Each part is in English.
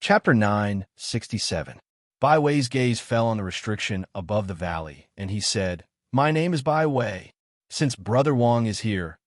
Chapter 967. Bai Wei's gaze fell on the restriction above the valley, and he said, "My name is Bai Wei. Since Brother Wang is here,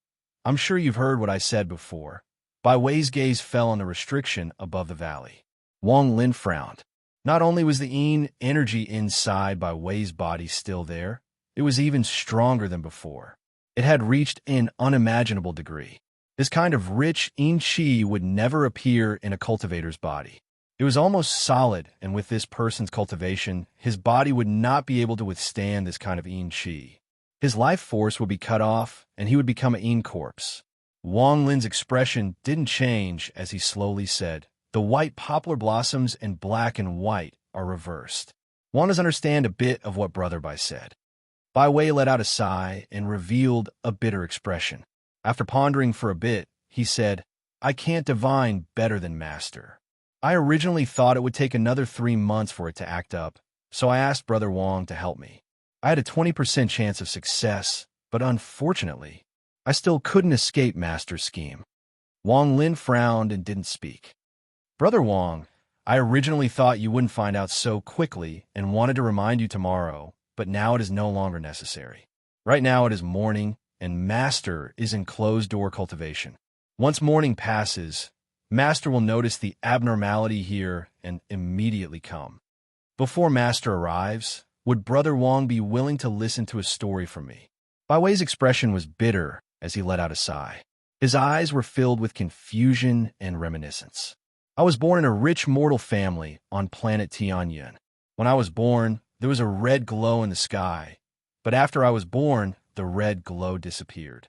I'm sure you've heard what I said before." Bai Wei's gaze fell on the restriction above the valley. Wang Lin frowned. Not only was the yin energy inside Bai Wei's body still there, it was even stronger than before. It had reached an unimaginable degree. This kind of rich yin qi would never appear in a cultivator's body. It was almost solid, and with this person's cultivation, his body would not be able to withstand this kind of yin qi. His life force would be cut off, and he would become a yin corpse. Wang Lin's expression didn't change as he slowly said, "The white poplar blossoms and black and white are reversed." One does understand a bit of what Brother Bai said. Bai Wei let out a sigh and revealed a bitter expression. After pondering for a bit, he said, "I can't divine better than Master. I originally thought it would take another 3 months for it to act up, so I asked Brother Wang to help me. I had a 20% chance of success, but unfortunately, I still couldn't escape Master's scheme." Wang Lin frowned and didn't speak. "Brother Wang, I originally thought you wouldn't find out so quickly and wanted to remind you tomorrow, but now it is no longer necessary. Right now it is morning, and Master is in closed-door cultivation. Once morning passes, Master will notice the abnormality here and immediately come. Before Master arrives, would Brother Wang be willing to listen to a story from me?" Bai Wei's expression was bitter as he let out a sigh. His eyes were filled with confusion and reminiscence. "I was born in a rich mortal family on planet Tianyan. When I was born, there was a red glow in the sky, but after I was born, the red glow disappeared.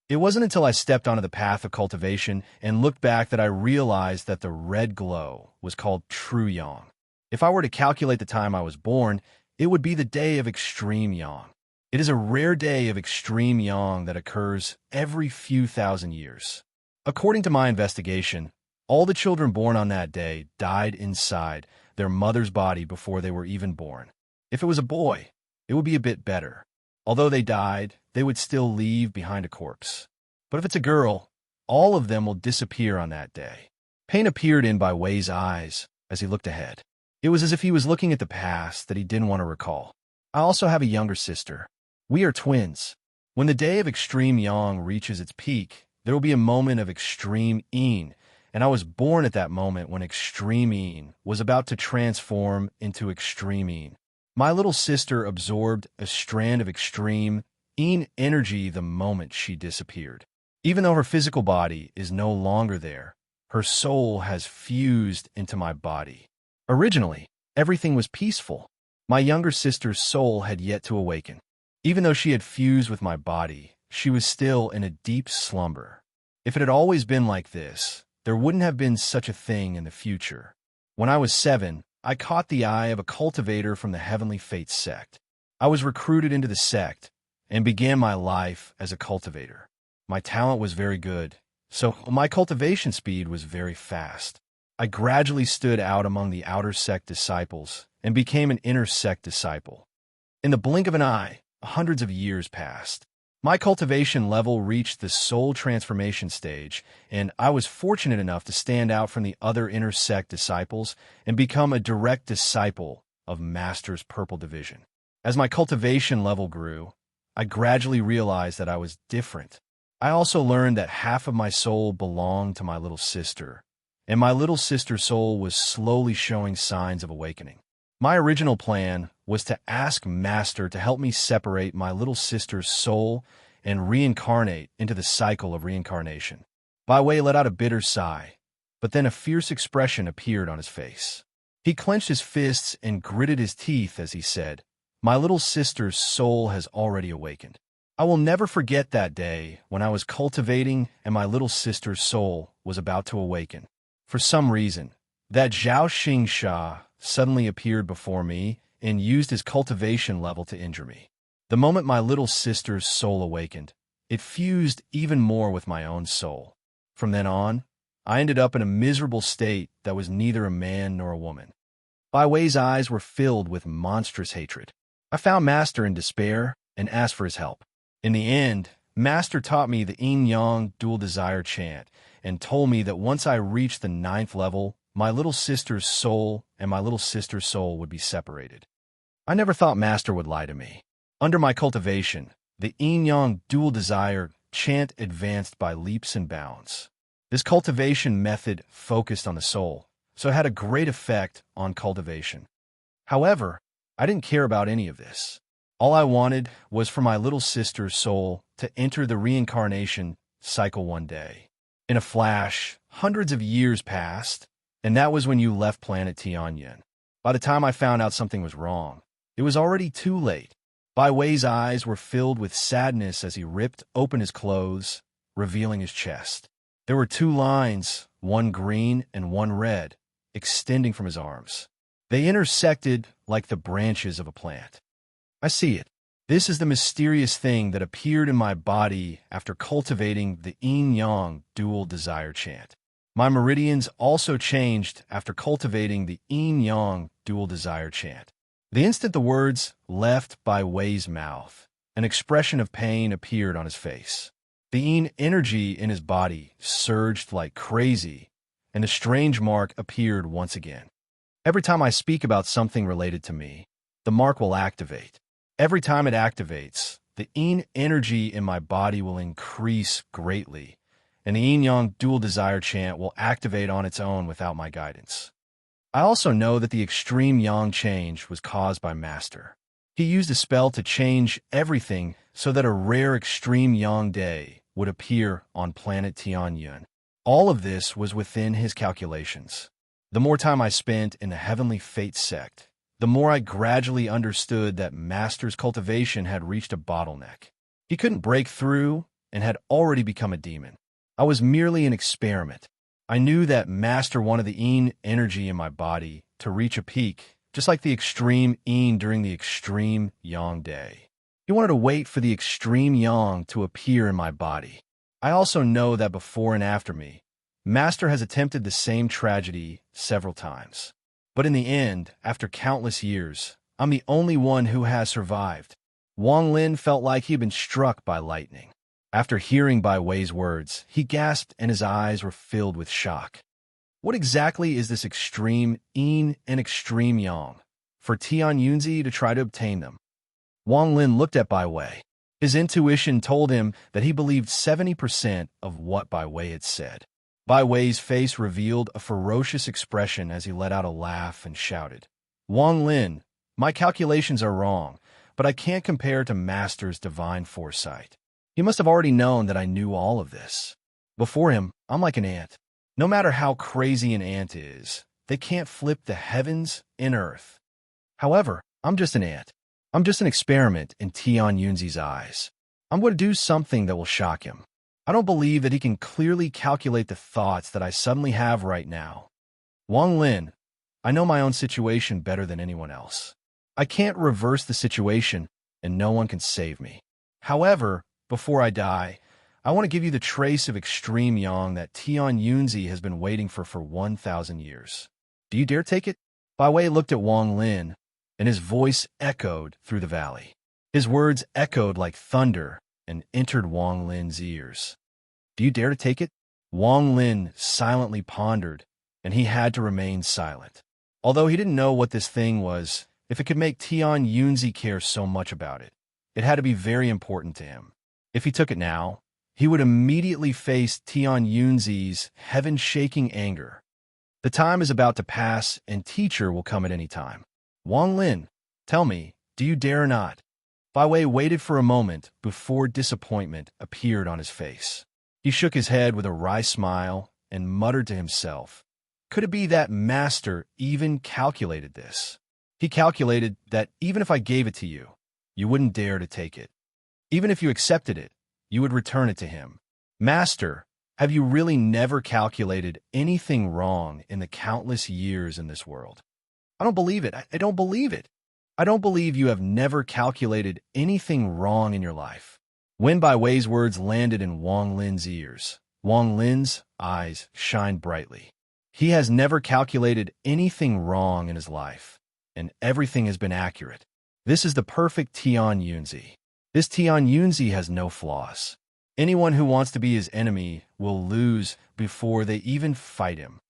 It wasn't until I stepped onto the path of cultivation and looked back that I realized that the red glow was called true yang. If I were to calculate the time I was born, it would be the day of extreme yang. It is a rare day of extreme yang that occurs every few thousand years. According to my investigation, all the children born on that day died inside their mother's body before they were even born. If it was a boy, it would be a bit better. Although they died, they would still leave behind a corpse. But if it's a girl, all of them will disappear on that day." Pain appeared in Bai Wei's eyes as he looked ahead. It was as if he was looking at the past that he didn't want to recall. "I also have a younger sister. We are twins. When the day of extreme yang reaches its peak, there will be a moment of extreme yin, and I was born at that moment when extreme yin was about to transform into extreme yin. My little sister absorbed a strand of extreme yin energy the moment she disappeared. Even though her physical body is no longer there, her soul has fused into my body. Originally, everything was peaceful. My younger sister's soul had yet to awaken. Even though she had fused with my body, she was still in a deep slumber. If it had always been like this, there wouldn't have been such a thing in the future. When I was 7, I caught the eye of a cultivator from the Heavenly Fates sect. I was recruited into the sect and began my life as a cultivator. My talent was very good, so my cultivation speed was very fast. I gradually stood out among the outer sect disciples and became an inner sect disciple. In the blink of an eye, hundreds of years passed. My cultivation level reached the soul transformation stage, and I was fortunate enough to stand out from the other inner sect disciples and become a direct disciple of Master's Purple Division. As my cultivation level grew, I gradually realized that I was different. I also learned that half of my soul belonged to my little sister, and my little sister's soul was slowly showing signs of awakening. My original plan was to ask Master to help me separate my little sister's soul and reincarnate into the cycle of reincarnation. Bai Wei let out a bitter sigh, but then a fierce expression appeared on his face. He clenched his fists and gritted his teeth as he said, "My little sister's soul has already awakened. I will never forget that day when I was cultivating and my little sister's soul was about to awaken. For some reason, that Zhao Xingsha suddenly appeared before me and used his cultivation level to injure me. The moment my little sister's soul awakened, it fused even more with my own soul. From then on, I ended up in a miserable state that was neither a man nor a woman." Bai Wei's eyes were filled with monstrous hatred. I found Master in despair and asked for his help. In the end, Master taught me the yin-yang dual desire chant and told me that once I reached the 9th level, my little sister's soul and my little sister's soul would be separated. I never thought Master would lie to me. Under my cultivation, the yin-yang dual desire chant advanced by leaps and bounds. This cultivation method focused on the soul, so it had a great effect on cultivation. However, I didn't care about any of this. All I wanted was for my little sister's soul to enter the reincarnation cycle one day. In a flash, hundreds of years passed, and that was when you left planet Tianyin. By the time I found out something was wrong, it was already too late. Bai Wei's eyes were filled with sadness as he ripped open his clothes, revealing his chest. There were two lines, one green and one red, extending from his arms. They intersected like the branches of a plant. I see it. This is the mysterious thing that appeared in my body after cultivating the yin-yang dual desire chant. My meridians also changed after cultivating the yin-yang dual desire chant. The instant the words left Bai Wei's mouth, an expression of pain appeared on his face. The yin energy in his body surged like crazy, and the strange mark appeared once again. Every time I speak about something related to me, the mark will activate. Every time it activates, the yin energy in my body will increase greatly, and the yin-yang dual desire chant will activate on its own without my guidance. I also know that the extreme yang change was caused by Master. He used a spell to change everything so that a rare extreme yang day would appear on planet Tianyin. All of this was within his calculations. The more time I spent in the Heavenly Fate sect, the more I gradually understood that Master's cultivation had reached a bottleneck. He couldn't break through and had already become a demon. I was merely an experiment. I knew that Master wanted the yin energy in my body to reach a peak, just like the extreme yin during the extreme yang day. He wanted to wait for the extreme yang to appear in my body. I also know that before and after me, Master has attempted the same tragedy several times. But in the end, after countless years, I'm the only one who has survived. Wang Lin felt like he'd been struck by lightning. After hearing Bai Wei's words, he gasped and his eyes were filled with shock. What exactly is this extreme yin and extreme yang? For Tian Yunzi to try to obtain them. Wang Lin looked at Bai Wei. His intuition told him that he believed 70% of what Bai Wei had said. Bai Wei's face revealed a ferocious expression as he let out a laugh and shouted, "Wang Lin, my calculations are wrong, but I can't compare to Master's divine foresight. He must have already known that I knew all of this. Before him, I'm like an ant. No matter how crazy an ant is, they can't flip the heavens and earth. However, I'm just an ant. I'm just an experiment in Tian Yunzi's eyes. I'm going to do something that will shock him. I don't believe that he can clearly calculate the thoughts that I suddenly have right now. Wang Lin, I know my own situation better than anyone else. I can't reverse the situation, and no one can save me. However, before I die, I want to give you the trace of extreme yang that Tian Yunzi has been waiting for 1,000 years. Do you dare take it?" Bai Wei looked at Wang Lin, and his voice echoed through the valley. His words echoed like thunder and entered Wang Lin's ears. "Do you dare to take it?" Wang Lin silently pondered, and he had to remain silent. Although he didn't know what this thing was, if it could make Tian Yunzi care so much about it, it had to be very important to him. If he took it now, he would immediately face Tian Yunzi's heaven-shaking anger. The time is about to pass, and teacher will come at any time. Wang Lin, tell me, do you dare or not? Bai Wei waited for a moment before disappointment appeared on his face. He shook his head with a wry smile and muttered to himself, "Could it be that Master even calculated this? He calculated that even if I gave it to you, you wouldn't dare to take it. Even if you accepted it, you would return it to him. Master, have you really never calculated anything wrong in the countless years in this world? I don't believe it. I don't believe it. I don't believe you have never calculated anything wrong in your life." When Bai Wei's words landed in Wang Lin's ears, Wang Lin's eyes shined brightly. He has never calculated anything wrong in his life, and everything has been accurate. This is the perfect Tian Yunzi. This Tian Yunzi has no flaws. Anyone who wants to be his enemy will lose before they even fight him.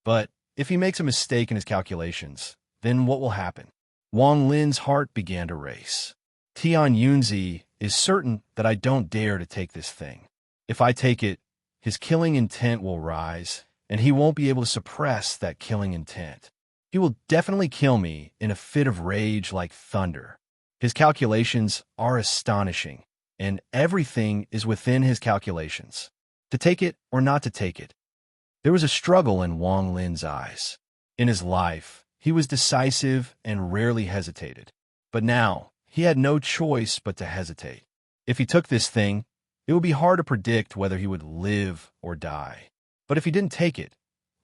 But If he makes a mistake in his calculations, then what will happen? Wang Lin's heart began to race. Tian Yunzi is certain that I don't dare to take this thing. If I take it, his killing intent will rise, and he won't be able to suppress that killing intent. He will definitely kill me in a fit of rage like thunder. His calculations are astonishing, and everything is within his calculations. To take it or not to take it. There was a struggle in Wang Lin's eyes. In his life, he was decisive and rarely hesitated. But now, he had no choice but to hesitate. If he took this thing, it would be hard to predict whether he would live or die. But if he didn't take it,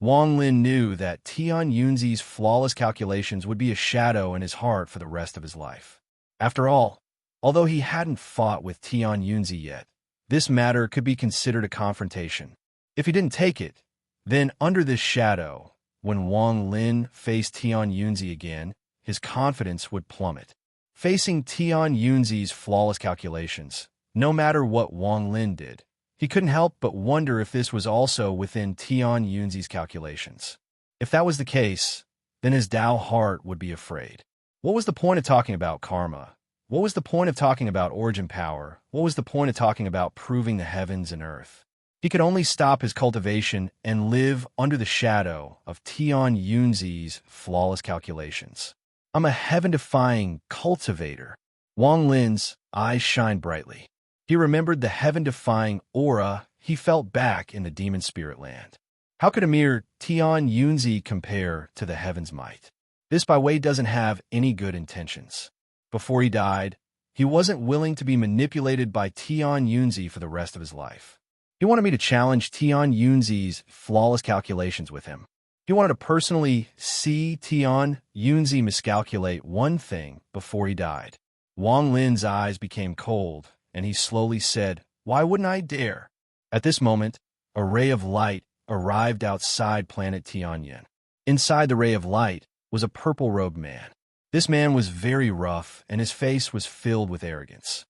Wang Lin knew that Tian Yunzi's flawless calculations would be a shadow in his heart for the rest of his life. After all, although he hadn't fought with Tian Yunzi yet, this matter could be considered a confrontation. If he didn't take it, then under this shadow, when Wang Lin faced Tian Yunzi again, his confidence would plummet. Facing Tian Yunzi's flawless calculations, no matter what Wang Lin did, he couldn't help but wonder if this was also within Tian Yunzi's calculations. If that was the case, then his Tao heart would be afraid. What was the point of talking about karma? What was the point of talking about origin power? What was the point of talking about proving the heavens and earth? He could only stop his cultivation and live under the shadow of Tian Yunzi's flawless calculations. I'm a heaven-defying cultivator. Wang Lin's eyes shined brightly. He remembered the heaven-defying aura he felt back in the demon spirit land. How could a mere Tian Yunzi compare to the heaven's might? This Bai Wei doesn't have any good intentions. Before he died, he wasn't willing to be manipulated by Tian Yunzi for the rest of his life. He wanted me to challenge Tian Yunzi's flawless calculations with him. He wanted to personally see Tian Yunzi miscalculate one thing before he died. Wang Lin's eyes became cold, and he slowly said, "Why wouldn't I dare?" At this moment, a ray of light arrived outside planet Tianyan. Inside the ray of light was a purple-robed man. This man was very rough, and his face was filled with arrogance.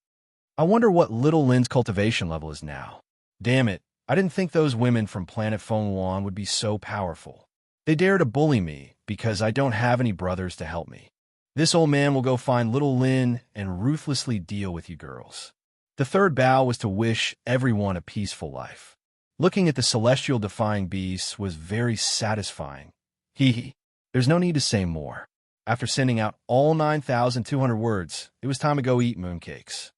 I wonder what little Lin's cultivation level is now. Damn it, I didn't think those women from planet Fenghuan would be so powerful. They dare to bully me because I don't have any brothers to help me. This old man will go find little Lin and ruthlessly deal with you girls. The third bow was to wish everyone a peaceful life. Looking at the celestial defying beasts was very satisfying. There's no need to say more. After sending out all 9,200 words, it was time to go eat mooncakes.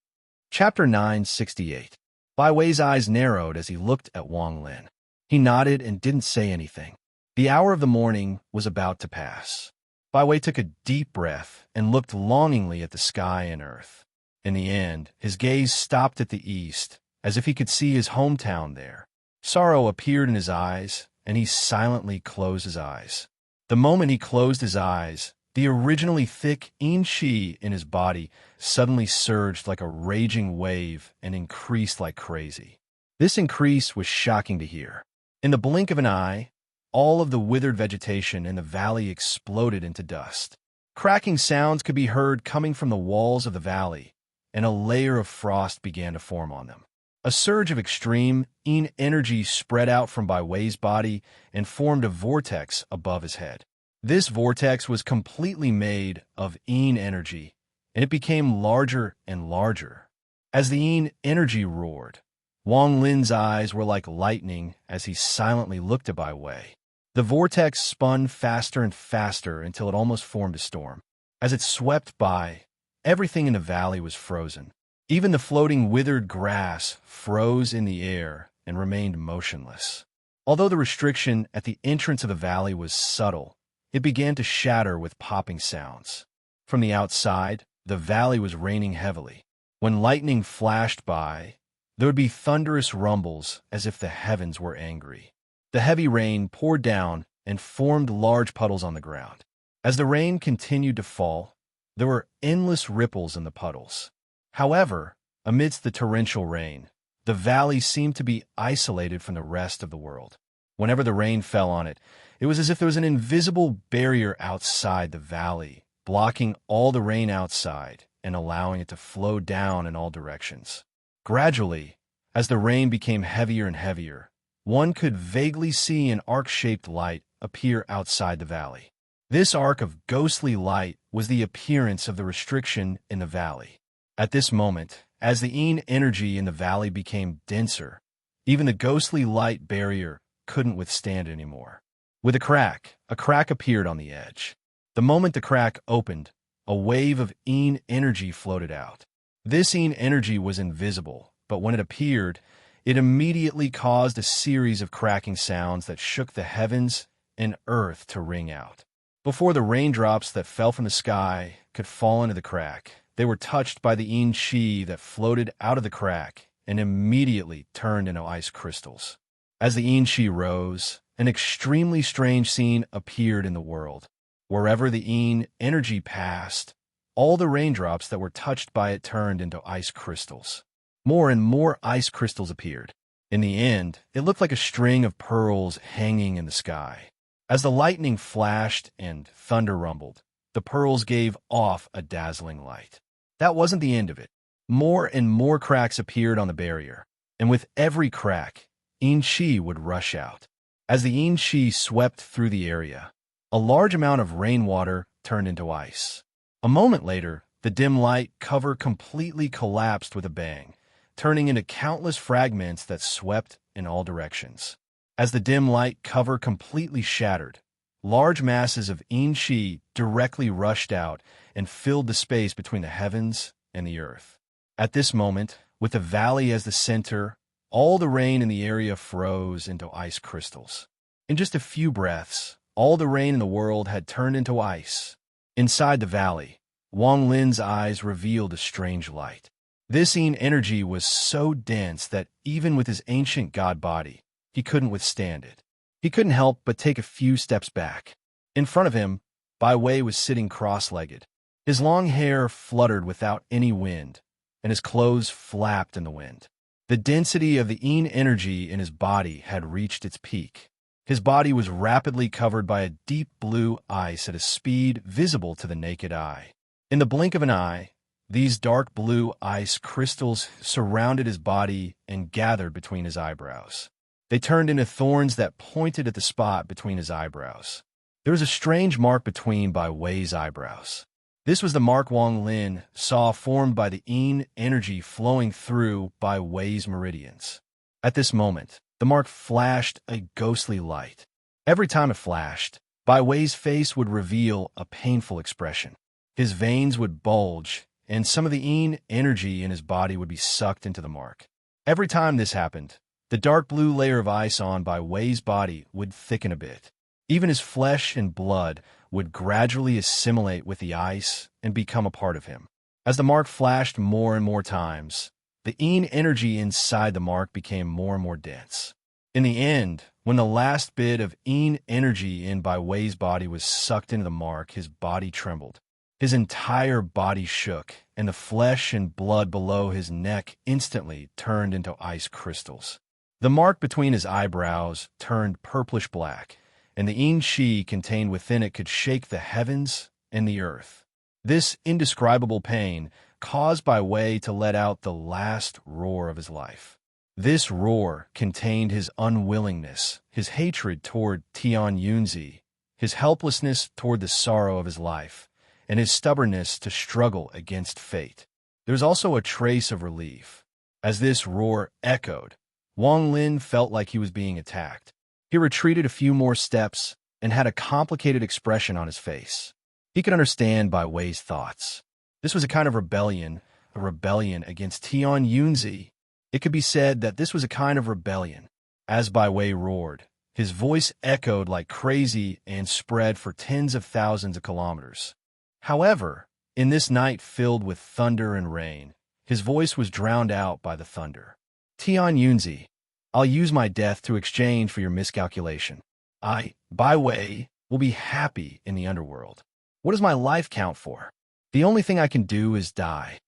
Chapter 968. Bai Wei's eyes narrowed as he looked at Wang Lin. He nodded and didn't say anything. The hour of the morning was about to pass. Bai Wei took a deep breath and looked longingly at the sky and earth. In the end, his gaze stopped at the east, as if he could see his hometown there. Sorrow appeared in his eyes, and he silently closed his eyes. The moment he closed his eyes, the originally thick yin qi in his body suddenly surged like a raging wave and increased like crazy. This increase was shocking to hear. In the blink of an eye, all of the withered vegetation in the valley exploded into dust. Cracking sounds could be heard coming from the walls of the valley, and a layer of frost began to form on them. A surge of extreme yin energy spread out from Bai Wei's body and formed a vortex above his head. This vortex was completely made of yin energy, and it became larger and larger. As the yin energy roared, Wang Lin's eyes were like lightning as he silently looked at Bai Wei. The vortex spun faster and faster until it almost formed a storm. As it swept by, everything in the valley was frozen. Even the floating withered grass froze in the air and remained motionless. Although the restriction at the entrance of the valley was subtle, it began to shatter with popping sounds. From the outside, the valley was raining heavily. When lightning flashed by, there would be thunderous rumbles as if the heavens were angry. The heavy rain poured down and formed large puddles on the ground. As the rain continued to fall, there were endless ripples in the puddles. However, amidst the torrential rain, the valley seemed to be isolated from the rest of the world. Whenever the rain fell on it, it was as if there was an invisible barrier outside the valley, blocking all the rain outside and allowing it to flow down in all directions. Gradually, as the rain became heavier and heavier, one could vaguely see an arc-shaped light appear outside the valley. This arc of ghostly light was the appearance of the restriction in the valley. At this moment, as the Een energy in the valley became denser, even the ghostly light barrier couldn't withstand anymore. With a crack appeared on the edge. The moment the crack opened, a wave of Een energy floated out. This Een energy was invisible, but when it appeared, it immediately caused a series of cracking sounds that shook the heavens and earth to ring out. Before the raindrops that fell from the sky could fall into the crack, they were touched by the Een chi that floated out of the crack and immediately turned into ice crystals. As the Een chi rose, an extremely strange scene appeared in the world. Wherever the Een energy passed, all the raindrops that were touched by it turned into ice crystals. More and more ice crystals appeared. In the end, it looked like a string of pearls hanging in the sky. As the lightning flashed and thunder rumbled, the pearls gave off a dazzling light. That wasn't the end of it. More and more cracks appeared on the barrier, and with every crack, Een chi would rush out. As the Een chi swept through the area, a large amount of rainwater turned into ice. A moment later, the dim light cover completely collapsed with a bang, turning into countless fragments that swept in all directions. As the dim light cover completely shattered, large masses of Een chi directly rushed out and filled the space between the heavens and the earth. At this moment, with the valley as the center, all the rain in the area froze into ice crystals. In just a few breaths, all the rain in the world had turned into ice. Inside the valley, Wang Lin's eyes revealed a strange light. This Een energy was so dense that even with his ancient god body, he couldn't withstand it. He couldn't help but take a few steps back. In front of him, Bai Wei was sitting cross-legged. His long hair fluttered without any wind, and his clothes flapped in the wind. The density of the Een energy in his body had reached its peak. His body was rapidly covered by a deep blue ice at a speed visible to the naked eye. In the blink of an eye, these dark blue ice crystals surrounded his body and gathered between his eyebrows. They turned into thorns that pointed at the spot between his eyebrows. There was a strange mark between Bai Wei's eyebrows. This was the mark Wang Lin saw formed by the Een energy flowing through Bai Wei's meridians. At this moment, the mark flashed a ghostly light. Every time it flashed, Bai Wei's face would reveal a painful expression. His veins would bulge, and some of the Een energy in his body would be sucked into the mark. Every time this happened, the dark blue layer of ice on Bai Wei's body would thicken a bit. Even his flesh and blood would gradually assimilate with the ice and become a part of him. As the mark flashed more and more times, the Een energy inside the mark became more and more dense. In the end, when the last bit of Een energy in Bai Wei's body was sucked into the mark, his body trembled. His entire body shook, and the flesh and blood below his neck instantly turned into ice crystals. The mark between his eyebrows turned purplish black, and the Een chi contained within it could shake the heavens and the earth. This indescribable pain caused Bai Wei to let out the last roar of his life. This roar contained his unwillingness, his hatred toward Tian Yunzi, his helplessness toward the sorrow of his life, and his stubbornness to struggle against fate. There was also a trace of relief. As this roar echoed, Wang Lin felt like he was being attacked. He retreated a few more steps and had a complicated expression on his face. He could understand Bai Wei's thoughts. This was a kind of rebellion, a rebellion against Tian Yunzi. It could be said that this was a kind of rebellion. As Bai Wei roared, his voice echoed like crazy and spread for tens of thousands of kilometers. However, in this night filled with thunder and rain, his voice was drowned out by the thunder. Tian Yunzi, I'll use my death to exchange for your miscalculation. I, Bai Wei, will be happy in the underworld. What does my life count for? The only thing I can do is die.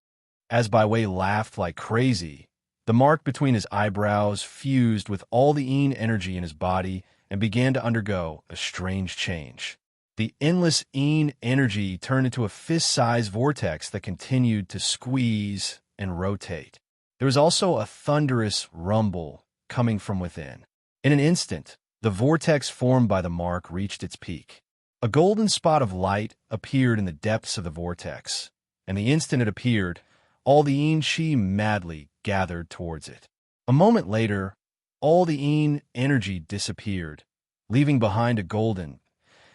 As Bai Wei laughed like crazy, the mark between his eyebrows fused with all the Een energy in his body and began to undergo a strange change. The endless Een energy turned into a fist-sized vortex that continued to squeeze and rotate. There was also a thunderous rumble coming from within. In an instant, The vortex formed by the mark reached its peak. A golden spot of light appeared in the depths of the vortex, and the instant it appeared, all the Yin-Chi madly gathered towards it. A moment later, all the Yin energy disappeared, leaving behind a golden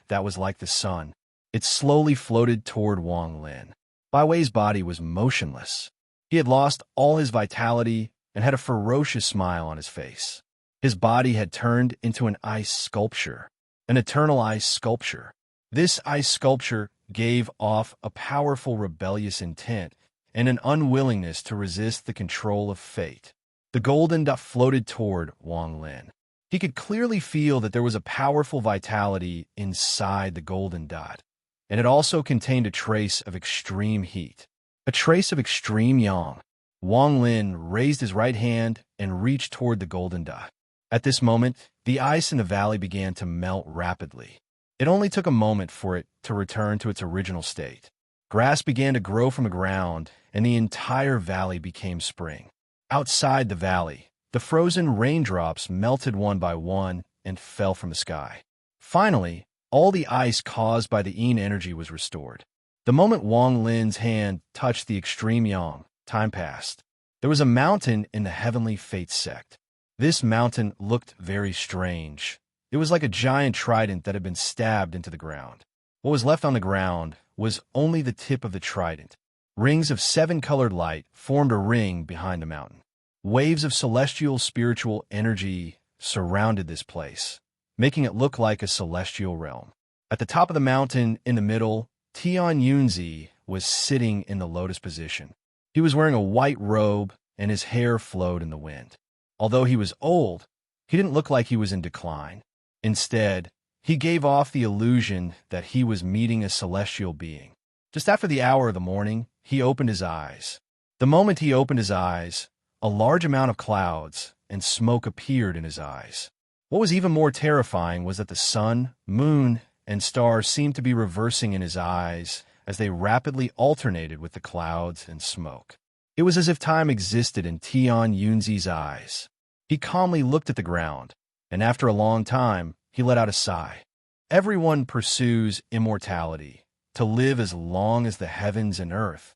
that was like the sun. It slowly floated toward Wang Lin. Bai Wei's body was motionless. He had lost all his vitality and had a ferocious smile on his face. His body had turned into an ice sculpture, an eternal ice sculpture. This ice sculpture gave off a powerful rebellious intent and an unwillingness to resist the control of fate. The golden dot floated toward Wang Lin. He could clearly feel that there was a powerful vitality inside the golden dot, and it also contained a trace of extreme heat, a trace of extreme yang. Wang Lin raised his right hand and reached toward the golden dot. At this moment, the ice in the valley began to melt rapidly. It only took a moment for it to return to its original state. Grass began to grow from the ground, and the entire valley became spring. Outside the valley, the frozen raindrops melted one by one and fell from the sky. Finally, all the ice caused by the Yin energy was restored. The moment Wang Lin's hand touched the extreme yang, time passed. There was a mountain in the heavenly fate sect. This mountain looked very strange. It was like a giant trident that had been stabbed into the ground. What was left on the ground was only the tip of the trident. Rings of 7-colored light formed a ring behind the mountain. Waves of celestial spiritual energy surrounded this place, making it look like a celestial realm. At the top of the mountain, in the middle, Tian Yunzi was sitting in the lotus position. He was wearing a white robe, and his hair flowed in the wind. Although he was old, he didn't look like he was in decline. Instead, he gave off the illusion that he was meeting a celestial being. Just after the hour of the morning, he opened his eyes. The moment he opened his eyes, a large amount of clouds and smoke appeared in his eyes. What was even more terrifying was that the sun, moon, and stars seemed to be reversing in his eyes as they rapidly alternated with the clouds and smoke. It was as if time existed in Tian Yunzi's eyes. He calmly looked at the ground, and after a long time, he let out a sigh. Everyone pursues immortality, to live as long as the heavens and earth.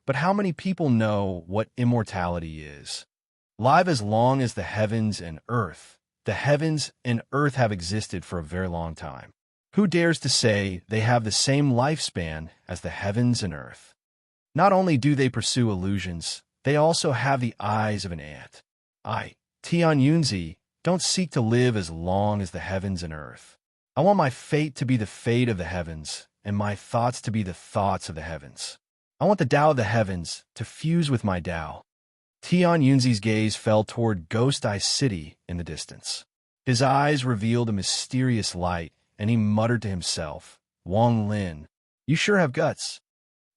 But how many people know what immortality is? Live as long as the heavens and earth. The heavens and earth have existed for a very long time. Who dares to say they have the same lifespan as the heavens and earth? Not only do they pursue illusions, they also have the eyes of an ant. I, Tian Yunzi, don't seek to live as long as the heavens and earth. I want my fate to be the fate of the heavens, and my thoughts to be the thoughts of the heavens. I want the Tao of the heavens to fuse with my Tao. Tian Yunzi's gaze fell toward Ghost Eye City in the distance. His eyes revealed a mysterious light, and he muttered to himself, Wang Lin, you sure have guts.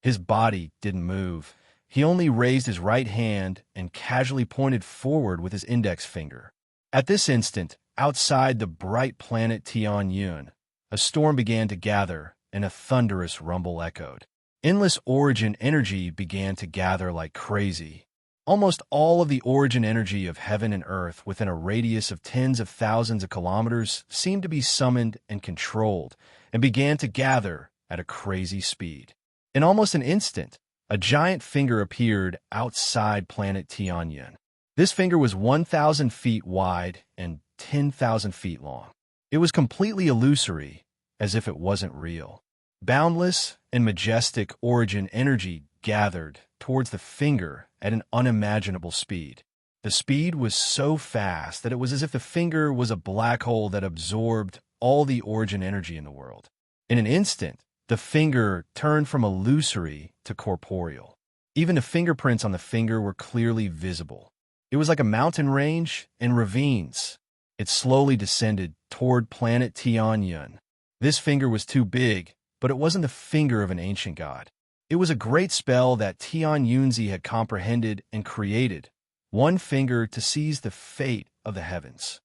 His body didn't move. He only raised his right hand and casually pointed forward with his index finger. At this instant, outside the bright planet Tian Yun, a storm began to gather, and a thunderous rumble echoed. Endless origin energy began to gather like crazy. Almost all of the origin energy of heaven and earth within a radius of tens of thousands of kilometers seemed to be summoned and controlled, and began to gather at a crazy speed. In almost an instant, a giant finger appeared outside planet Tianyun. This finger was 1,000 feet wide and 10,000 feet long. It was completely illusory, as if it wasn't real. Boundless and majestic origin energy gathered towards the finger at an unimaginable speed. The speed was so fast that it was as if the finger was a black hole that absorbed all the origin energy in the world. In an instant, the finger turned from illusory to corporeal. Even the fingerprints on the finger were clearly visible. It was like a mountain range and ravines. It slowly descended toward planet Tianyun. This finger was too big, but it wasn't the finger of an ancient god. It was a great spell that Tian Yunzi had comprehended and created, one finger to seize the fate of the heavens.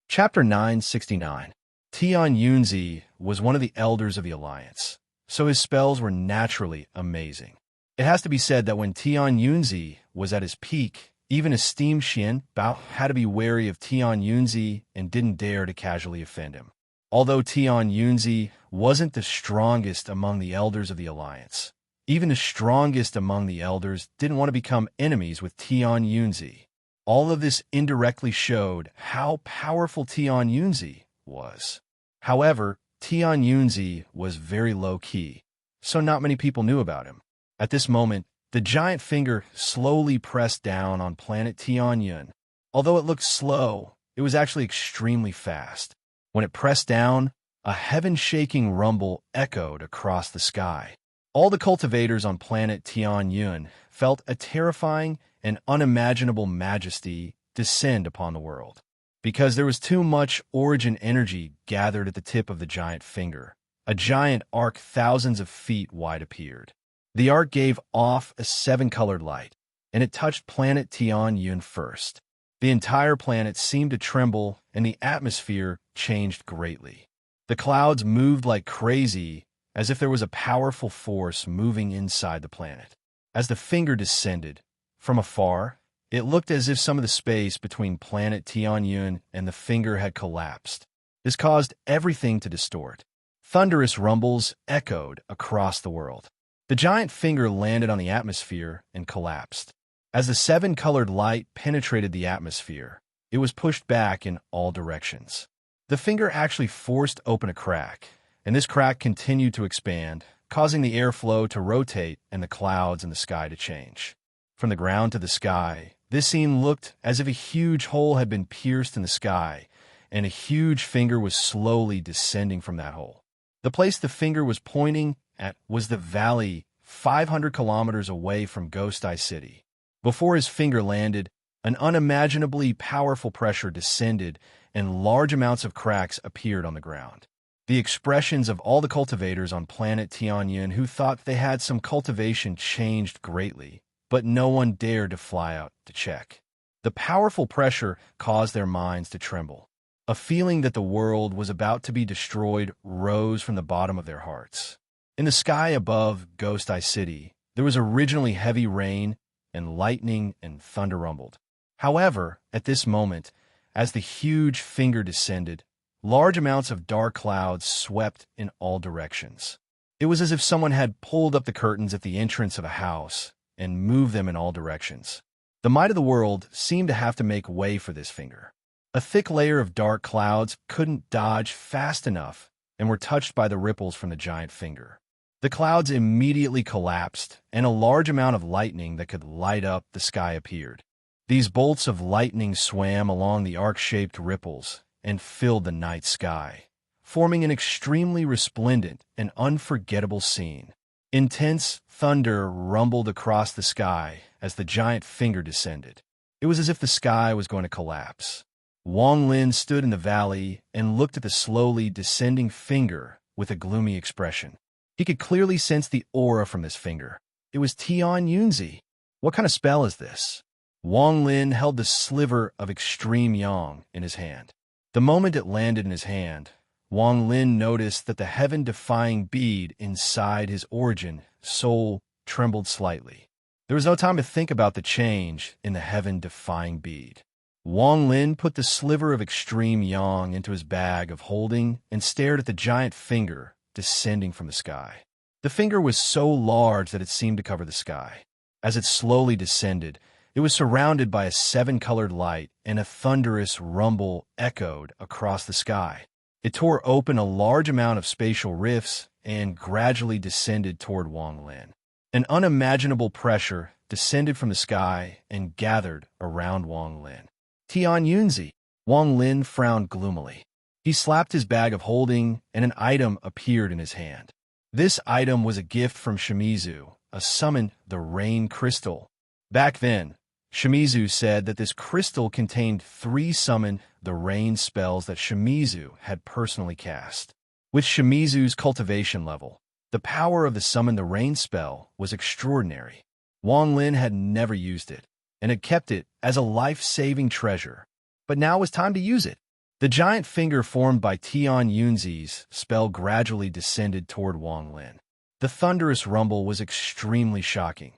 Chapter 969. Tian Yunzi was one of the elders of the Alliance, so his spells were naturally amazing. It has to be said that when Tian Yunzi was at his peak Even esteemed Xian Bao had to be wary of Tian Yunzi and didn't dare to casually offend him. Although Tian Yunzi wasn't the strongest among the elders of the alliance, even the strongest among the elders didn't want to become enemies with Tian Yunzi. All of this indirectly showed how powerful Tian Yunzi was. However, Tian Yunzi was very low-key, so not many people knew about him. At this moment, the giant finger slowly pressed down on planet Tianyun. Although it looked slow, it was actually extremely fast. When it pressed down, a heaven-shaking rumble echoed across the sky. All the cultivators on planet Tianyun felt a terrifying and unimaginable majesty descend upon the world. Because there was too much origin energy gathered at the tip of the giant finger, a giant arc thousands of feet wide appeared. The arc gave off a 7-colored light, and it touched planet Tianyun first. The entire planet seemed to tremble, and the atmosphere changed greatly. The clouds moved like crazy, as if there was a powerful force moving inside the planet. As the finger descended, from afar, it looked as if some of the space between planet Tianyun and the finger had collapsed. This caused everything to distort. Thunderous rumbles echoed across the world. The giant finger landed on the atmosphere and collapsed. As the 7-colored light penetrated the atmosphere, it was pushed back in all directions. The finger actually forced open a crack, and this crack continued to expand, causing the airflow to rotate and the clouds in the sky to change. From the ground to the sky, this scene looked as if a huge hole had been pierced in the sky, and a huge finger was slowly descending from that hole. The place the finger was pointing at was the valley 500 kilometers away from Ghost Eye City. Before his finger landed, an unimaginably powerful pressure descended and large amounts of cracks appeared on the ground. The expressions of all the cultivators on planet Tianyun who thought they had some cultivation changed greatly, but no one dared to fly out to check. The powerful pressure caused their minds to tremble. A feeling that the world was about to be destroyed rose from the bottom of their hearts. In the sky above Ghost Eye City, there was originally heavy rain, and lightning and thunder rumbled. However, at this moment, as the huge finger descended, large amounts of dark clouds swept in all directions. It was as if someone had pulled up the curtains at the entrance of a house and moved them in all directions. The might of the world seemed to have to make way for this finger. A thick layer of dark clouds couldn't dodge fast enough and were touched by the ripples from the giant finger. The clouds immediately collapsed, and a large amount of lightning that could light up the sky appeared. These bolts of lightning swam along the arc-shaped ripples and filled the night sky, forming an extremely resplendent and unforgettable scene. Intense thunder rumbled across the sky as the giant finger descended. It was as if the sky was going to collapse. Wang Lin stood in the valley and looked at the slowly descending finger with a gloomy expression. He could clearly sense the aura from this finger. It was Tian Yunzi. What kind of spell is this? Wang Lin held the sliver of extreme yang in his hand. The moment it landed in his hand, Wang Lin noticed that the heaven-defying bead inside his origin soul trembled slightly. There was no time to think about the change in the heaven-defying bead. Wang Lin put the sliver of extreme yang into his bag of holding and stared at the giant finger descending from the sky. The finger was so large that it seemed to cover the sky. As it slowly descended, it was surrounded by a 7-colored light, and a thunderous rumble echoed across the sky. It tore open a large amount of spatial rifts and gradually descended toward Wang Lin. An unimaginable pressure descended from the sky and gathered around Wang Lin. Tian Yunzi. Wang Lin frowned gloomily. He slapped his bag of holding, and an item appeared in his hand. This item was a gift from Shimizu, a summon the rain crystal. Back then, Shimizu said that this crystal contained 3 summon the rain spells that Shimizu had personally cast. With Shimizu's cultivation level, the power of the summon the rain spell was extraordinary. Wang Lin had never used it, and had kept it as a life-saving treasure. But now was time to use it. The giant finger formed by Tian Yunzi's spell gradually descended toward Wang Lin. The thunderous rumble was extremely shocking,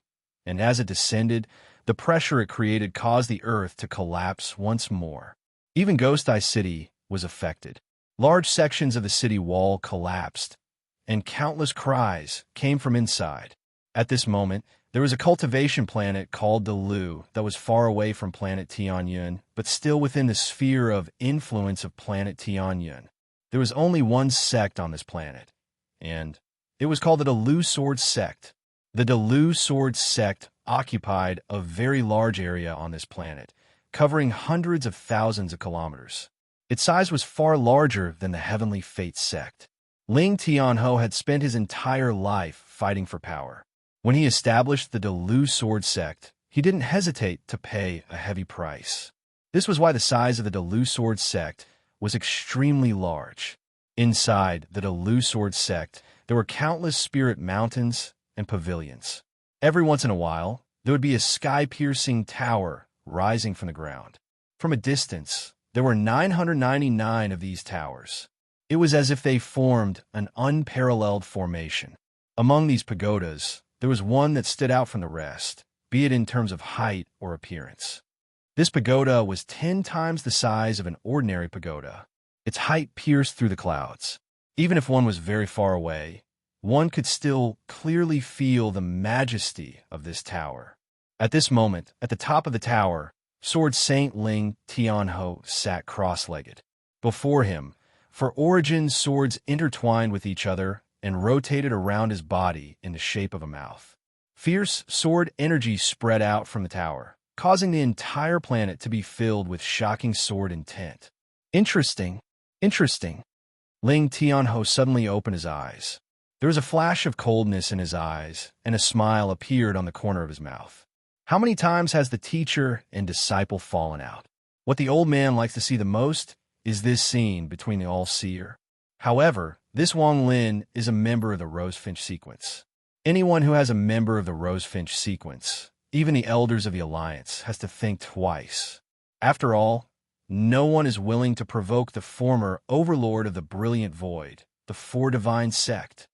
and as it descended, The pressure it created caused the earth to collapse once more. Even Ghost Eye City was affected. Large sections of the city wall collapsed, and countless cries came from inside. At this moment, there was a cultivation planet called the Lu that was far away from planet Tianyun, but still within the sphere of influence of planet Tianyun. There was only one sect on this planet, and it was called the Delu Sword Sect. The Delu Sword Sect occupied a very large area on this planet, covering hundreds of thousands of kilometers. Its size was far larger than the Heavenly Fate Sect. Ling Tianho had spent his entire life fighting for power. When he established the Delu Sword Sect, he didn't hesitate to pay a heavy price. This was why the size of the Delu Sword Sect was extremely large. Inside the Delu Sword Sect, there were countless spirit mountains and pavilions. Every once in a while, there would be a sky-piercing tower rising from the ground. From a distance, there were 999 of these towers. It was as if they formed an unparalleled formation. Among these pagodas, there was one that stood out from the rest, be it in terms of height or appearance. This pagoda was 10 times the size of an ordinary pagoda. Its height pierced through the clouds. Even if one was very far away, one could still clearly feel the majesty of this tower. At this moment, at the top of the tower, Sword Saint Ling Tianho sat cross-legged. Before him, for origin, swords intertwined with each other and rotated around his body in the shape of a mouth. Fierce sword energy spread out from the tower, causing the entire planet to be filled with shocking sword intent. Interesting. Ling Tianho suddenly opened his eyes. There was a flash of coldness in his eyes, and a smile appeared on the corner of his mouth. How many times has the teacher and disciple fallen out? What the old man likes to see the most is this scene between the All-Seer. However, this Wang Lin is a member of the Rosefinch sequence. Anyone who has a member of the Rosefinch sequence, even the elders of the Alliance, has to think twice. After all, no one is willing to provoke the former overlord of the Brilliant Void, the Four Divine Sect.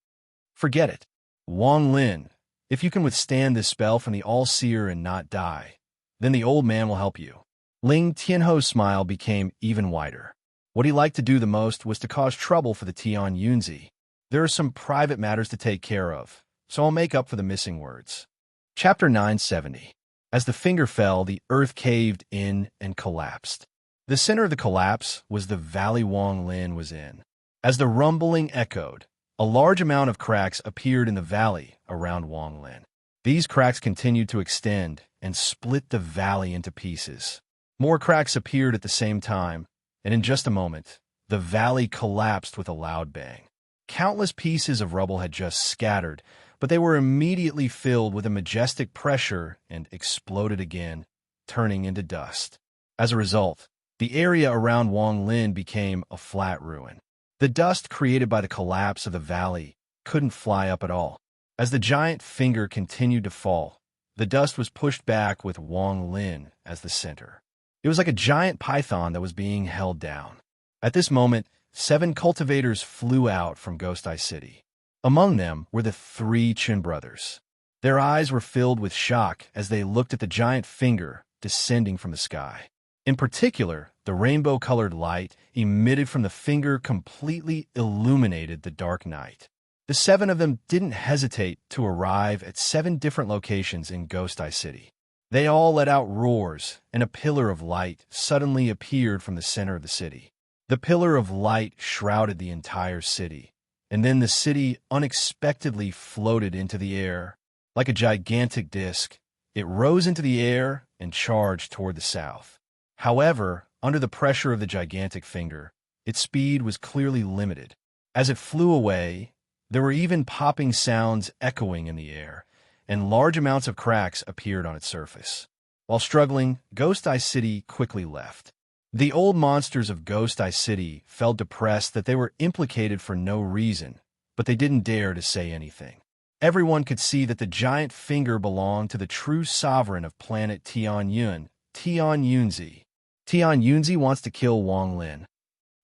Forget it. Wang Lin, if you can withstand this spell from the All-Seer and not die, then the old man will help you. Ling Tianho's smile became even wider. What he liked to do the most was to cause trouble for the Tian Yunzi. There are some private matters to take care of, so I'll make up for the missing words. Chapter 970. As the finger fell, the earth caved in and collapsed. The center of the collapse was the valley Wang Lin was in. As the rumbling echoed, a large amount of cracks appeared in the valley around Wang Lin. These cracks continued to extend and split the valley into pieces. More cracks appeared at the same time, and in just a moment, the valley collapsed with a loud bang. Countless pieces of rubble had just scattered, but they were immediately filled with a majestic pressure and exploded again, turning into dust. As a result, the area around Wang Lin became a flat ruin. The dust created by the collapse of the valley couldn't fly up at all. As the giant finger continued to fall, the dust was pushed back with Wang Lin as the center. It was like a giant python that was being held down. At this moment, 7 cultivators flew out from Ghost Eye City. Among them were the 3 Chin brothers. Their eyes were filled with shock as they looked at the giant finger descending from the sky. In particular, the rainbow-colored light emitted from the finger completely illuminated the dark night. The 7 of them didn't hesitate to arrive at 7 different locations in Ghost Eye City. They all let out roars, and a pillar of light suddenly appeared from the center of the city. The pillar of light shrouded the entire city, and then the city unexpectedly floated into the air. Like a gigantic disk, it rose into the air and charged toward the south. However, under the pressure of the gigantic finger, its speed was clearly limited. As it flew away, there were even popping sounds echoing in the air, and large amounts of cracks appeared on its surface. While struggling, Ghost Eye City quickly left. The old monsters of Ghost Eye City felt depressed that they were implicated for no reason, but they didn't dare to say anything. Everyone could see that the giant finger belonged to the true sovereign of planet Tianyun, Tian Yunzi. Tian Yunzi wants to kill Wang Lin.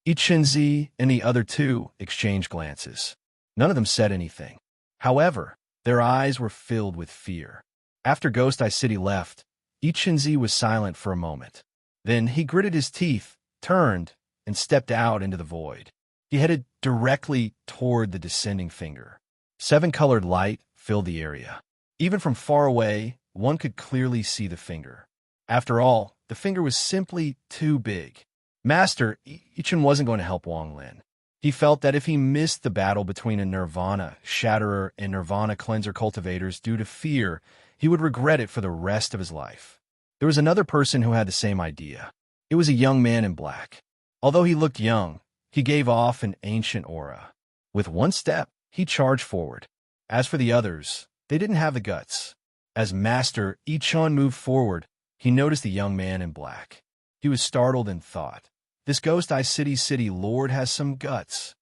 Ichenzi and the other 2 exchanged glances. None of them said anything. However, their eyes were filled with fear. After Ghost Eye City left, Ichinzi was silent for a moment. Then he gritted his teeth, turned, and stepped out into the void. He headed directly toward the descending finger. Seven-colored light filled the area. Even from far away, one could clearly see the finger. After all, the finger was simply too big. Master Ichin wasn't going to help Wang Lin. He felt that if he missed the battle between a Nirvana Shatterer and Nirvana Cleanser cultivators due to fear, he would regret it for the rest of his life. There was another person who had the same idea. It was a young man in black. Although he looked young, he gave off an ancient aura. With one step, he charged forward. As for the others, they didn't have the guts. As Master Ichin moved forward, he noticed the young man in black. He was startled and thought, "This Ghost Eye City Lord has some guts."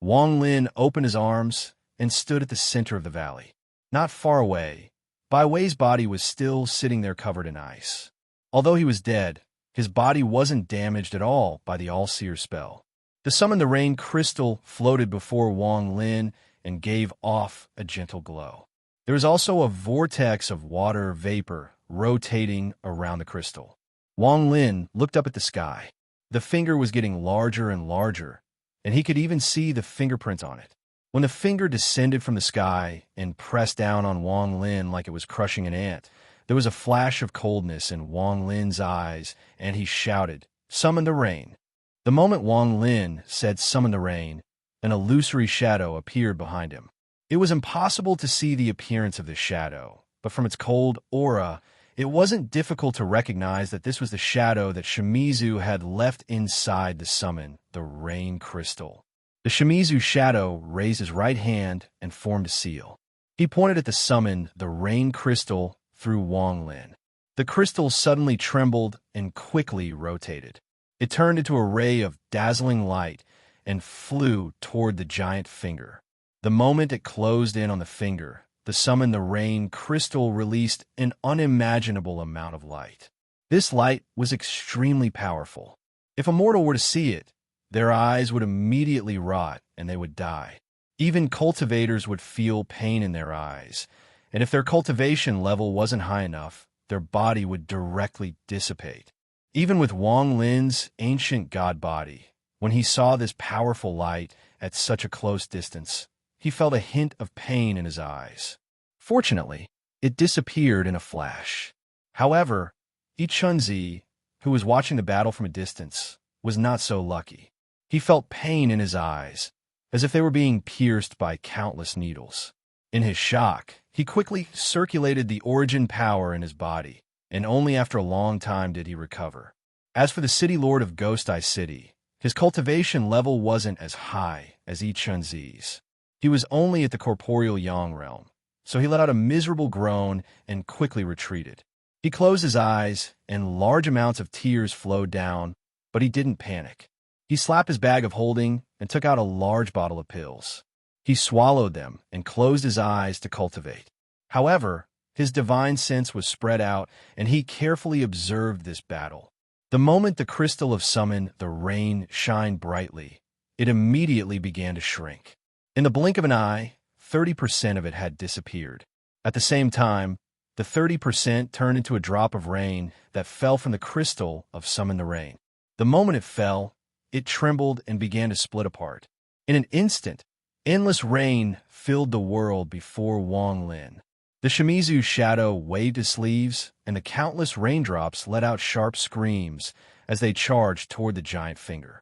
Wang Lin opened his arms and stood at the center of the valley. Not far away, Bai Wei's body was still sitting there covered in ice. Although he was dead, his body wasn't damaged at all by the All-Seer spell. The Summon the Rain crystal floated before Wang Lin and gave off a gentle glow. There was also a vortex of water vapor rotating around the crystal. Wang Lin looked up at the sky. The finger was getting larger and larger, and he could even see the fingerprint on it. When the finger descended from the sky and pressed down on Wang Lin like it was crushing an ant, there was a flash of coldness in Wang Lin's eyes, and he shouted, "Summon the rain." The moment Wang Lin said "Summon the rain," an illusory shadow appeared behind him. It was impossible to see the appearance of this shadow, but from its cold aura, it wasn't difficult to recognize that this was the shadow that Shimizu had left inside the Summon the Rain crystal. The Shimizu shadow raised his right hand and formed a seal. He pointed at the Summon the Rain crystal through Wang Lin. The crystal suddenly trembled and quickly rotated. It turned into a ray of dazzling light and flew toward the giant finger. The moment it closed in on the finger, the Summon the Rain crystal released an unimaginable amount of light. This light was extremely powerful. If a mortal were to see it, their eyes would immediately rot and they would die. Even cultivators would feel pain in their eyes, and if their cultivation level wasn't high enough, their body would directly dissipate. Even with Wang Lin's ancient god body, when he saw this powerful light at such a close distance, he felt a hint of pain in his eyes. Fortunately, it disappeared in a flash. However, Ichinzi, who was watching the battle from a distance, was not so lucky. He felt pain in his eyes, as if they were being pierced by countless needles. In his shock, he quickly circulated the origin power in his body, and only after a long time did he recover. As for the City Lord of Ghost Eye City, his cultivation level wasn't as high as Ichinzi's. He was only at the corporeal Yang realm, so he let out a miserable groan and quickly retreated. He closed his eyes, and large amounts of tears flowed down, but he didn't panic. He slapped his bag of holding and took out a large bottle of pills. He swallowed them and closed his eyes to cultivate. However, his divine sense was spread out, and he carefully observed this battle. The moment the crystal of Summon the Rain shined brightly, it immediately began to shrink. In the blink of an eye, 30% of it had disappeared. At the same time, the 30% turned into a drop of rain that fell from the crystal of Summon the Rain. The moment it fell, it trembled and began to split apart. In an instant, endless rain filled the world before Wang Lin. The Shimizu shadow waved his sleeves, and the countless raindrops let out sharp screams as they charged toward the giant finger.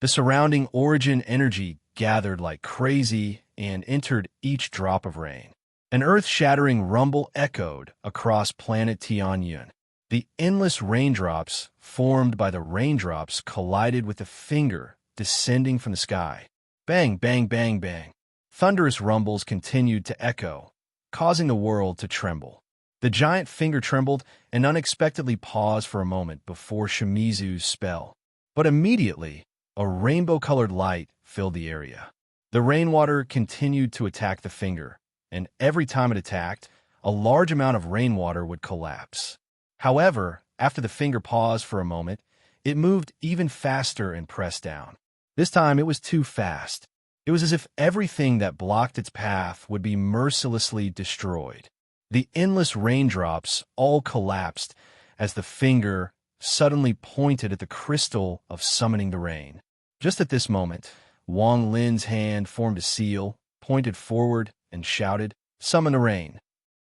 The surrounding origin energy gathered like crazy and entered each drop of rain. An earth-shattering rumble echoed across planet Tianyun. The endless raindrops formed by the raindrops collided with the finger descending from the sky. Bang, bang, bang, bang. Thunderous rumbles continued to echo, causing the world to tremble. The giant finger trembled and unexpectedly paused for a moment before Shimizu's spell. But immediately, a rainbow-colored light filled the area. The rainwater continued to attack the finger, and every time it attacked, a large amount of rainwater would collapse. However, after the finger paused for a moment, it moved even faster and pressed down. This time it was too fast. It was as if everything that blocked its path would be mercilessly destroyed. The endless raindrops all collapsed as the finger suddenly pointed at the crystal of summoning the rain. Just at this moment, Wang Lin's hand formed a seal, pointed forward, and shouted, "Summon the rain."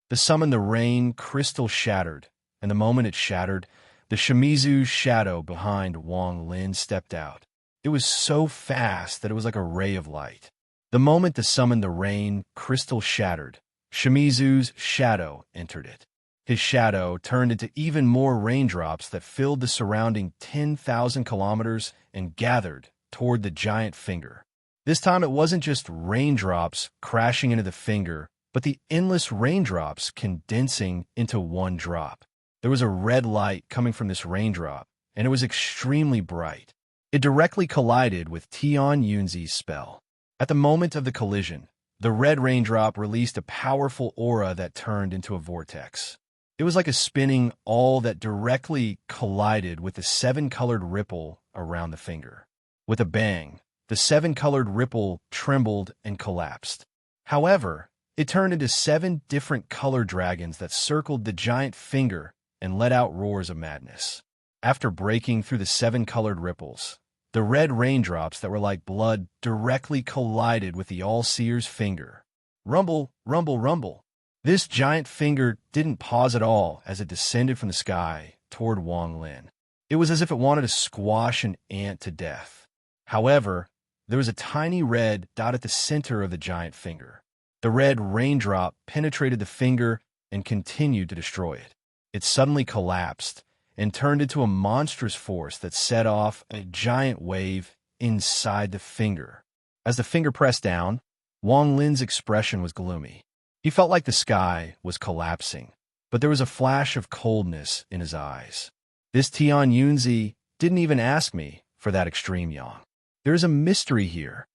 The summon the rain crystal shattered, and the moment it shattered, the Shimizu's shadow behind Wang Lin stepped out. It was so fast that it was like a ray of light. The moment the summon the rain crystal shattered, Shimizu's shadow entered it. His shadow turned into even more raindrops that filled the surrounding 10,000 kilometers and gathered toward the giant finger. This time it wasn't just raindrops crashing into the finger, but the endless raindrops condensing into one drop. There was a red light coming from this raindrop, and it was extremely bright. It directly collided with Tian Yunzi's spell. At the moment of the collision, the red raindrop released a powerful aura that turned into a vortex. It was like a spinning awl that directly collided with the seven-colored ripple around the finger. With a bang, the seven-colored ripple trembled and collapsed. However, it turned into 7 different color dragons that circled the giant finger and let out roars of madness. After breaking through the 7 colored ripples, the red raindrops that were like blood directly collided with the All-Seer's finger. Rumble, rumble, rumble. This giant finger didn't pause at all as it descended from the sky toward Wang Lin. It was as if it wanted to squash an ant to death. However, there was a tiny red dot at the center of the giant finger. The red raindrop penetrated the finger and continued to destroy it. It suddenly collapsed and turned into a monstrous force that set off a giant wave inside the finger. As the finger pressed down, Wang Lin's expression was gloomy. He felt like the sky was collapsing, but there was a flash of coldness in his eyes. This Tian Yunzi didn't even ask me for that extreme yang. There is a mystery here.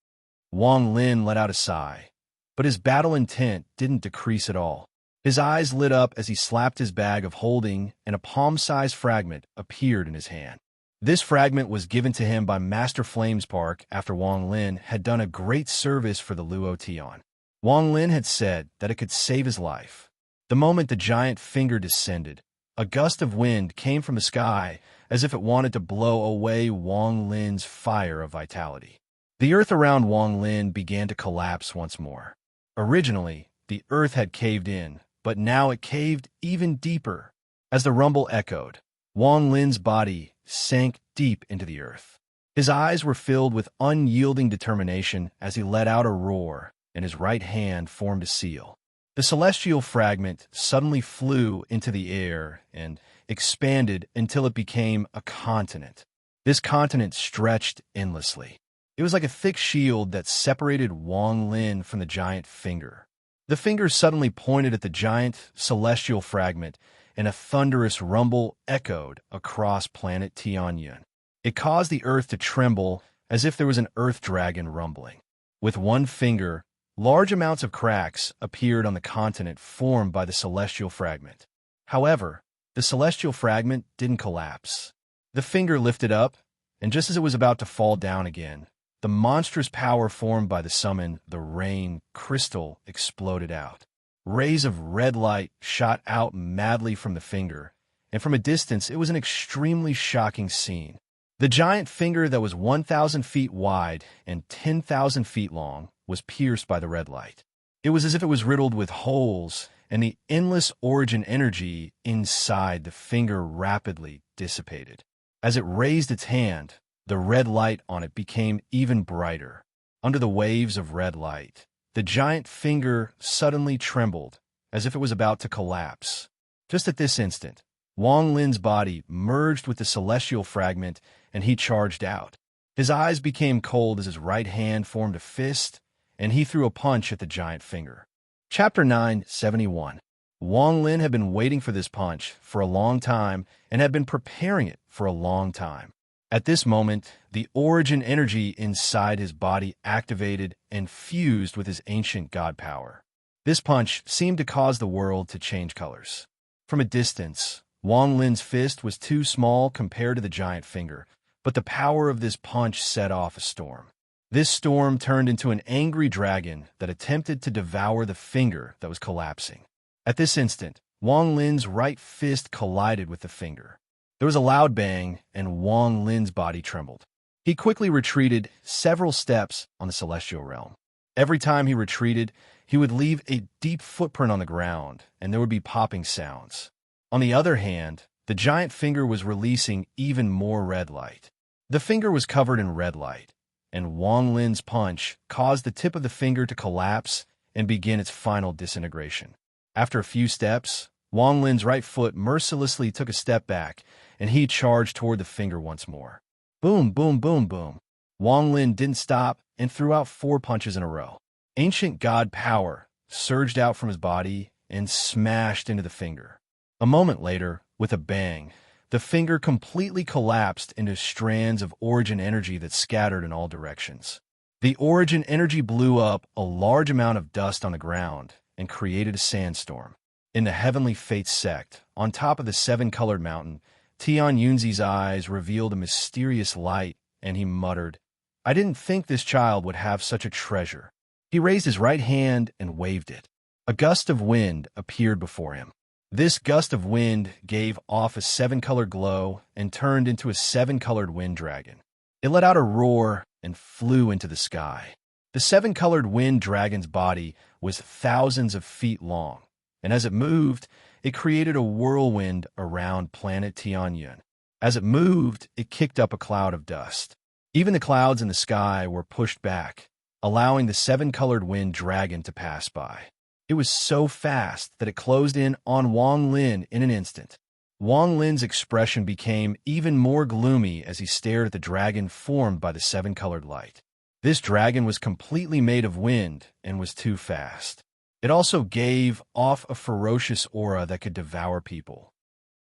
Wang Lin let out a sigh, but his battle intent didn't decrease at all. His eyes lit up as he slapped his bag of holding, and a palm-sized fragment appeared in his hand. This fragment was given to him by Master Flamespark after Wang Lin had done a great service for the Luo Tian. Wang Lin had said that it could save his life. The moment the giant finger descended, a gust of wind came from the sky as if it wanted to blow away Wang Lin's fire of vitality. The earth around Wang Lin began to collapse once more. Originally, the earth had caved in, but now it caved even deeper. As the rumble echoed, Wang Lin's body sank deep into the earth. His eyes were filled with unyielding determination as he let out a roar, and his right hand formed a seal. The celestial fragment suddenly flew into the air and expanded until it became a continent. This continent stretched endlessly. It was like a thick shield that separated Wang Lin from the giant finger. The finger suddenly pointed at the giant celestial fragment, and a thunderous rumble echoed across planet Tianyun. It caused the earth to tremble as if there was an earth dragon rumbling. With one finger, large amounts of cracks appeared on the continent formed by the celestial fragment. However, the celestial fragment didn't collapse. The finger lifted up, and just as it was about to fall down again, the monstrous power formed by the summon, the rain crystal, exploded out. Rays of red light shot out madly from the finger, and from a distance it was an extremely shocking scene. The giant finger that was 1,000 feet wide and 10,000 feet long was pierced by the red light. It was as if it was riddled with holes, and the endless origin energy inside the finger rapidly dissipated. As it raised its hand, the red light on it became even brighter. Under the waves of red light, the giant finger suddenly trembled, as if it was about to collapse. Just at this instant, Wang Lin's body merged with the celestial fragment, and he charged out. His eyes became cold as his right hand formed a fist, and he threw a punch at the giant finger. Chapter 971. Wang Lin had been waiting for this punch for a long time and had been preparing it for a long time. At this moment, the origin energy inside his body activated and fused with his ancient god power. This punch seemed to cause the world to change colors. From a distance, Wang Lin's fist was too small compared to the giant finger, but the power of this punch set off a storm. This storm turned into an angry dragon that attempted to devour the finger that was collapsing. At this instant, Wang Lin's right fist collided with the finger. There was a loud bang, and Wang Lin's body trembled. He quickly retreated several steps on the celestial realm. Every time he retreated, he would leave a deep footprint on the ground, and there would be popping sounds. On the other hand, the giant finger was releasing even more red light. The finger was covered in red light, and Wang Lin's punch caused the tip of the finger to collapse and begin its final disintegration. After a few steps, Wang Lin's right foot mercilessly took a step back, and he charged toward the finger once more. Boom, boom, boom, boom. Wang Lin didn't stop and threw out 4 punches in a row. Ancient god power surged out from his body and smashed into the finger. A moment later, with a bang, the finger completely collapsed into strands of origin energy that scattered in all directions. The origin energy blew up a large amount of dust on the ground and created a sandstorm. In the Heavenly Fates sect, on top of the 7-colored mountain, Tian Yunzi's eyes revealed a mysterious light, and he muttered, "I didn't think this child would have such a treasure." He raised his right hand and waved it. A gust of wind appeared before him. This gust of wind gave off a 7-colored glow and turned into a 7-colored wind dragon. It let out a roar and flew into the sky. The 7-colored wind dragon's body was thousands of feet long, and as it moved, it created a whirlwind around planet Tianyun. As it moved, it kicked up a cloud of dust. Even the clouds in the sky were pushed back, allowing the 7-colored wind dragon to pass by. It was so fast that it closed in on Wang Lin in an instant. Wang Lin's expression became even more gloomy as he stared at the dragon formed by the 7-colored light. This dragon was completely made of wind and was too fast. It also gave off a ferocious aura that could devour people.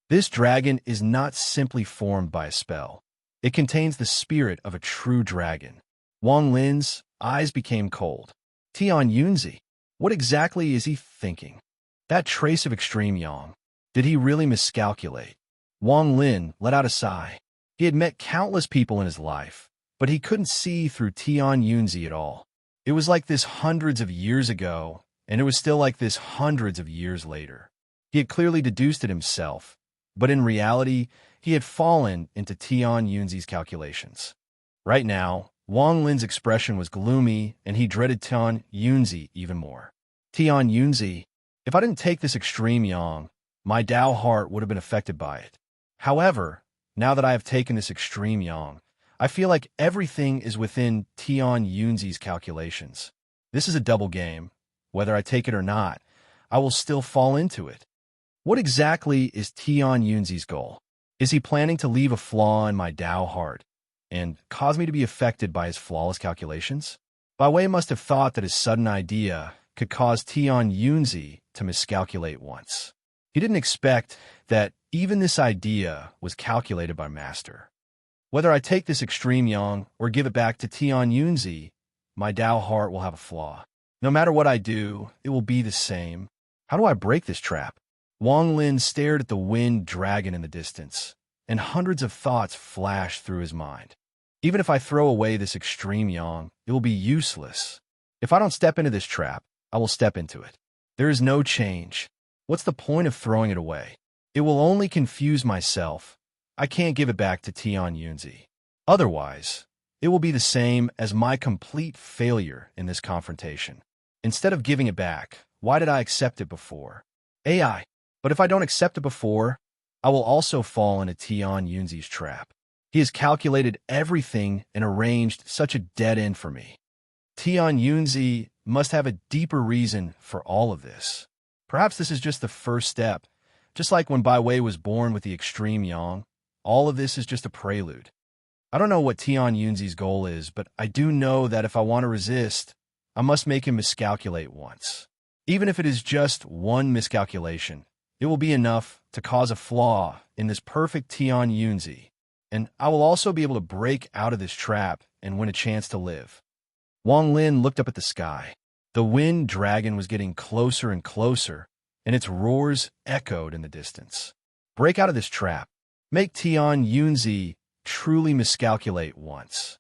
This dragon is not simply formed by a spell. It contains the spirit of a true dragon. Wang Lin's eyes became cold. Tian Yunzi, what exactly is he thinking? That trace of extreme yang. Did he really miscalculate? Wang Lin let out a sigh. He had met countless people in his life, but he couldn't see through Tian Yunzi at all. It was like this hundreds of years ago, and it was still like this hundreds of years later. He had clearly deduced it himself, but in reality, he had fallen into Tian Yunzi's calculations. Right now, Wang Lin's expression was gloomy, and he dreaded Tian Yunzi even more. Tian Yunzi, if I didn't take this extreme yang, my Tao heart would have been affected by it. However, now that I have taken this extreme yang, I feel like everything is within Tian Yunzi's calculations. This is a double game. Whether I take it or not, I will still fall into it. What exactly is Tian Yunzi's goal? Is he planning to leave a flaw in my Tao heart and cause me to be affected by his flawless calculations? Bai Wei must have thought that his sudden idea could cause Tian Yunzi to miscalculate once. He didn't expect that even this idea was calculated by Master. Whether I take this extreme yang or give it back to Tian Yunzi, my Tao heart will have a flaw. No matter what I do, it will be the same. How do I break this trap? Wang Lin stared at the wind dragon in the distance, and hundreds of thoughts flashed through his mind. Even if I throw away this extreme yang, it will be useless. If I don't step into this trap, I will step into it. There is no change. What's the point of throwing it away? It will only confuse myself. I can't give it back to Tian Yunzi. Otherwise, it will be the same as my complete failure in this confrontation. Instead of giving it back, why did I accept it before? AI. But if I don't accept it before, I will also fall into Tian Yunzi's trap. He has calculated everything and arranged such a dead end for me. Tian Yunzi must have a deeper reason for all of this. Perhaps this is just the first step. Just like when Bai Wei was born with the extreme yang, all of this is just a prelude. I don't know what Tian Yunzi's goal is, but I do know that if I want to resist, I must make him miscalculate once. Even if it is just one miscalculation, it will be enough to cause a flaw in this perfect Tian Yunzi, and I will also be able to break out of this trap and win a chance to live. Wang Lin looked up at the sky. The wind dragon was getting closer and closer, and its roars echoed in the distance. Break out of this trap. Make Tian Yunzi truly miscalculate once.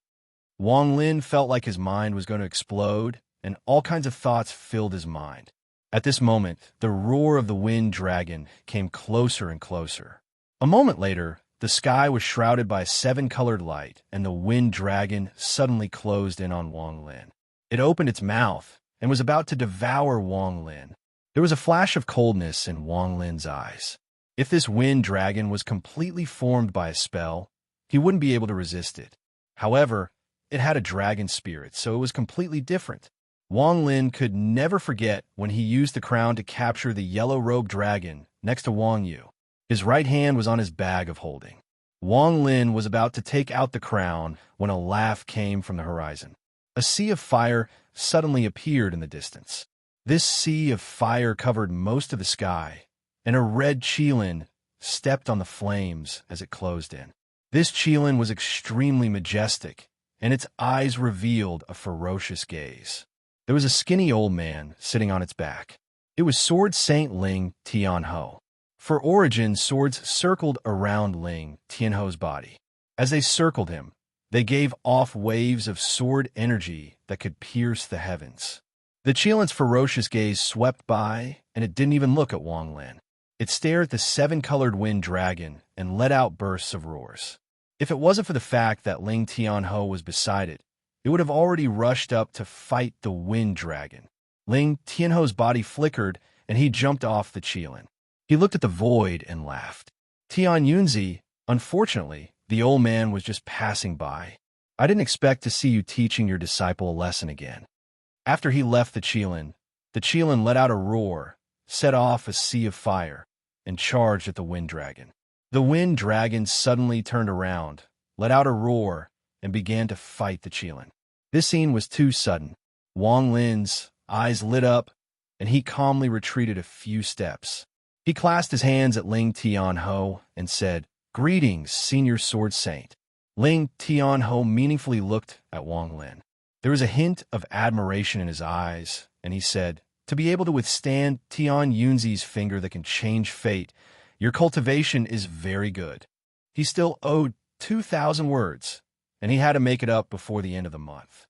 Wang Lin felt like his mind was going to explode, and all kinds of thoughts filled his mind. At this moment, the roar of the wind dragon came closer and closer. A moment later, the sky was shrouded by 7-colored light, and the wind dragon suddenly closed in on Wang Lin. It opened its mouth and was about to devour Wang Lin. There was a flash of coldness in Wang Lin's eyes. If this wind dragon was completely formed by a spell, he wouldn't be able to resist it. However, it had a dragon spirit, so it was completely different. Wang Lin could never forget when he used the crown to capture the yellow-robed dragon next to Wang Yu. His right hand was on his bag of holding. Wang Lin was about to take out the crown when a laugh came from the horizon. A sea of fire suddenly appeared in the distance. This sea of fire covered most of the sky, and a red qilin stepped on the flames as it closed in. This qilin was extremely majestic, and its eyes revealed a ferocious gaze. There was a skinny old man sitting on its back. It was Sword Saint Ling Tianho. For origin, swords circled around Ling Tianho's body. As they circled him, they gave off waves of sword energy that could pierce the heavens. The qilin's ferocious gaze swept by, and it didn't even look at Wang Lin. It stared at the 7-colored wind dragon and let out bursts of roars. If it wasn't for the fact that Ling Tianho was beside it, it would have already rushed up to fight the wind dragon. Ling Tianho's body flickered, and he jumped off the qilin. He looked at the void and laughed. Tian Yunzi, unfortunately, the old man was just passing by. I didn't expect to see you teaching your disciple a lesson again. After he left the qilin let out a roar, set off a sea of fire, and charged at the wind dragon. The wind dragon suddenly turned around, let out a roar, and began to fight the qilin. This scene was too sudden. Wang Lin's eyes lit up, and he calmly retreated a few steps. He clasped his hands at Ling Tianho and said, "Greetings, Senior Sword Saint." Ling Tianho meaningfully looked at Wang Lin. There was a hint of admiration in his eyes, and he said, "To be able to withstand Tian Yunzi's finger that can change fate, your cultivation is very good." He still owed 2,000 words, and he had to make it up before the end of the month.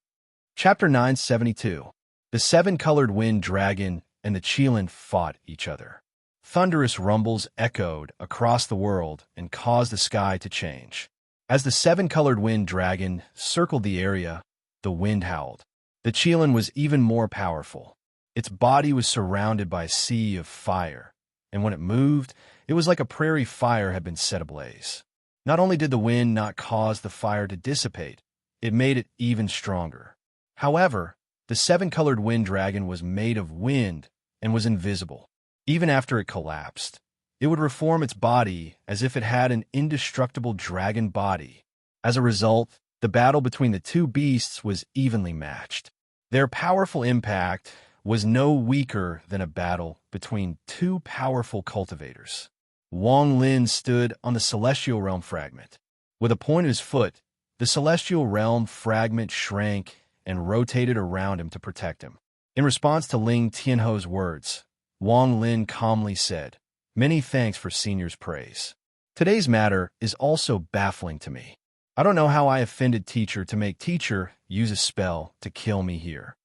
Chapter 972. The 7-colored wind dragon and the qilin fought each other. Thunderous rumbles echoed across the world and caused the sky to change. As the 7-colored wind dragon circled the area, the wind howled. The qilin was even more powerful. Its body was surrounded by a sea of fire, and when it moved, it was like a prairie fire had been set ablaze. Not only did the wind not cause the fire to dissipate, it made it even stronger. However, the 7-colored wind dragon was made of wind and was invisible. Even after it collapsed, it would reform its body as if it had an indestructible dragon body. As a result, the battle between the two beasts was evenly matched. Their powerful impact was no weaker than a battle between two powerful cultivators. Wang Lin stood on the celestial realm fragment. With a point of his foot, the celestial realm fragment shrank and rotated around him to protect him. In response to Ling Tianho's words, Wang Lin calmly said, "Many thanks for Senior's praise. Today's matter is also baffling to me. I don't know how I offended Teacher to make Teacher use a spell to kill me here."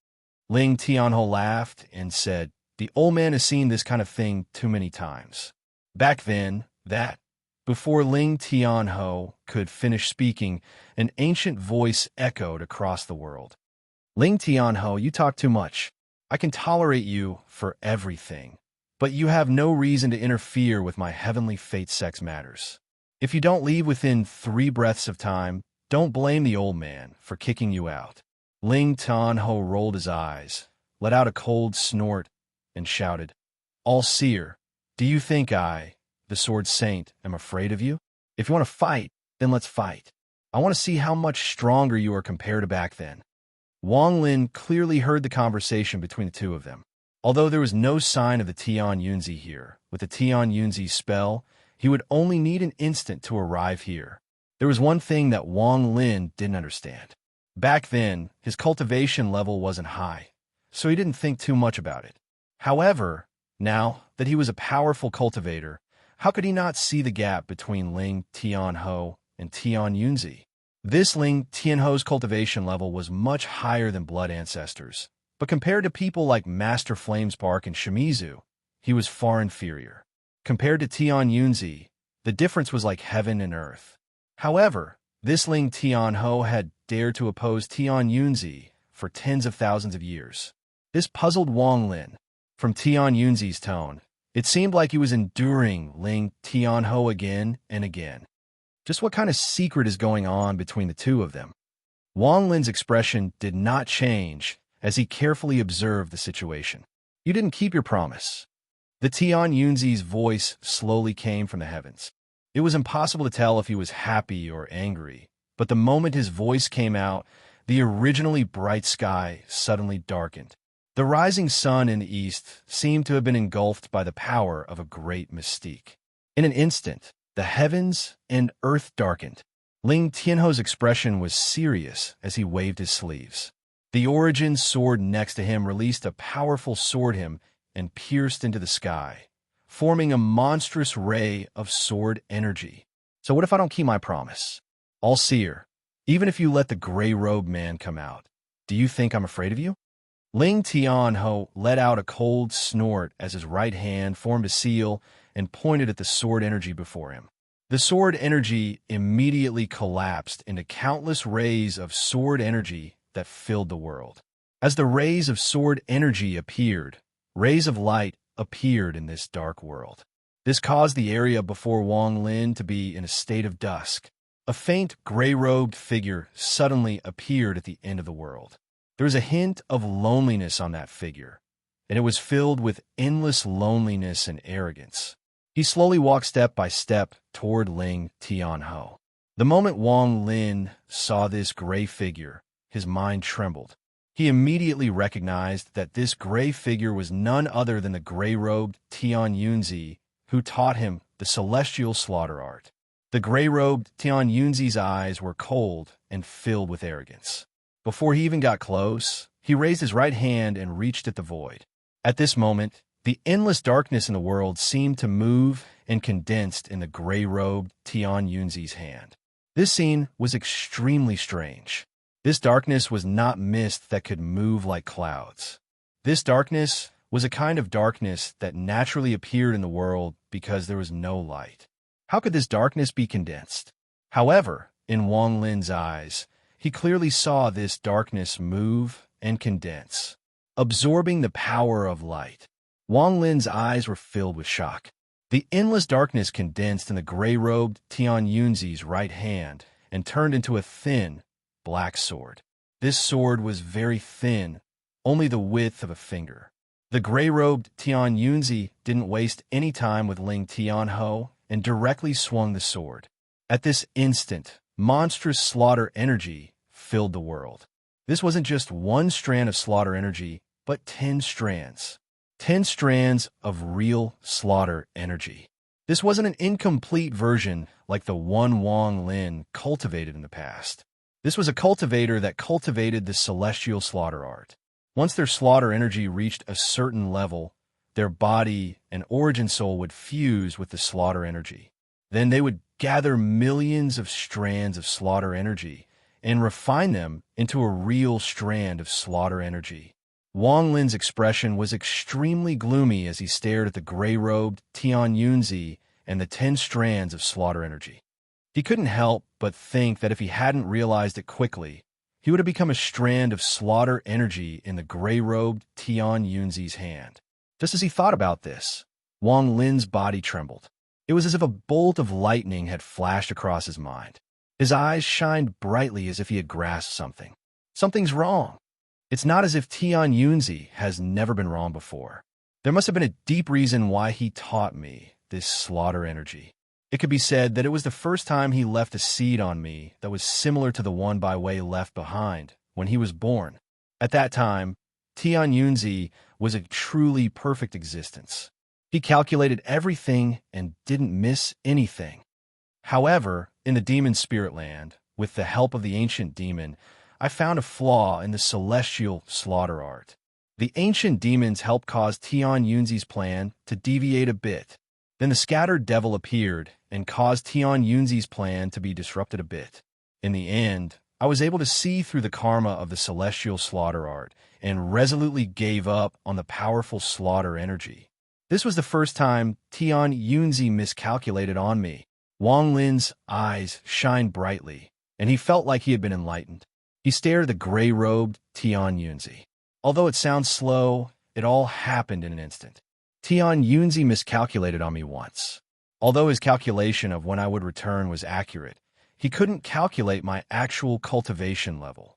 Ling Tianho laughed and said, "The old man has seen this kind of thing too many times." Back then, before Ling Tianho could finish speaking, an ancient voice echoed across the world. "Ling Tianho, you talk too much. I can tolerate you for everything, but you have no reason to interfere with my heavenly fate sex matters. If you don't leave within 3 breaths of time, don't blame the old man for kicking you out." Ling Tianho rolled his eyes, let out a cold snort, and shouted, "All-Seer, do you think I, the Sword Saint, am afraid of you? If you want to fight, then let's fight. I want to see how much stronger you are compared to back then." Wang Lin clearly heard the conversation between the two of them. Although there was no sign of the Tian Yunzi here, with the Tian Yunzi spell, he would only need an instant to arrive here. There was one thing that Wang Lin didn't understand. Back then, his cultivation level wasn't high, so he didn't think too much about it. However, now that he was a powerful cultivator, how could he not see the gap between Ling Tianho and Tian Yunzi? This Ling Tianho's cultivation level was much higher than blood ancestors, But compared to people like Master Flamespark and Shimizu, he was far inferior. Compared to Tian Yunzi, the difference was like heaven and earth. However, this Ling Tianho had dared to oppose Tian Yunzi for tens of thousands of years. This puzzled Wang Lin. From Tian Yunzi's tone, it seemed like he was enduring Ling Tianho again and again. Just what kind of secret is going on between the two of them? Wang Lin's expression did not change as he carefully observed the situation. You didn't keep your promise. The Tian Yunzi's voice slowly came from the heavens. It was impossible to tell if he was happy or angry, but the moment his voice came out, the originally bright sky suddenly darkened. The rising sun in the east seemed to have been engulfed by the power of a great mystique. In an instant, the heavens and earth darkened. Ling Tianho's expression was serious as he waved his sleeves. The origin sword next to him released a powerful sword hymn and pierced into the sky, forming a monstrous ray of sword energy. So what if I don't keep my promise? All-Seer, even if you let the gray-robed man come out, do you think I'm afraid of you? Ling Tianho let out a cold snort as his right hand formed a seal and pointed at the sword energy before him. The sword energy immediately collapsed into countless rays of sword energy that filled the world. As the rays of sword energy appeared, rays of light appeared in this dark world. This caused the area before Wang Lin to be in a state of dusk. A faint gray-robed figure suddenly appeared at the end of the world. There was a hint of loneliness on that figure, and it was filled with endless loneliness and arrogance. He slowly walked step by step toward Ling Tianho. The moment Wang Lin saw this gray figure, his mind trembled. He immediately recognized that this gray figure was none other than the gray-robed Tian Yunzi, who taught him the celestial slaughter art. The gray-robed Tian Yunzi's eyes were cold and filled with arrogance. Before he even got close, he raised his right hand and reached at the void. At this moment, the endless darkness in the world seemed to move and condensed in the gray-robed Tian Yunzi's hand. This scene was extremely strange. This darkness was not mist that could move like clouds. This darkness was a kind of darkness that naturally appeared in the world because there was no light. How could this darkness be condensed? However, in Wang Lin's eyes, he clearly saw this darkness move and condense, absorbing the power of light. Wang Lin's eyes were filled with shock. The endless darkness condensed in the gray-robed Tian Yunzi's right hand and turned into a thin, black sword. This sword was very thin, only the width of a finger. The gray-robed Tian Yunzi didn't waste any time with Ling Tianho and directly swung the sword. At this instant, monstrous slaughter energy filled the world. This wasn't just one strand of slaughter energy, but 10 strands. 10 strands of real slaughter energy. This wasn't an incomplete version like the one Wang Lin cultivated in the past. This was a cultivator that cultivated the celestial slaughter art. Once their slaughter energy reached a certain level, their body and origin soul would fuse with the slaughter energy. Then they would gather millions of strands of slaughter energy and refine them into a real strand of slaughter energy. Wang Lin's expression was extremely gloomy as he stared at the gray-robed Tian Yunzi and the 10 strands of slaughter energy. He couldn't help but think that if he hadn't realized it quickly, he would have become a strand of slaughter energy in the gray-robed Tian Yunzi's hand. Just as he thought about this, Wang Lin's body trembled. It was as if a bolt of lightning had flashed across his mind. His eyes shined brightly as if he had grasped something. Something's wrong. It's not as if Tian Yunzi has never been wrong before. There must have been a deep reason why he taught me this slaughter energy. It could be said that it was the first time he left a seed on me that was similar to the one Bai Wei left behind when he was born. At that time, Tian Yunzi was a truly perfect existence. He calculated everything and didn't miss anything. However, in the demon spirit land, with the help of the ancient demon, I found a flaw in the celestial slaughter art. The ancient demons helped cause Tian Yunzi's plan to deviate a bit. Then the scattered devil appeared and caused Tian Yunzi's plan to be disrupted a bit. In the end, I was able to see through the karma of the celestial slaughter art and resolutely gave up on the powerful slaughter energy. This was the first time Tian Yunzi miscalculated on me. Wang Lin's eyes shined brightly, and he felt like he had been enlightened. He stared at the gray-robed Tian Yunzi. Although it sounds slow, it all happened in an instant. Tian Yunzi miscalculated on me once. Although his calculation of when I would return was accurate, he couldn't calculate my actual cultivation level.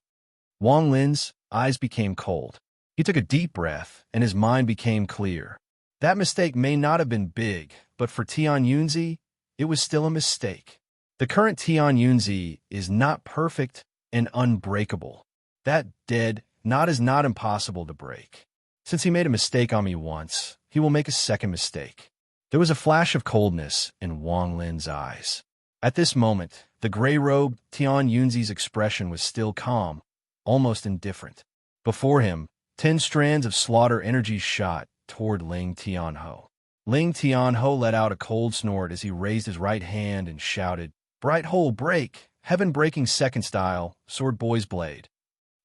Wang Lin's eyes became cold. He took a deep breath, and his mind became clear. That mistake may not have been big, but for Tian Yunzi, it was still a mistake. The current Tian Yunzi is not perfect and unbreakable. That dead knot is not impossible to break. Since he made a mistake on me once, he will make a second mistake. There was a flash of coldness in Wang Lin's eyes. At this moment, the gray-robed Tian Yunzi's expression was still calm, almost indifferent. Before him, 10 strands of slaughter energy shot toward Ling Tianho. Ling Tianho let out a cold snort as he raised his right hand and shouted, "Bright hole break, heaven-breaking second style, sword boy's blade."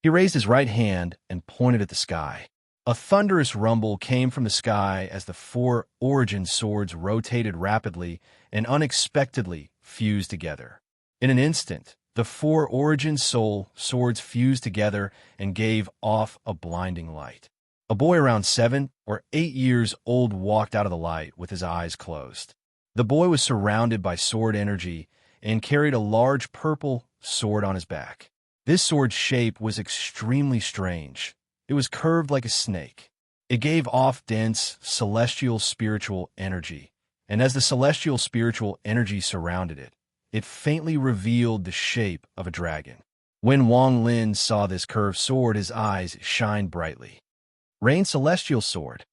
He raised his right hand and pointed at the sky. A thunderous rumble came from the sky as the 4 origin swords rotated rapidly and unexpectedly fused together. In an instant, the 4 origin soul swords fused together and gave off a blinding light. A boy around 7 or 8 years old walked out of the light with his eyes closed. The boy was surrounded by sword energy and carried a large purple sword on his back. This sword's shape was extremely strange. It was curved like a snake. It gave off dense, celestial spiritual energy, and as the celestial spiritual energy surrounded it, it faintly revealed the shape of a dragon. When Wang Lin saw this curved sword, his eyes shined brightly. Rain Celestial Sword.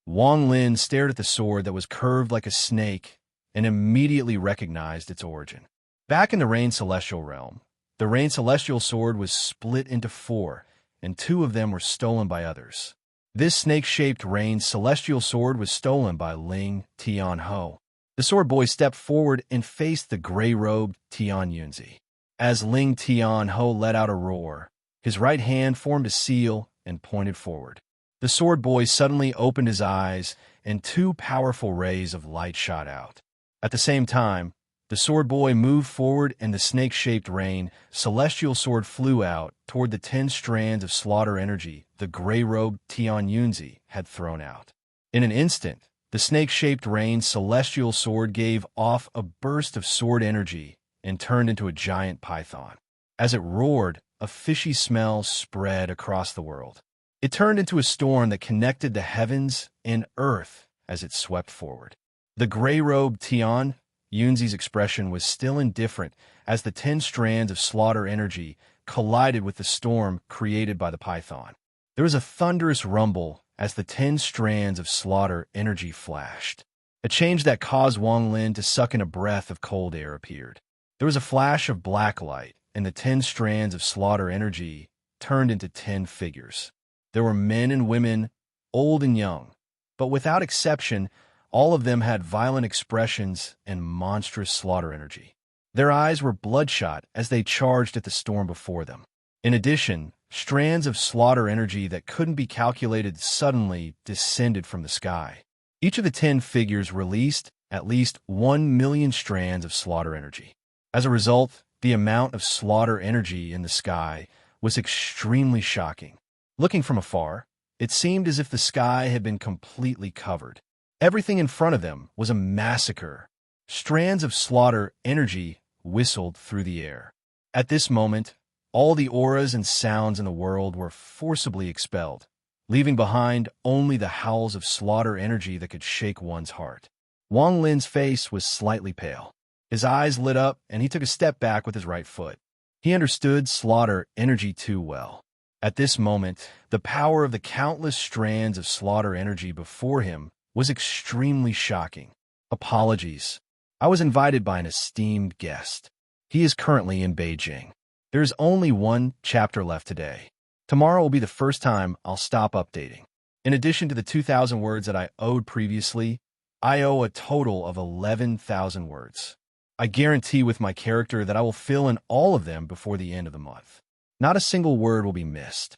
Wang Lin stared at the sword that was curved like a snake and immediately recognized its origin. Back in the Rain Celestial realm, the Rain Celestial Sword was split into 4, and 2 of them were stolen by others. This snake-shaped Rain Celestial Sword was stolen by Ling Tianho. The sword boy stepped forward and faced the gray-robed Tian Yunzi. As Ling Tianho let out a roar, his right hand formed a seal and pointed forward. The sword boy suddenly opened his eyes, and 2 powerful rays of light shot out. At the same time, the sword boy moved forward and the snake-shaped rain celestial sword flew out toward the 10 strands of slaughter energy the gray-robed Tian Yunzi had thrown out. In an instant, the snake-shaped rain celestial sword gave off a burst of sword energy and turned into a giant python. As it roared, a fishy smell spread across the world. It turned into a storm that connected the heavens and earth as it swept forward. The gray-robed Tian Yunzi's expression was still indifferent as the 10 strands of slaughter energy collided with the storm created by the python. There was a thunderous rumble as the 10 strands of slaughter energy flashed. A change that caused Wang Lin to suck in a breath of cold air appeared. There was a flash of black light, and the 10 strands of slaughter energy turned into 10 figures. There were men and women, old and young, but without exception, all of them had violent expressions and monstrous slaughter energy. Their eyes were bloodshot as they charged at the storm before them. In addition, strands of slaughter energy that couldn't be calculated suddenly descended from the sky. Each of the 10 figures released at least 1 million strands of slaughter energy. As a result, the amount of slaughter energy in the sky was extremely shocking. Looking from afar, it seemed as if the sky had been completely covered. Everything in front of them was a massacre. Strands of slaughter energy whistled through the air. At this moment, all the auras and sounds in the world were forcibly expelled, leaving behind only the howls of slaughter energy that could shake one's heart. Wang Lin's face was slightly pale. His eyes lit up, and he took a step back with his right foot. He understood slaughter energy too well. At this moment, the power of the countless strands of slaughter energy before him was extremely shocking. Apologies. I was invited by an esteemed guest. He is currently in Beijing. There is only 1 chapter left today. Tomorrow will be the first time I'll stop updating. In addition to the 2,000 words that I owed previously, I owe a total of 11,000 words. I guarantee with my character that I will fill in all of them before the end of the month. Not a single word will be missed.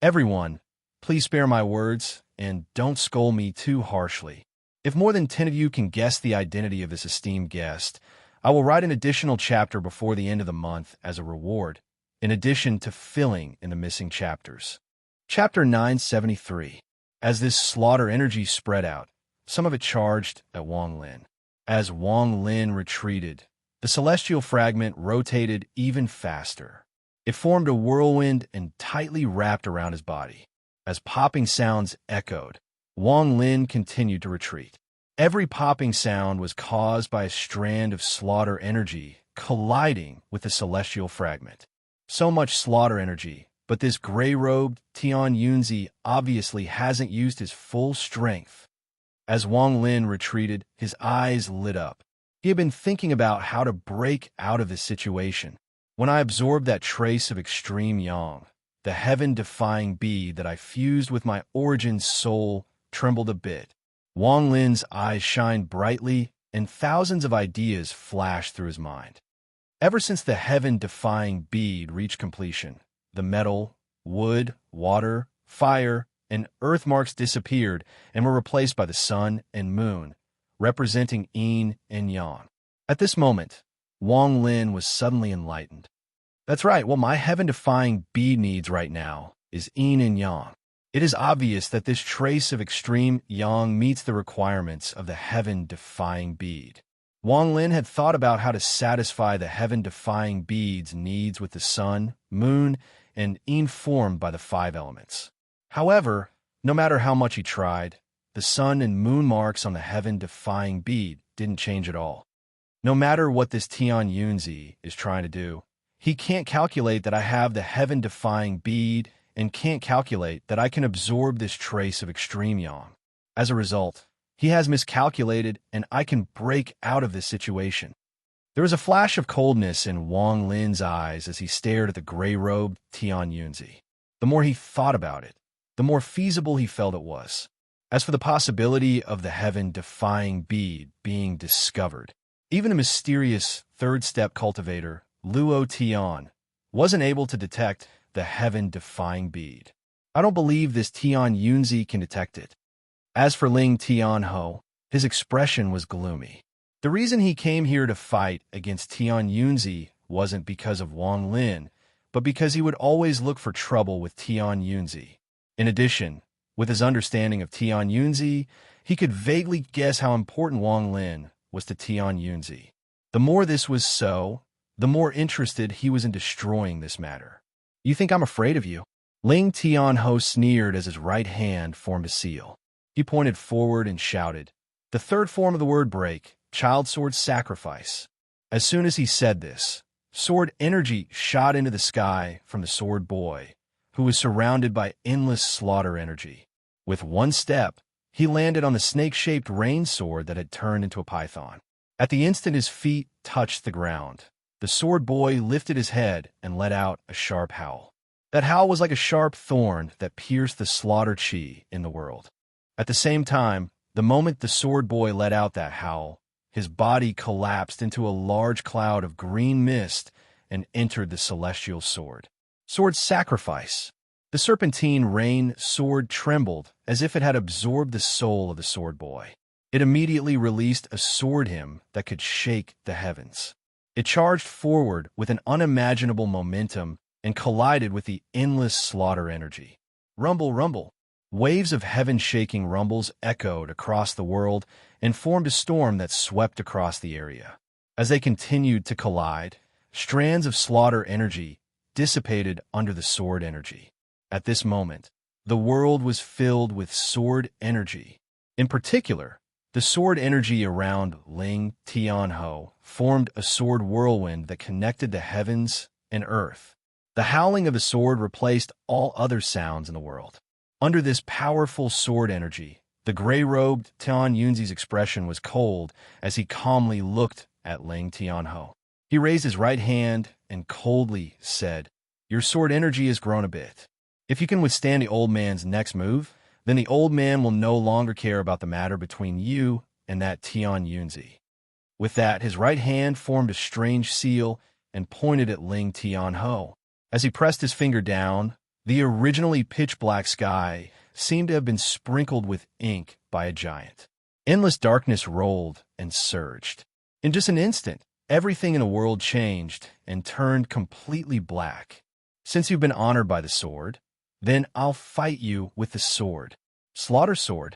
Everyone, please spare my words and don't scold me too harshly. If more than 10 of you can guess the identity of this esteemed guest, I will write an additional chapter before the end of the month as a reward, in addition to filling in the missing chapters. Chapter 973. As this slaughter energy spread out, some of it charged at Wang Lin. As Wang Lin retreated, the celestial fragment rotated even faster. It formed a whirlwind and tightly wrapped around his body. As popping sounds echoed, Wang Lin continued to retreat. Every popping sound was caused by a strand of slaughter energy colliding with the celestial fragment. So much slaughter energy, but this gray-robed Tian Yunzi obviously hasn't used his full strength. As Wang Lin retreated, his eyes lit up. He had been thinking about how to break out of this situation. When I absorbed that trace of extreme yang, the heaven-defying bead that I fused with my origin soul trembled a bit. Wang Lin's eyes shined brightly, and thousands of ideas flashed through his mind. Ever since the heaven-defying bead reached completion, the metal, wood, water, fire, and earth marks disappeared and were replaced by the sun and moon, representing yin and yang. At this moment, Wang Lin was suddenly enlightened. That's right, what my heaven-defying bead needs right now is yin and yang. It is obvious that this trace of extreme yang meets the requirements of the heaven-defying bead. Wang Lin had thought about how to satisfy the heaven-defying bead's needs with the sun, moon, and yin formed by the 5 elements. However, no matter how much he tried, the sun and moon marks on the heaven-defying bead didn't change at all. No matter what this Tian Yunzi is trying to do, he can't calculate that I have the heaven-defying bead and can't calculate that I can absorb this trace of extreme yang. As a result, he has miscalculated and I can break out of this situation. There was a flash of coldness in Wang Lin's eyes as he stared at the gray-robed Tian Yunzi. The more he thought about it, the more feasible he felt it was. As for the possibility of the heaven-defying bead being discovered, even a mysterious third-step cultivator, Luo Tian, wasn't able to detect the heaven-defying bead. I don't believe this Tian Yunzi can detect it. As for Ling Tianho, his expression was gloomy. The reason he came here to fight against Tian Yunzi wasn't because of Wang Lin, but because he would always look for trouble with Tian Yunzi. In addition, with his understanding of Tian Yunzi, he could vaguely guess how important Wang Lin was to Tian Yunzi. The more this was so, the more interested he was in destroying this matter. You think I'm afraid of you? Ling Tianho sneered as his right hand formed a seal. He pointed forward and shouted, the third form of the word break, child sword sacrifice. As soon as he said this, sword energy shot into the sky from the sword boy, who was surrounded by endless slaughter energy. With one step, he landed on the snake-shaped rain sword that had turned into a python. At the instant his feet touched the ground, the sword boy lifted his head and let out a sharp howl. That howl was like a sharp thorn that pierced the slaughter chi in the world. At the same time, the moment the sword boy let out that howl, his body collapsed into a large cloud of green mist and entered the celestial sword. Sword sacrifice. The serpentine rain sword trembled as if it had absorbed the soul of the sword boy. It immediately released a sword hymn that could shake the heavens. It charged forward with an unimaginable momentum and collided with the endless slaughter energy. Rumble, rumble. Waves of heaven-shaking rumbles echoed across the world and formed a storm that swept across the area. As they continued to collide, strands of slaughter energy dissipated under the sword energy. At this moment, the world was filled with sword energy. In particular, the sword energy around Ling Tianho formed a sword whirlwind that connected the heavens and earth. The howling of the sword replaced all other sounds in the world. Under this powerful sword energy, the gray-robed Tian Yunzi's expression was cold as he calmly looked at Ling Tianho. He raised his right hand and coldly said, your sword energy has grown a bit. If you can withstand the old man's next move, then the old man will no longer care about the matter between you and that Tian Yunzi. With that, his right hand formed a strange seal and pointed at Ling Tianho. As he pressed his finger down, the originally pitch-black sky seemed to have been sprinkled with ink by a giant. Endless darkness rolled and surged. In just an instant, everything in the world changed and turned completely black. Since you've been honored by the sword, then I'll fight you with the sword. Slaughter sword.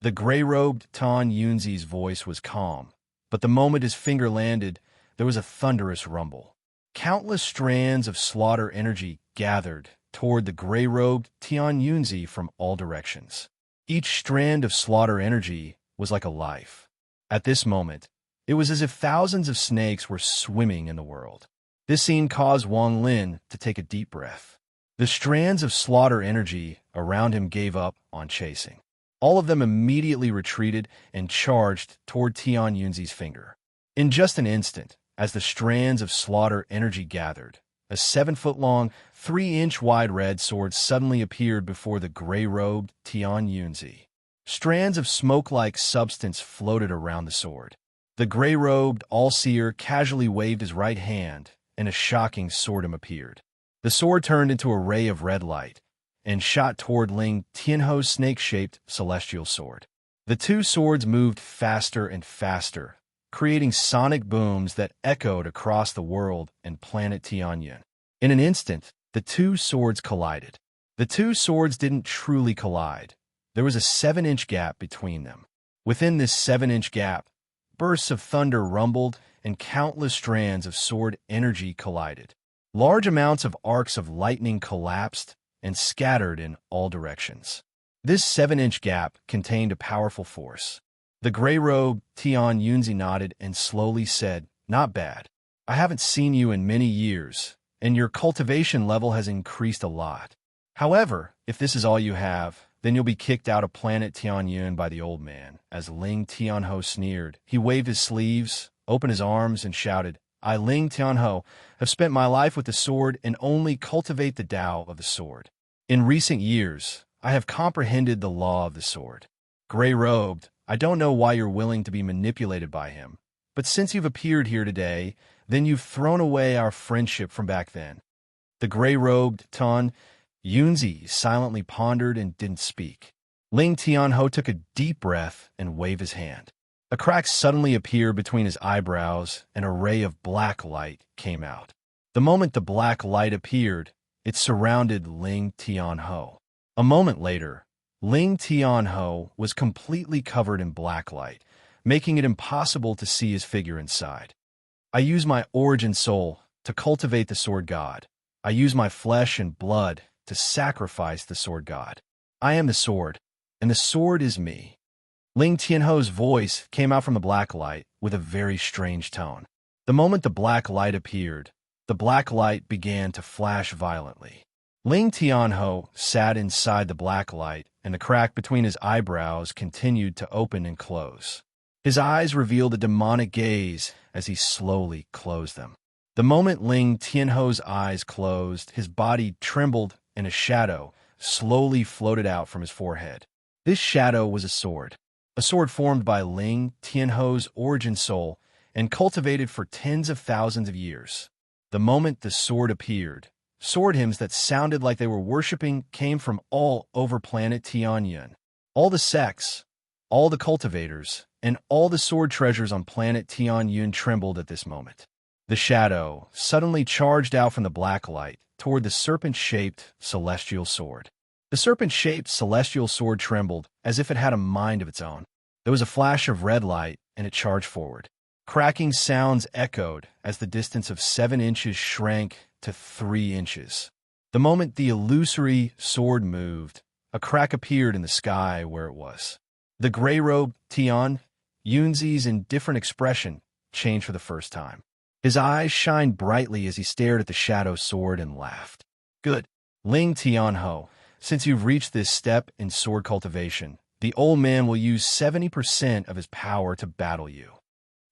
The gray-robed Tan Yunzi's voice was calm, but the moment his finger landed, there was a thunderous rumble. Countless strands of slaughter energy gathered toward the gray-robed Tian Yunzi from all directions. Each strand of slaughter energy was like a life. At this moment, it was as if thousands of snakes were swimming in the world. This scene caused Wang Lin to take a deep breath. The strands of slaughter energy around him gave up on chasing. All of them immediately retreated and charged toward Tian Yunzi's finger. In just an instant, as the strands of slaughter energy gathered, a 7-foot-long, 3-inch-wide red sword suddenly appeared before the gray-robed Tian Yunzi. Strands of smoke-like substance floated around the sword. The gray-robed all-seer casually waved his right hand, and a shocking swordom appeared. The sword turned into a ray of red light and shot toward Ling Tianho's snake-shaped celestial sword. The two swords moved faster and faster, creating sonic booms that echoed across the world and planet Tianyun. In an instant, the two swords collided. The two swords didn't truly collide. There was a 7-inch gap between them. Within this 7-inch gap, bursts of thunder rumbled and countless strands of sword energy collided. Large amounts of arcs of lightning collapsed and scattered in all directions. This 7-inch gap contained a powerful force. The gray-robed Tian Yunzi nodded and slowly said, "Not bad. I haven't seen you in many years, and your cultivation level has increased a lot. However, if this is all you have, then you'll be kicked out of planet Tianyun by the old man." As Ling Tianho sneered, he waved his sleeves, opened his arms, and shouted, "I, Ling Tianho, have spent my life with the sword and only cultivate the Tao of the sword. In recent years, I have comprehended the law of the sword. Gray-robed, I don't know why you're willing to be manipulated by him, but since you've appeared here today, then you've thrown away our friendship from back then." The gray-robed Tan Yunzi silently pondered and didn't speak. Ling Tianho took a deep breath and waved his hand. A crack suddenly appeared between his eyebrows, and a ray of black light came out. The moment the black light appeared, it surrounded Ling Tianho. A moment later, Ling Tianho was completely covered in black light, making it impossible to see his figure inside. "I use my origin soul to cultivate the sword god. I use my flesh and blood to sacrifice the sword god. I am the sword, and the sword is me." Ling Tianho's voice came out from the black light with a very strange tone. The moment the black light appeared, the black light began to flash violently. Ling Tianho sat inside the black light, and the crack between his eyebrows continued to open and close. His eyes revealed a demonic gaze as he slowly closed them. The moment Ling Tianho's eyes closed, his body trembled and a shadow slowly floated out from his forehead. This shadow was a sword formed by Ling Tianho's origin soul and cultivated for tens of thousands of years. The moment the sword appeared, sword hymns that sounded like they were worshipping came from all over planet Tianyun. All the sects, all the cultivators, and all the sword treasures on planet Tianyun trembled at this moment. The shadow suddenly charged out from the black light toward the serpent-shaped celestial sword. The serpent-shaped celestial sword trembled as if it had a mind of its own. There was a flash of red light, and it charged forward. Cracking sounds echoed as the distance of 7 inches shrank to 3 inches. The moment the illusory sword moved, a crack appeared in the sky where it was. The gray-robed Tian Yunzi's indifferent expression changed for the first time. His eyes shined brightly as he stared at the shadow sword and laughed. "Good, Ling Tianho. Since you've reached this step in sword cultivation, the old man will use 70% of his power to battle you."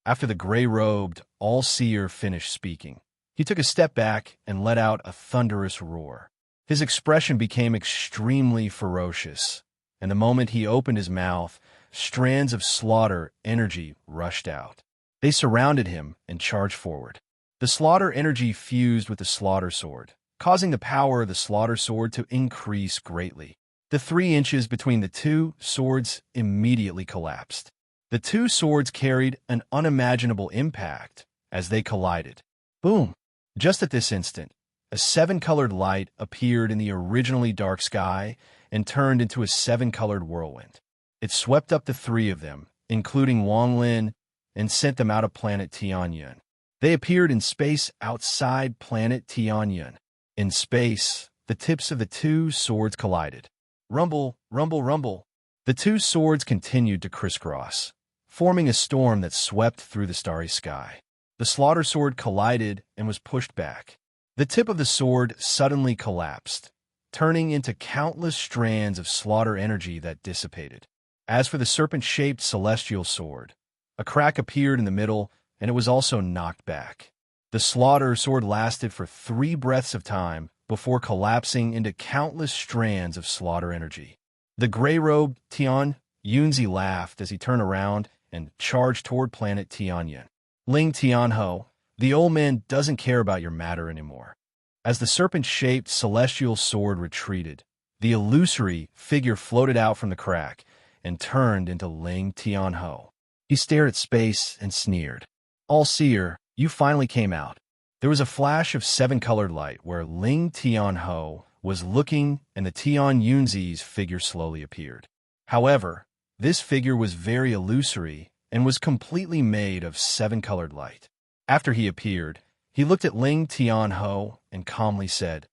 After the gray-robed all-seer finished speaking, he took a step back and let out a thunderous roar. His expression became extremely ferocious, and the moment he opened his mouth, strands of slaughter energy rushed out. They surrounded him and charged forward. The slaughter energy fused with the slaughter sword, causing the power of the slaughter sword to increase greatly. The 3 inches between the two swords immediately collapsed. The two swords carried an unimaginable impact as they collided. Boom! Just at this instant, a 7-colored light appeared in the originally dark sky and turned into a 7-colored whirlwind. It swept up the 3 of them, including Wang Lin, and sent them out of planet Tianyun. They appeared in space outside planet Tianyun. In space, the tips of the 2 swords collided. Rumble, rumble, rumble. The 2 swords continued to crisscross, forming a storm that swept through the starry sky. The slaughter sword collided and was pushed back. The tip of the sword suddenly collapsed, turning into countless strands of slaughter energy that dissipated. As for the serpent-shaped celestial sword, a crack appeared in the middle, and it was also knocked back. The slaughter sword lasted for 3 breaths of time before collapsing into countless strands of slaughter energy. The gray-robed Tian Yunzi laughed as he turned around and charged toward planet Tianyun. Ling Tianho, the old man doesn't care about your matter anymore. As the serpent-shaped celestial sword retreated, the illusory figure floated out from the crack and turned into Ling Tianho. He stared at space and sneered. All-Seer, you finally came out. There was a flash of 7-colored light where Ling Tianho was looking, and the Tian Yunzi's figure slowly appeared. However, this figure was very illusory and was completely made of 7-colored light. After he appeared, he looked at Ling Tianho and calmly said,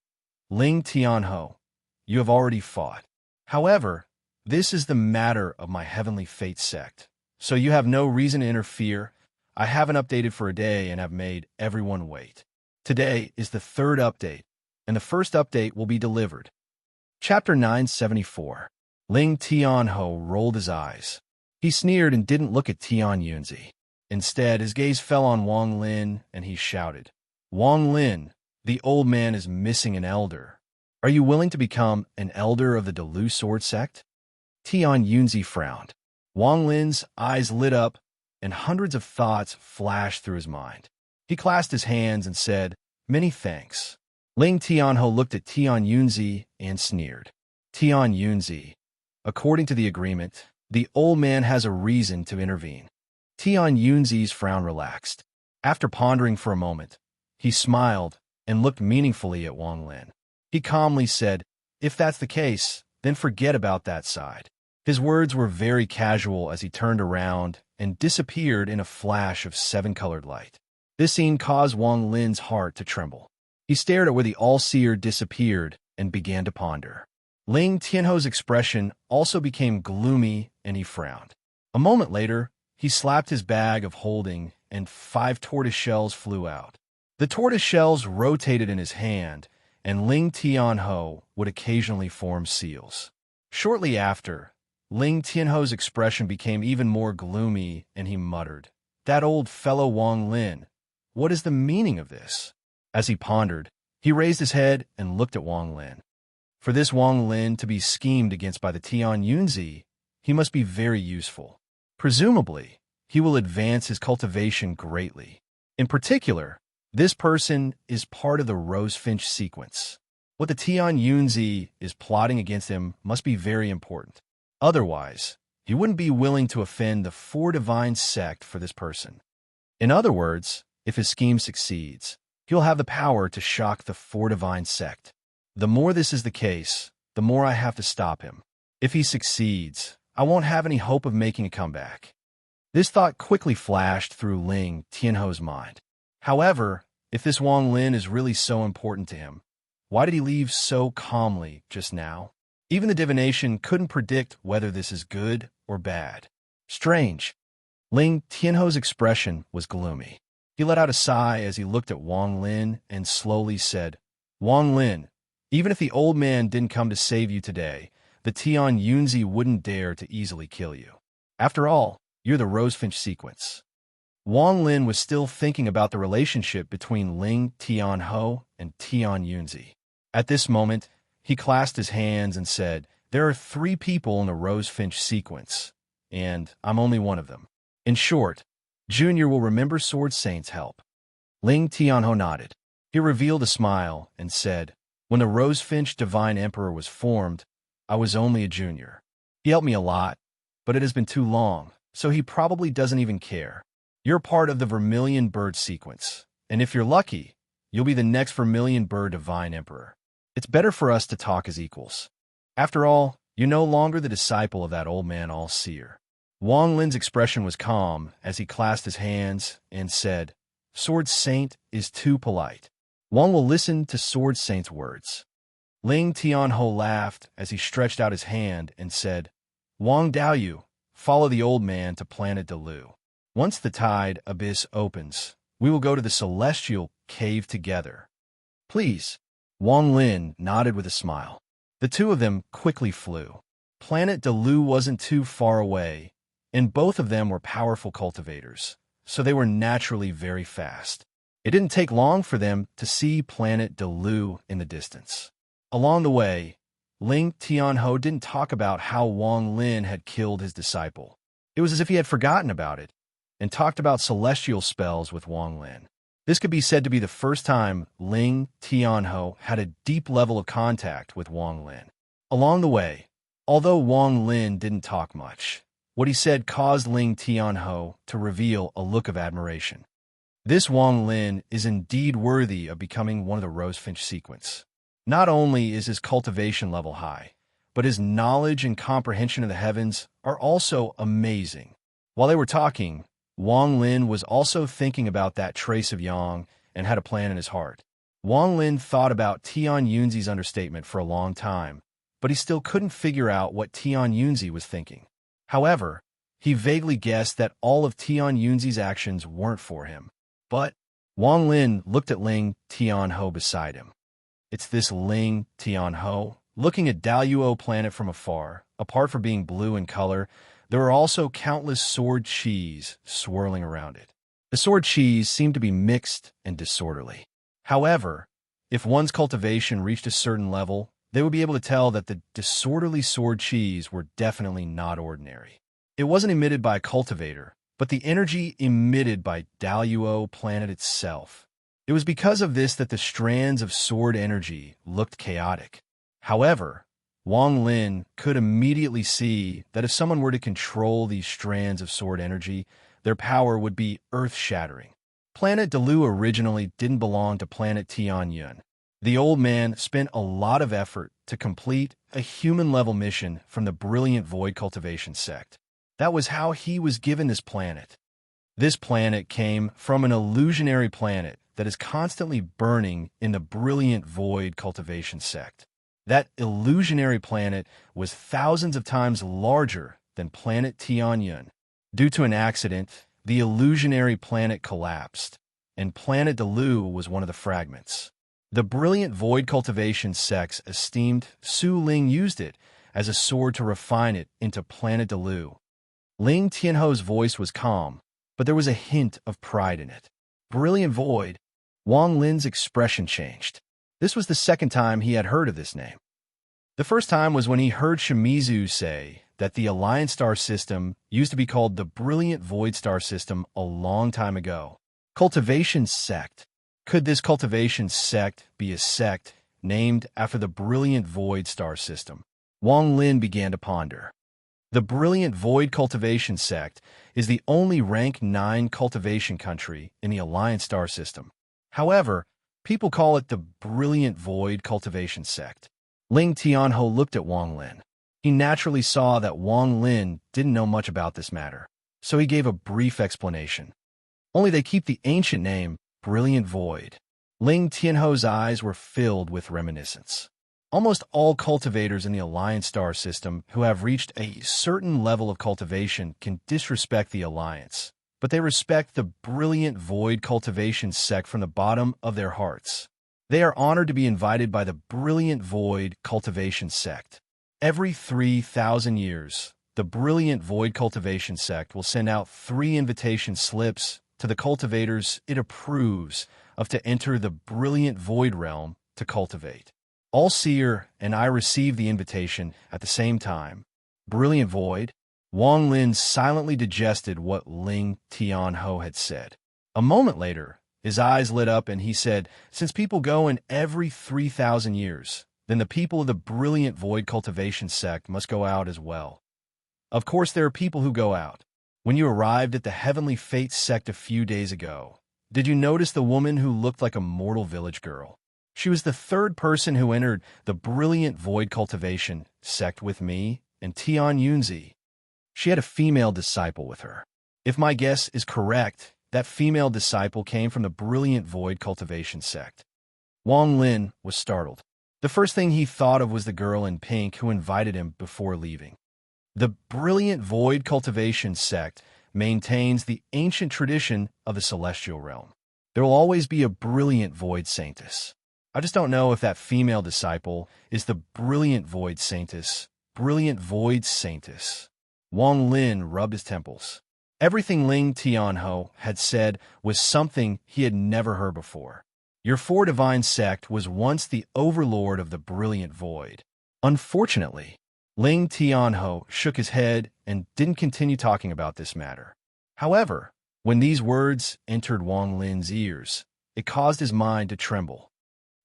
Ling Tianho, you have already fought. However, this is the matter of my heavenly fate sect, so you have no reason to interfere. I haven't updated for a day and have made everyone wait. Today is the 3rd update, and the first update will be delivered. Chapter 974. Ling Tianho rolled his eyes. He sneered and didn't look at Tian Yunzi. Instead, his gaze fell on Wang Lin, and he shouted, Wang Lin, the old man is missing an elder. Are you willing to become an elder of the Delu Sword sect? Tian Yunzi frowned. Wang Lin's eyes lit up, and hundreds of thoughts flashed through his mind. He clasped his hands and said, Many thanks. Ling Tianho looked at Tian Yunzi and sneered. Tian Yunzi, according to the agreement, the old man has a reason to intervene. Tian Yunzi's frown relaxed. After pondering for a moment, he smiled and looked meaningfully at Wang Lin. He calmly said, If that's the case, then forget about that side. His words were very casual as he turned around and disappeared in a flash of 7-colored light. This scene caused Wang Lin's heart to tremble. He stared at where the All-Seer disappeared and began to ponder. Ling Tianho's expression also became gloomy, and he frowned. A moment later, he slapped his bag of holding, and 5 tortoise shells flew out. The tortoise shells rotated in his hand, and Ling Tianho would occasionally form seals. Shortly after, Ling Tianho's expression became even more gloomy, and he muttered, That old fellow Wang Lin, what is the meaning of this? As he pondered, he raised his head and looked at Wang Lin. For this Wang Lin to be schemed against by the Tian Yunzi, he must be very useful. Presumably, he will advance his cultivation greatly. In particular, this person is part of the Rosefinch sequence. What the Tian Yunzi is plotting against him must be very important. Otherwise, he wouldn't be willing to offend the 4 divine sect for this person. In other words, if his scheme succeeds, he'll have the power to shock the 4 divine sect. The more this is the case, the more I have to stop him. If he succeeds, I won't have any hope of making a comeback. This thought quickly flashed through Ling Tianho's mind. However, if this Wang Lin is really so important to him, why did he leave so calmly just now? Even the divination couldn't predict whether this is good or bad. Strange. Ling Tianho's expression was gloomy. He let out a sigh as he looked at Wang Lin and slowly said, Wang Lin, even if the old man didn't come to save you today, the Tian Yunzi wouldn't dare to easily kill you. After all, you're the Rosefinch sequence. Wang Lin was still thinking about the relationship between Ling Tianho and Tian Yunzi. At this moment, he clasped his hands and said, There are 3 people in the Rosefinch sequence, and I'm only one of them. In short, Junior will remember Sword Saint's help. Ling Tianho nodded. He revealed a smile and said, when the Rosefinch Divine Emperor was formed, I was only a junior. He helped me a lot, but it has been too long, so he probably doesn't even care. You're part of the Vermilion Bird sequence, and if you're lucky, you'll be the next Vermilion Bird Divine Emperor. It's better for us to talk as equals. After all, you're no longer the disciple of that old man all-seer. Wang Lin's expression was calm as he clasped his hands and said, Sword Saint is too polite. Wang will listen to Sword Saint's words. Ling Tianho laughed as he stretched out his hand and said, Wang Daoyu, follow the old man to planet Delu. Once the tide abyss opens, we will go to the celestial cave together. Please. Wang Lin nodded with a smile. The two of them quickly flew. Planet Delu wasn't too far away, and both of them were powerful cultivators, so they were naturally very fast. It didn't take long for them to see planet Delu in the distance. Along the way, Ling Tianho didn't talk about how Wang Lin had killed his disciple. It was as if he had forgotten about it, and talked about celestial spells with Wang Lin. This could be said to be the first time Ling Tianho had a deep level of contact with Wang Lin. Along the way, although Wang Lin didn't talk much, what he said caused Ling Tianho to reveal a look of admiration. This Wang Lin is indeed worthy of becoming one of the Rosefinch sequence. Not only is his cultivation level high, but his knowledge and comprehension of the heavens are also amazing. While they were talking, Wang Lin was also thinking about that trace of yang and had a plan in his heart. Wang Lin thought about Tian Yunzi's understatement for a long time, but he still couldn't figure out what Tian Yunzi was thinking. However, he vaguely guessed that all of Tian Yunzi's actions weren't for him. But Wang Lin looked at Ling Tianho beside him. It's this Ling Tianho. Looking at Daluo planet from afar, apart from being blue in color, there were also countless sword cheese swirling around it. The sword cheese seemed to be mixed and disorderly. However, if one's cultivation reached a certain level, they would be able to tell that the disorderly sword cheese were definitely not ordinary. It wasn't emitted by a cultivator, but the energy emitted by Daluo planet itself. It was because of this that the strands of sword energy looked chaotic. However, Wang Lin could immediately see that if someone were to control these strands of sword energy, their power would be earth-shattering. Planet Delu originally didn't belong to planet Tianyun. The old man spent a lot of effort to complete a human-level mission from the Brilliant Void Cultivation sect. That was how he was given this planet. This planet came from an illusionary planet that is constantly burning in the Brilliant Void Cultivation sect. That illusionary planet was thousands of times larger than planet Tianyun. Due to an accident, the illusionary planet collapsed, and planet Delu was one of the fragments. The Brilliant Void Cultivation sect's esteemed Su Ling used it as a sword to refine it into planet Delu. Ling Tianho's voice was calm, but there was a hint of pride in it. Brilliant Void. Wang Lin's expression changed. This was the second time he had heard of this name. The first time was when he heard Shimizu say that the Alliance Star System used to be called the Brilliant Void Star System a long time ago. Cultivation Sect. Could this cultivation sect be a sect named after the Brilliant Void Star System? Wang Lin began to ponder. The Brilliant Void Cultivation Sect is the only rank 9 cultivation country in the Alliance Star System. However, people call it the Brilliant Void Cultivation Sect. Ling Tianho looked at Wang Lin. He naturally saw that Wang Lin didn't know much about this matter, so he gave a brief explanation. Only they keep the ancient name Brilliant Void. Ling Tianho's eyes were filled with reminiscence. Almost all cultivators in the Alliance Star System who have reached a certain level of cultivation can disrespect the Alliance, but they respect the Brilliant Void Cultivation sect from the bottom of their hearts. They are honored to be invited by the Brilliant Void Cultivation sect. Every 3,000 years, the Brilliant Void Cultivation sect will send out 3 invitation slips to the cultivators it approves of to enter the Brilliant Void realm to cultivate. All Seer and I received the invitation at the same time. Brilliant Void. Wang Lin silently digested what Ling Tianho had said. A moment later, his eyes lit up and he said, "Since people go in every 3,000 years, then the people of the brilliant void cultivation sect must go out as well. Of course, there are people who go out. When you arrived at the Heavenly Fate sect a few days ago, did you notice the woman who looked like a mortal village girl? She was the third person who entered the brilliant void cultivation sect with me and Tian Yunzi. She had a female disciple with her. If my guess is correct, that female disciple came from the brilliant void cultivation sect." Wang Lin was startled. The first thing he thought of was the girl in pink who invited him before leaving. The brilliant void cultivation sect maintains the ancient tradition of the celestial realm. There will always be a brilliant void saintess. I just don't know if that female disciple is the brilliant void saintess. Brilliant void saintess. Wang Lin rubbed his temples. Everything Ling Tianho had said was something he had never heard before. Your four divine sect was once the overlord of the brilliant void. Unfortunately, Ling Tianho shook his head and didn't continue talking about this matter. However, when these words entered Wang Lin's ears, it caused his mind to tremble.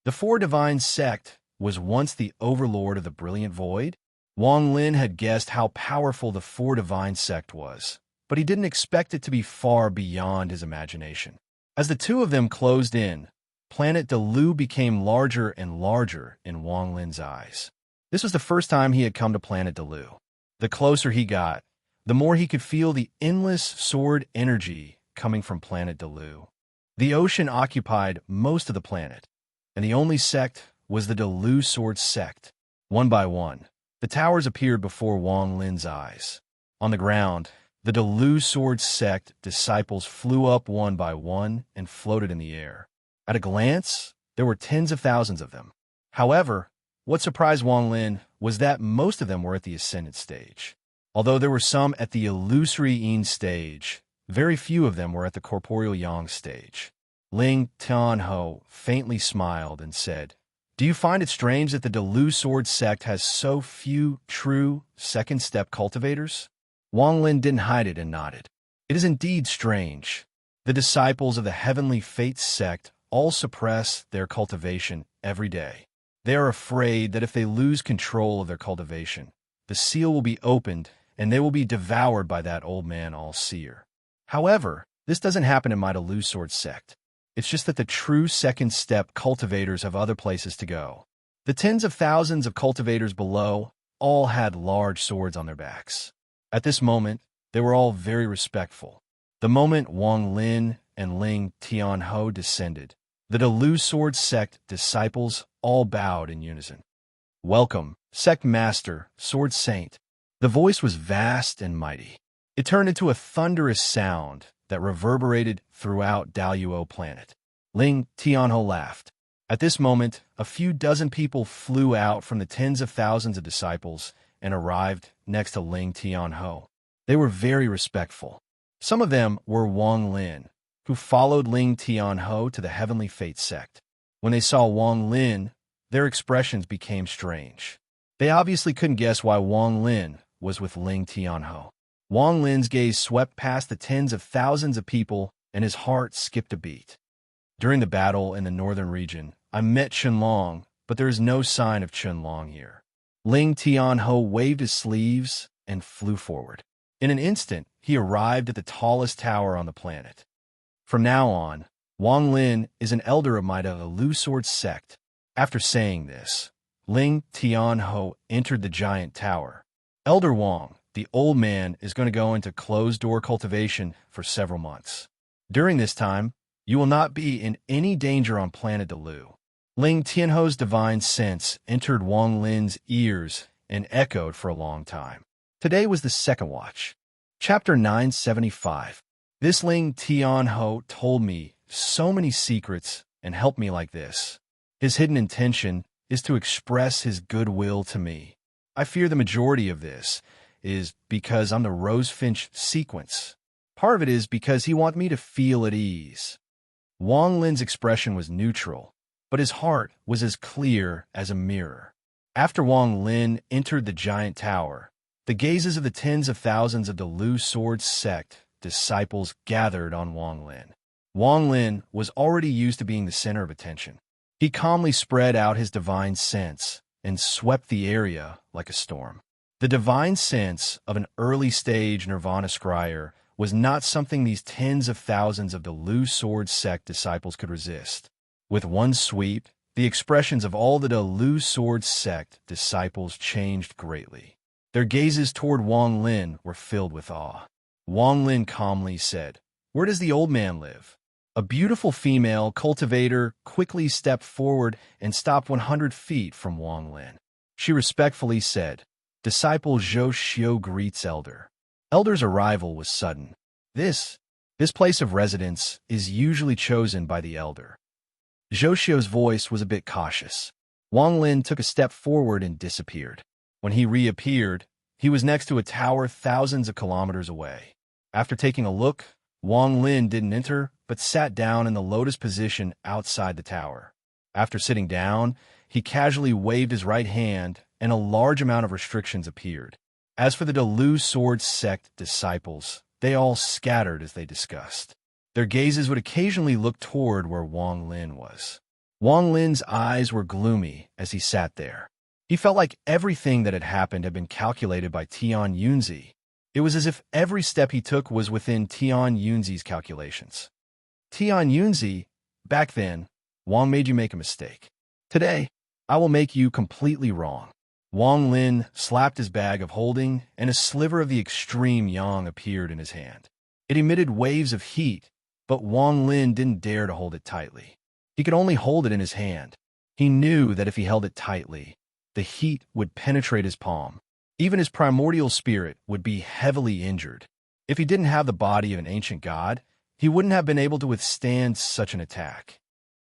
The four divine sect was once the overlord of the brilliant void? Wang Lin had guessed how powerful the four divine sect was, but he didn't expect it to be far beyond his imagination. As the two of them closed in, Planet Delu became larger and larger in Wang Lin's eyes. This was the first time he had come to Planet Delu. The closer he got, the more he could feel the endless sword energy coming from Planet Delu. The ocean occupied most of the planet, and the only sect was the Delu sword sect. One by one, the towers appeared before Wang Lin's eyes. On the ground, the Delu sword sect disciples flew up one by one and floated in the air. At a glance, there were tens of thousands of them. However, what surprised Wang Lin was that most of them were at the ascendant stage. Although there were some at the illusory yin stage, very few of them were at the corporeal yang stage. Ling Tianho faintly smiled and said, "Do you find it strange that the Delu sword sect has so few true second-step cultivators?" Wang Lin didn't hide it and nodded. "It is indeed strange. The disciples of the Heavenly Fate sect all suppress their cultivation every day. They are afraid that if they lose control of their cultivation, the seal will be opened and they will be devoured by that old man all-seer. However, this doesn't happen in my Delu sword sect. It's just that the true second-step cultivators have other places to go. The tens of thousands of cultivators below all had large swords on their backs. At this moment, they were all very respectful. The moment Wang Lin and Ling Tianho descended, the Delu sword sect disciples all bowed in unison. "Welcome, sect master, sword saint." The voice was vast and mighty. It turned into a thunderous sound that reverberated throughout Daluo planet. Ling Tianho laughed. At this moment, a few dozen people flew out from the tens of thousands of disciples and arrived next to Ling Tianho. They were very respectful. Some of them were Wang Lin, who followed Ling Tianho to the Heavenly Fate sect. When they saw Wang Lin, their expressions became strange. They obviously couldn't guess why Wang Lin was with Ling Tianho. Wang Lin's gaze swept past the tens of thousands of people, and his heart skipped a beat. During the battle in the northern region, I met Chunlong, but there is no sign of Chunlong here. Ling Tianho waved his sleeves and flew forward. In an instant, he arrived at the tallest tower on the planet. From now on, Wang Lin is an elder of my Delu sword sect. After saying this, Ling Tianho entered the giant tower. Elder Wang, the old man, is going to go into closed-door cultivation for several months. During this time, you will not be in any danger on planet Delu. Ling Tianho's divine sense entered Wang Lin's ears and echoed for a long time. Today was the second watch. Chapter 975. This Ling Tianho told me so many secrets and helped me like this. His hidden intention is to express his goodwill to me. I fear the majority of this is because I'm the Rosefinch sequence. Part of it is because he wants me to feel at ease. Wang Lin's expression was neutral, but his heart was as clear as a mirror. After Wang Lin entered the giant tower, The gazes of the tens of thousands of the Lu Sword sect disciples gathered on Wang Lin. Wang Lin was already used to being the center of attention. He calmly spread out his divine sense and swept the area like a storm. The divine sense of an early-stage nirvana scryer was not something these tens of thousands of the Lu Sword sect disciples could resist. With one sweep, the expressions of all the Lu Sword sect disciples changed greatly. Their gazes toward Wang Lin were filled with awe. Wang Lin calmly said, "Where does the old man live?" A beautiful female cultivator quickly stepped forward and stopped 100 feet from Wang Lin. She respectfully said, "Disciple Zhou Xiu greets Elder." Elder's arrival was sudden. This place of residence is usually chosen by the Elder. Zhou Xiu's voice was a bit cautious. Wang Lin took a step forward and disappeared. When he reappeared, he was next to a tower thousands of kilometers away. After taking a look, Wang Lin didn't enter, but sat down in the lotus position outside the tower. After sitting down, he casually waved his right hand, and a large amount of restrictions appeared. As for the Lu Sword sect disciples, they all scattered as they discussed. Their gazes would occasionally look toward where Wang Lin was. Wang Lin's eyes were gloomy as he sat there. He felt like everything that had happened had been calculated by Tian Yunzi. It was as if every step he took was within Tian Yunzi's calculations. Tian Yunzi, back then, Wang made you make a mistake. Today, I will make you completely wrong. Wang Lin slapped his bag of holding, and a sliver of the extreme yang appeared in his hand. It emitted waves of heat, but Wang Lin didn't dare to hold it tightly. He could only hold it in his hand. He knew that if he held it tightly, the heat would penetrate his palm. Even his primordial spirit would be heavily injured. If he didn't have the body of an ancient god, he wouldn't have been able to withstand such an attack.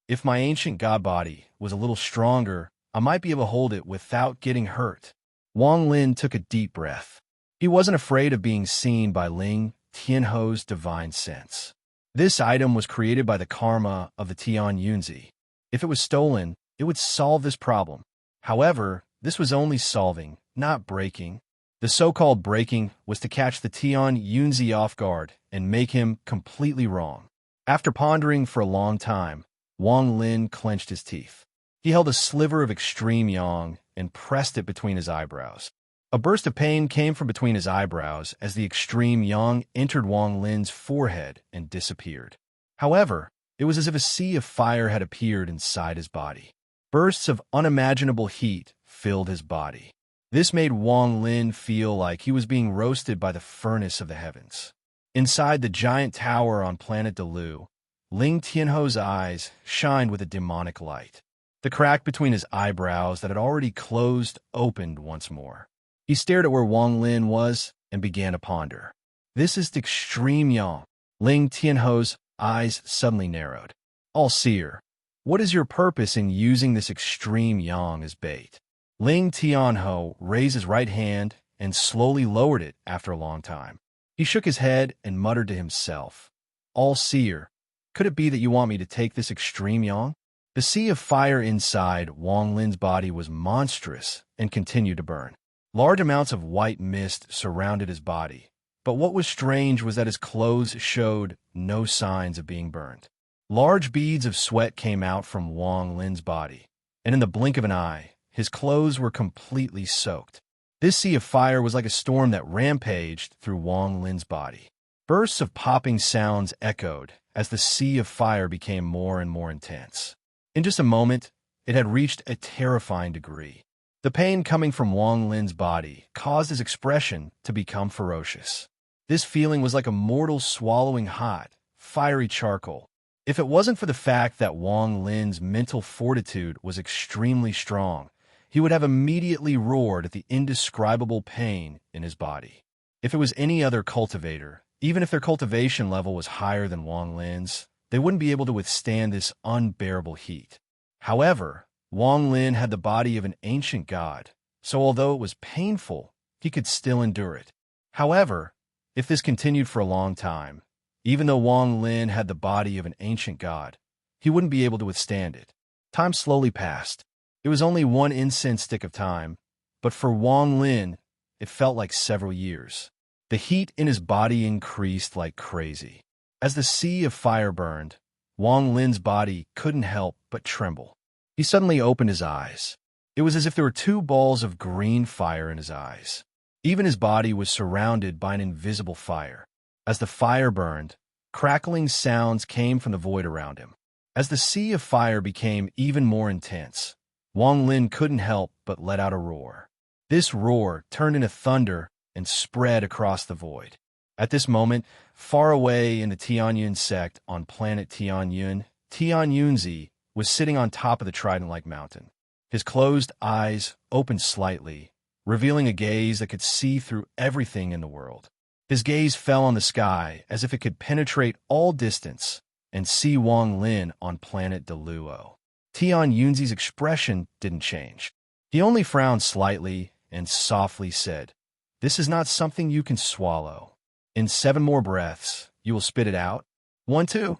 If my ancient god body was a little stronger, I might be able to hold it without getting hurt. Wang Lin took a deep breath. He wasn't afraid of being seen by Ling Tianho's divine sense. This item was created by the karma of the Tian Yunzi. If it was stolen, it would solve this problem. However, this was only solving, not breaking. The so-called breaking was to catch the Tian Yunzi off guard and make him completely wrong. After pondering for a long time, Wang Lin clenched his teeth. He held a sliver of extreme yang and pressed it between his eyebrows. A burst of pain came from between his eyebrows as the extreme yang entered Wang Lin's forehead and disappeared. However, it was as if a sea of fire had appeared inside his body. Bursts of unimaginable heat filled his body. This made Wang Lin feel like he was being roasted by the furnace of the heavens. Inside the giant tower on planet Delu, Ling Tianho's eyes shined with a demonic light. The crack between his eyebrows that had already closed opened once more. He stared at where Wang Lin was and began to ponder. This is the extreme yang. Ling Tianho's eyes suddenly narrowed. All-seer, what is your purpose in using this extreme yang as bait? Ling Tianho raised his right hand and slowly lowered it after a long time. He shook his head and muttered to himself, All-seer, could it be that you want me to take this extreme yang? The sea of fire inside Wang Lin's body was monstrous and continued to burn. Large amounts of white mist surrounded his body, but what was strange was that his clothes showed no signs of being burned. Large beads of sweat came out from Wang Lin's body, and in the blink of an eye, his clothes were completely soaked. This sea of fire was like a storm that rampaged through Wang Lin's body. Bursts of popping sounds echoed as the sea of fire became more and more intense. In just a moment, it had reached a terrifying degree. The pain coming from Wang Lin's body caused his expression to become ferocious. This feeling was like a mortal swallowing hot, fiery charcoal. If it wasn't for the fact that Wang Lin's mental fortitude was extremely strong, he would have immediately roared at the indescribable pain in his body. If it was any other cultivator, even if their cultivation level was higher than Wang Lin's, they wouldn't be able to withstand this unbearable heat. However, Wang Lin had the body of an ancient god, so although it was painful, he could still endure it. However, if this continued for a long time, even though Wang Lin had the body of an ancient god, he wouldn't be able to withstand it. Time slowly passed. It was only one incense stick of time, but for Wang Lin, it felt like several years. The heat in his body increased like crazy. As the sea of fire burned, Wang Lin's body couldn't help but tremble. He suddenly opened his eyes. It was as if there were two balls of green fire in his eyes. Even his body was surrounded by an invisible fire. As the fire burned, crackling sounds came from the void around him. As the sea of fire became even more intense, Wang Lin couldn't help but let out a roar. This roar turned into thunder and spread across the void. At this moment, far away in the Tianyun sect on planet Tianyun, Tianyunzi was sitting on top of the trident-like mountain. His closed eyes opened slightly, revealing a gaze that could see through everything in the world. His gaze fell on the sky as if it could penetrate all distance and see Wang Lin on planet Deluo. Tianyunzi's expression didn't change. He only frowned slightly and softly said, "This is not something you can swallow. In 7 more breaths, you will spit it out." 1, 2.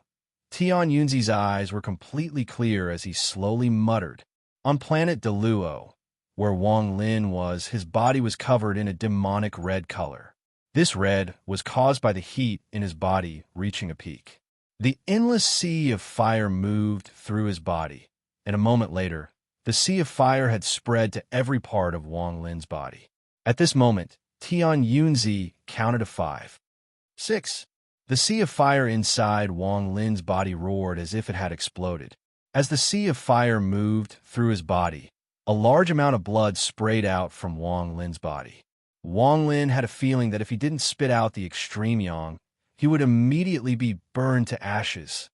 Tianyunzi's eyes were completely clear as he slowly muttered. On planet Deluo, where Wang Lin was, his body was covered in a demonic red color. This red was caused by the heat in his body reaching a peak. The endless sea of fire moved through his body, and a moment later, the sea of fire had spread to every part of Wang Lin's body. At this moment, Tianyunzi counted to 5. 6. The sea of fire inside Wang Lin's body roared as if it had exploded. As the sea of fire moved through his body, a large amount of blood sprayed out from Wang Lin's body. Wang Lin had a feeling that if he didn't spit out the extreme yang, he would immediately be burned to ashes.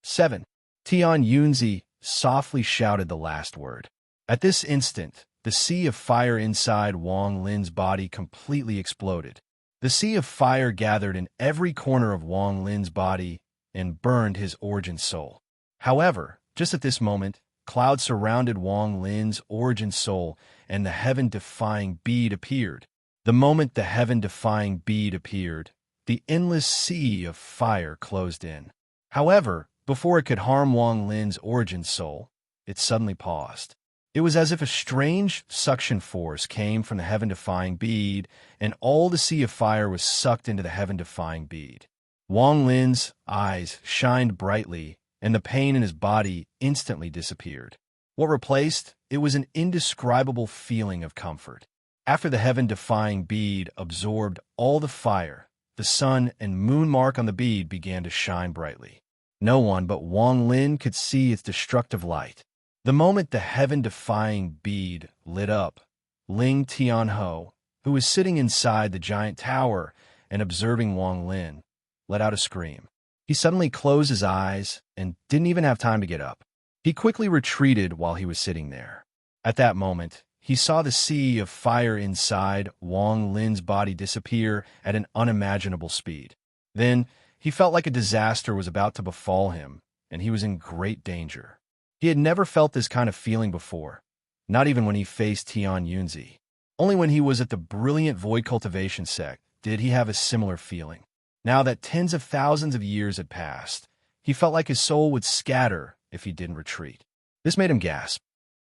7. Tianyunzi softly shouted the last word. At this instant, the sea of fire inside Wang Lin's body completely exploded. The sea of fire gathered in every corner of Wang Lin's body and burned his origin soul. However, just at this moment, clouds surrounded Wang Lin's origin soul and the heaven-defying bead appeared. The moment the heaven-defying bead appeared, the endless sea of fire closed in. However, before it could harm Wang Lin's origin soul, it suddenly paused. It was as if a strange suction force came from the heaven-defying bead, and all the sea of fire was sucked into the heaven-defying bead. Wang Lin's eyes shined brightly, and the pain in his body instantly disappeared. What replaced it was an indescribable feeling of comfort. After the heaven-defying bead absorbed all the fire, the sun and moon mark on the bead began to shine brightly. No one but Wang Lin could see its destructive light. The moment the heaven-defying bead lit up, Ling Tianho, who was sitting inside the giant tower and observing Wang Lin, let out a scream. He suddenly closed his eyes and didn't even have time to get up. He quickly retreated while he was sitting there. At that moment, he saw the sea of fire inside Wang Lin's body disappear at an unimaginable speed. Then, he felt like a disaster was about to befall him, and he was in great danger. He had never felt this kind of feeling before, not even when he faced Tianyunzi. Only when he was at the brilliant void cultivation sect did he have a similar feeling. Now that tens of thousands of years had passed, he felt like his soul would scatter if he didn't retreat. This made him gasp.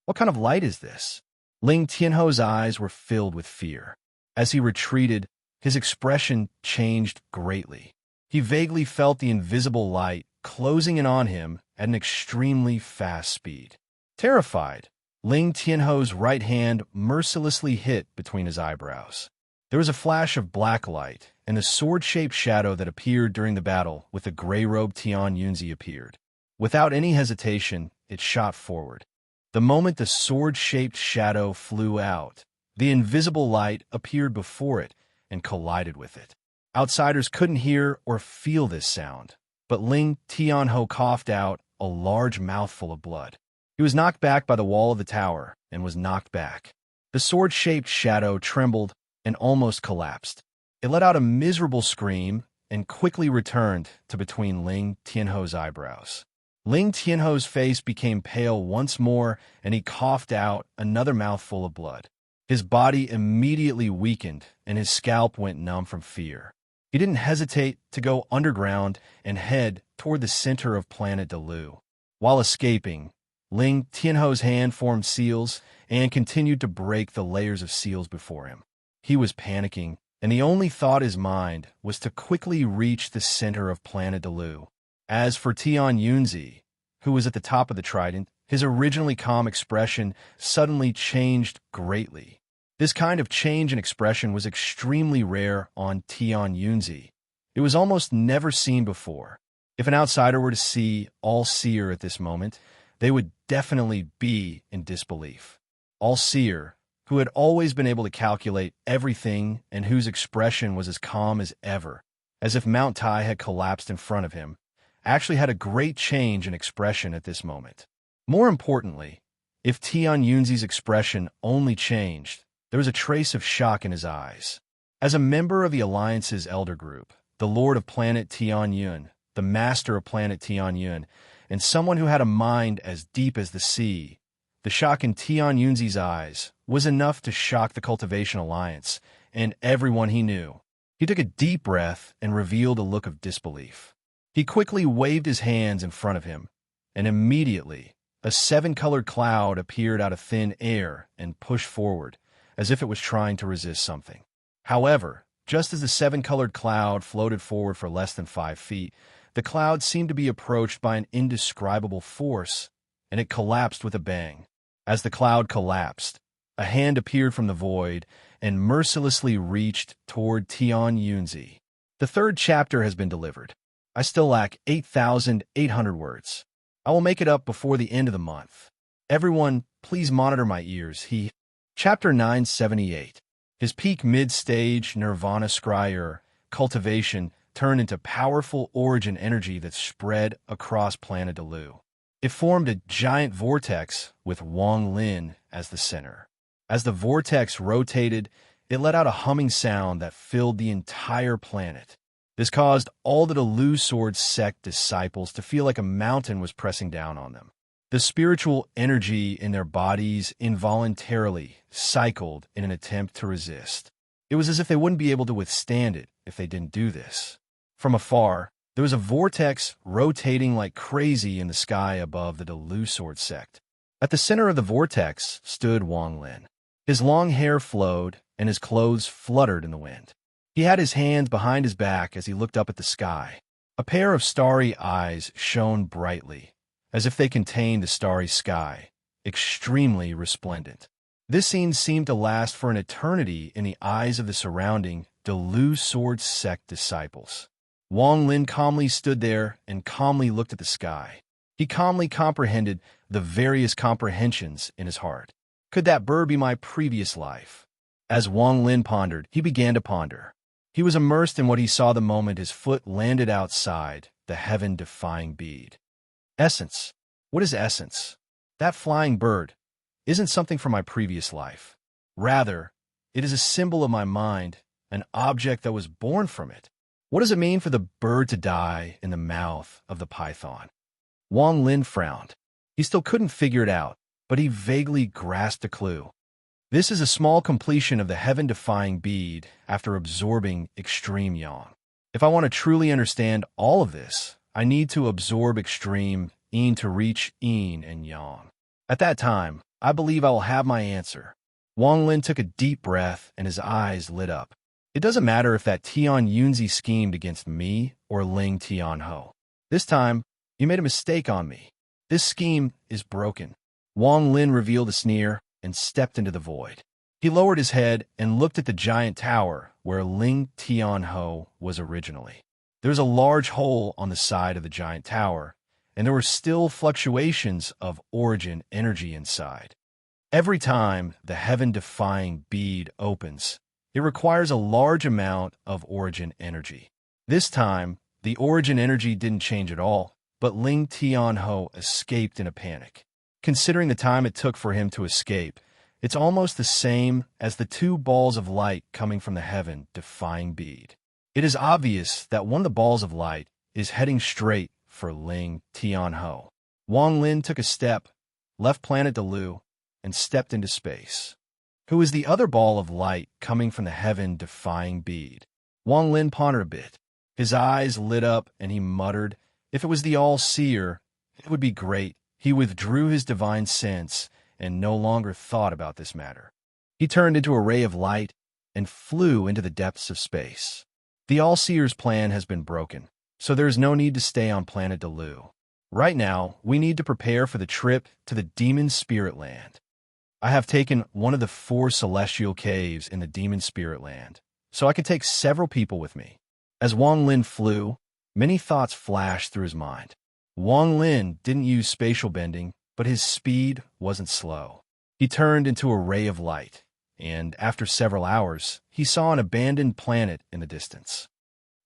What kind of light is this? Ling Tianho's eyes were filled with fear. As he retreated, his expression changed greatly. He vaguely felt the invisible light closing in on him at an extremely fast speed. Terrified, Ling Tianho's right hand mercilessly hit between his eyebrows. There was a flash of black light, and the sword-shaped shadow that appeared during the battle with the gray-robed Tianyunzi appeared. Without any hesitation, it shot forward. The moment the sword-shaped shadow flew out, the invisible light appeared before it and collided with it. Outsiders couldn't hear or feel this sound, but Ling Tianho coughed out a large mouthful of blood. He was knocked back by the wall of the tower and was knocked back. The sword-shaped shadow trembled and almost collapsed. It let out a miserable scream and quickly returned to between Ling Tianho's eyebrows. Ling Tianho's face became pale once more, and he coughed out another mouthful of blood. His body immediately weakened, and his scalp went numb from fear. He didn't hesitate to go underground and head toward the center of planet Delu. While escaping, Ling Tianho's hand formed seals and continued to break the layers of seals before him. He was panicking, and the only thought in his mind was to quickly reach the center of planet Delu. As for Tian Yunzi, who was at the top of the trident, his originally calm expression suddenly changed greatly. This kind of change in expression was extremely rare on Tian Yunzi. It was almost never seen before. If an outsider were to see All-Seer at this moment, they would definitely be in disbelief. All-Seer, who had always been able to calculate everything and whose expression was as calm as ever, as if Mount Tai had collapsed in front of him, actually had a great change in expression at this moment. More importantly, if Tian Yunzi's expression only changed, there was a trace of shock in his eyes. As a member of the Alliance's elder group, the Lord of Planet Tian Yun, the Master of Planet Tian Yun, and someone who had a mind as deep as the sea, the shock in Tian Yunzi's eyes was enough to shock the Cultivation Alliance and everyone he knew. He took a deep breath and revealed a look of disbelief. He quickly waved his hands in front of him, and immediately, a 7-colored cloud appeared out of thin air and pushed forward, as if it was trying to resist something. However, just as the 7-colored cloud floated forward for less than 5 feet, the cloud seemed to be approached by an indescribable force, and it collapsed with a bang. As the cloud collapsed, a hand appeared from the void and mercilessly reached toward Tian Yunzi. The 3rd chapter has been delivered. I still lack 8,800 words. I will make it up before the end of the month. Everyone, please monitor my ears. Chapter 978. His peak mid-stage Nirvana Scryer cultivation turned into powerful origin energy that spread across planet Delu. It formed a giant vortex with Wang Lin as the center. As the vortex rotated, it let out a humming sound that filled the entire planet. This caused all the Delu Sword sect disciples to feel like a mountain was pressing down on them. The spiritual energy in their bodies involuntarily cycled in an attempt to resist. It was as if they wouldn't be able to withstand it if they didn't do this. From afar, there was a vortex rotating like crazy in the sky above the Delu Sword sect. At the center of the vortex stood Wang Lin. His long hair flowed, and his clothes fluttered in the wind. He had his hands behind his back as he looked up at the sky. A pair of starry eyes shone brightly, as if they contained the starry sky, extremely resplendent. This scene seemed to last for an eternity in the eyes of the surrounding Delu Sword sect disciples. Wang Lin calmly stood there and calmly looked at the sky. He calmly comprehended the various comprehensions in his heart. Could that bird be my previous life? As Wang Lin pondered, he began to ponder. He was immersed in what he saw the moment his foot landed outside the heaven-defying bead. Essence. What is essence? That flying bird isn't something from my previous life. Rather, it is a symbol of my mind, an object that was born from it. What does it mean for the bird to die in the mouth of the python? Wang Lin frowned. He still couldn't figure it out, but he vaguely grasped a clue. This is a small completion of the heaven-defying bead after absorbing extreme yang. If I want to truly understand all of this, I need to absorb extreme yin to reach yin and yang. At that time, I believe I will have my answer. Wang Lin took a deep breath and his eyes lit up. It doesn't matter if that Tian Yunzi schemed against me or Ling Tianho. This time, you made a mistake on me. This scheme is broken. Wang Lin revealed a sneer and stepped into the void. He lowered his head and looked at the giant tower where Ling Tianho was originally. There was a large hole on the side of the giant tower, and there were still fluctuations of origin energy inside. Every time the heaven-defying bead opens, it requires a large amount of origin energy. This time, the origin energy didn't change at all, but Ling Tianho escaped in a panic. Considering the time it took for him to escape, it's almost the same as the 2 balls of light coming from the heaven-defying bead. It is obvious that one of the balls of light is heading straight for Ling Tianho. Wang Lin took a step, left planet Delu, and stepped into space. Who is the other ball of light coming from the heaven-defying bead? Wang Lin pondered a bit. His eyes lit up and he muttered, if it was the All-Seer, it would be great. He withdrew his divine sense and no longer thought about this matter. He turned into a ray of light and flew into the depths of space. The All-Seer's plan has been broken, so there is no need to stay on planet Delu. Right now, we need to prepare for the trip to the Demon Spirit Land. I have taken one of the 4 celestial caves in the Demon Spirit Land, so I can take several people with me. As Wang Lin flew, many thoughts flashed through his mind. Wang Lin didn't use spatial bending, but his speed wasn't slow. He turned into a ray of light, and after several hours, he saw an abandoned planet in the distance.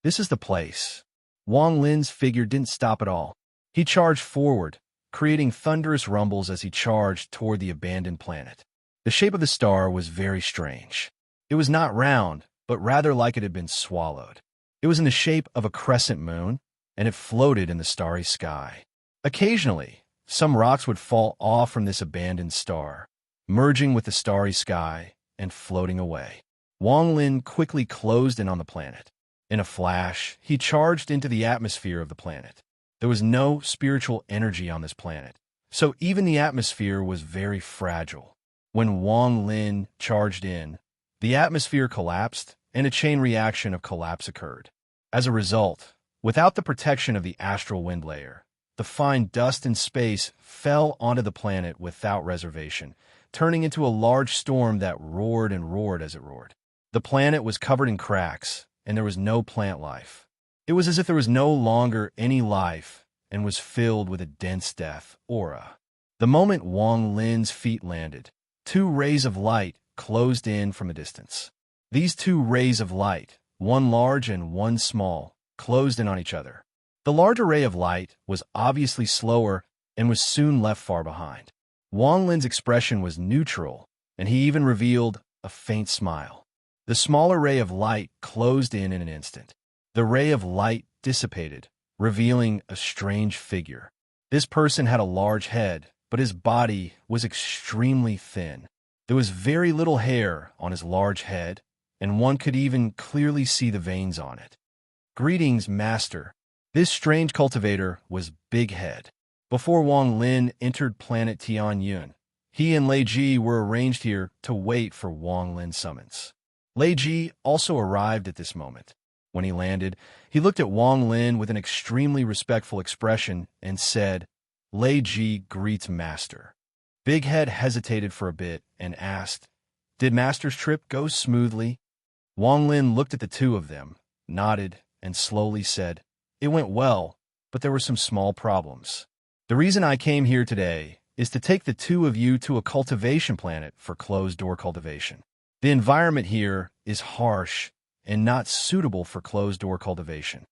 This is the place. Wang Lin's figure didn't stop at all. He charged forward, creating thunderous rumbles as he charged toward the abandoned planet. The shape of the star was very strange. It was not round, but rather like it had been swallowed. It was in the shape of a crescent moon, and it floated in the starry sky. Occasionally, some rocks would fall off from this abandoned star, merging with the starry sky and floating away. Wang Lin quickly closed in on the planet. In a flash, he charged into the atmosphere of the planet. There was no spiritual energy on this planet, so even the atmosphere was very fragile. When Wang Lin charged in, the atmosphere collapsed, and a chain reaction of collapse occurred. As a result, without the protection of the astral wind layer, the fine dust in space fell onto the planet without reservation, turning into a large storm that roared and roared as it roared. The planet was covered in cracks, and there was no plant life. It was as if there was no longer any life and was filled with a dense death aura. The moment Wang Lin's feet landed, 2 rays of light closed in from a distance. These 2 rays of light, one large and one small, closed in on each other. The larger ray of light was obviously slower and was soon left far behind. Wang Lin's expression was neutral, and he even revealed a faint smile. The smaller ray of light closed in an instant. The ray of light dissipated, revealing a strange figure. This person had a large head, but his body was extremely thin. There was very little hair on his large head, and one could even clearly see the veins on it. "Greetings, Master." This strange cultivator was Big Head. Before Wang Lin entered planet Tianyun, he and Lei Ji were arranged here to wait for Wang Lin's summons. Lei Ji also arrived at this moment. When he landed, he looked at Wang Lin with an extremely respectful expression and said, "Lei Ji greets Master." Big Head hesitated for a bit and asked, "Did Master's trip go smoothly?" Wang Lin looked at the 2 of them, nodded, and slowly said, "It went well, but there were some small problems. The reason I came here today is to take the 2 of you to a cultivation planet for closed-door cultivation. The environment here is harsh and not suitable for closed-door cultivation."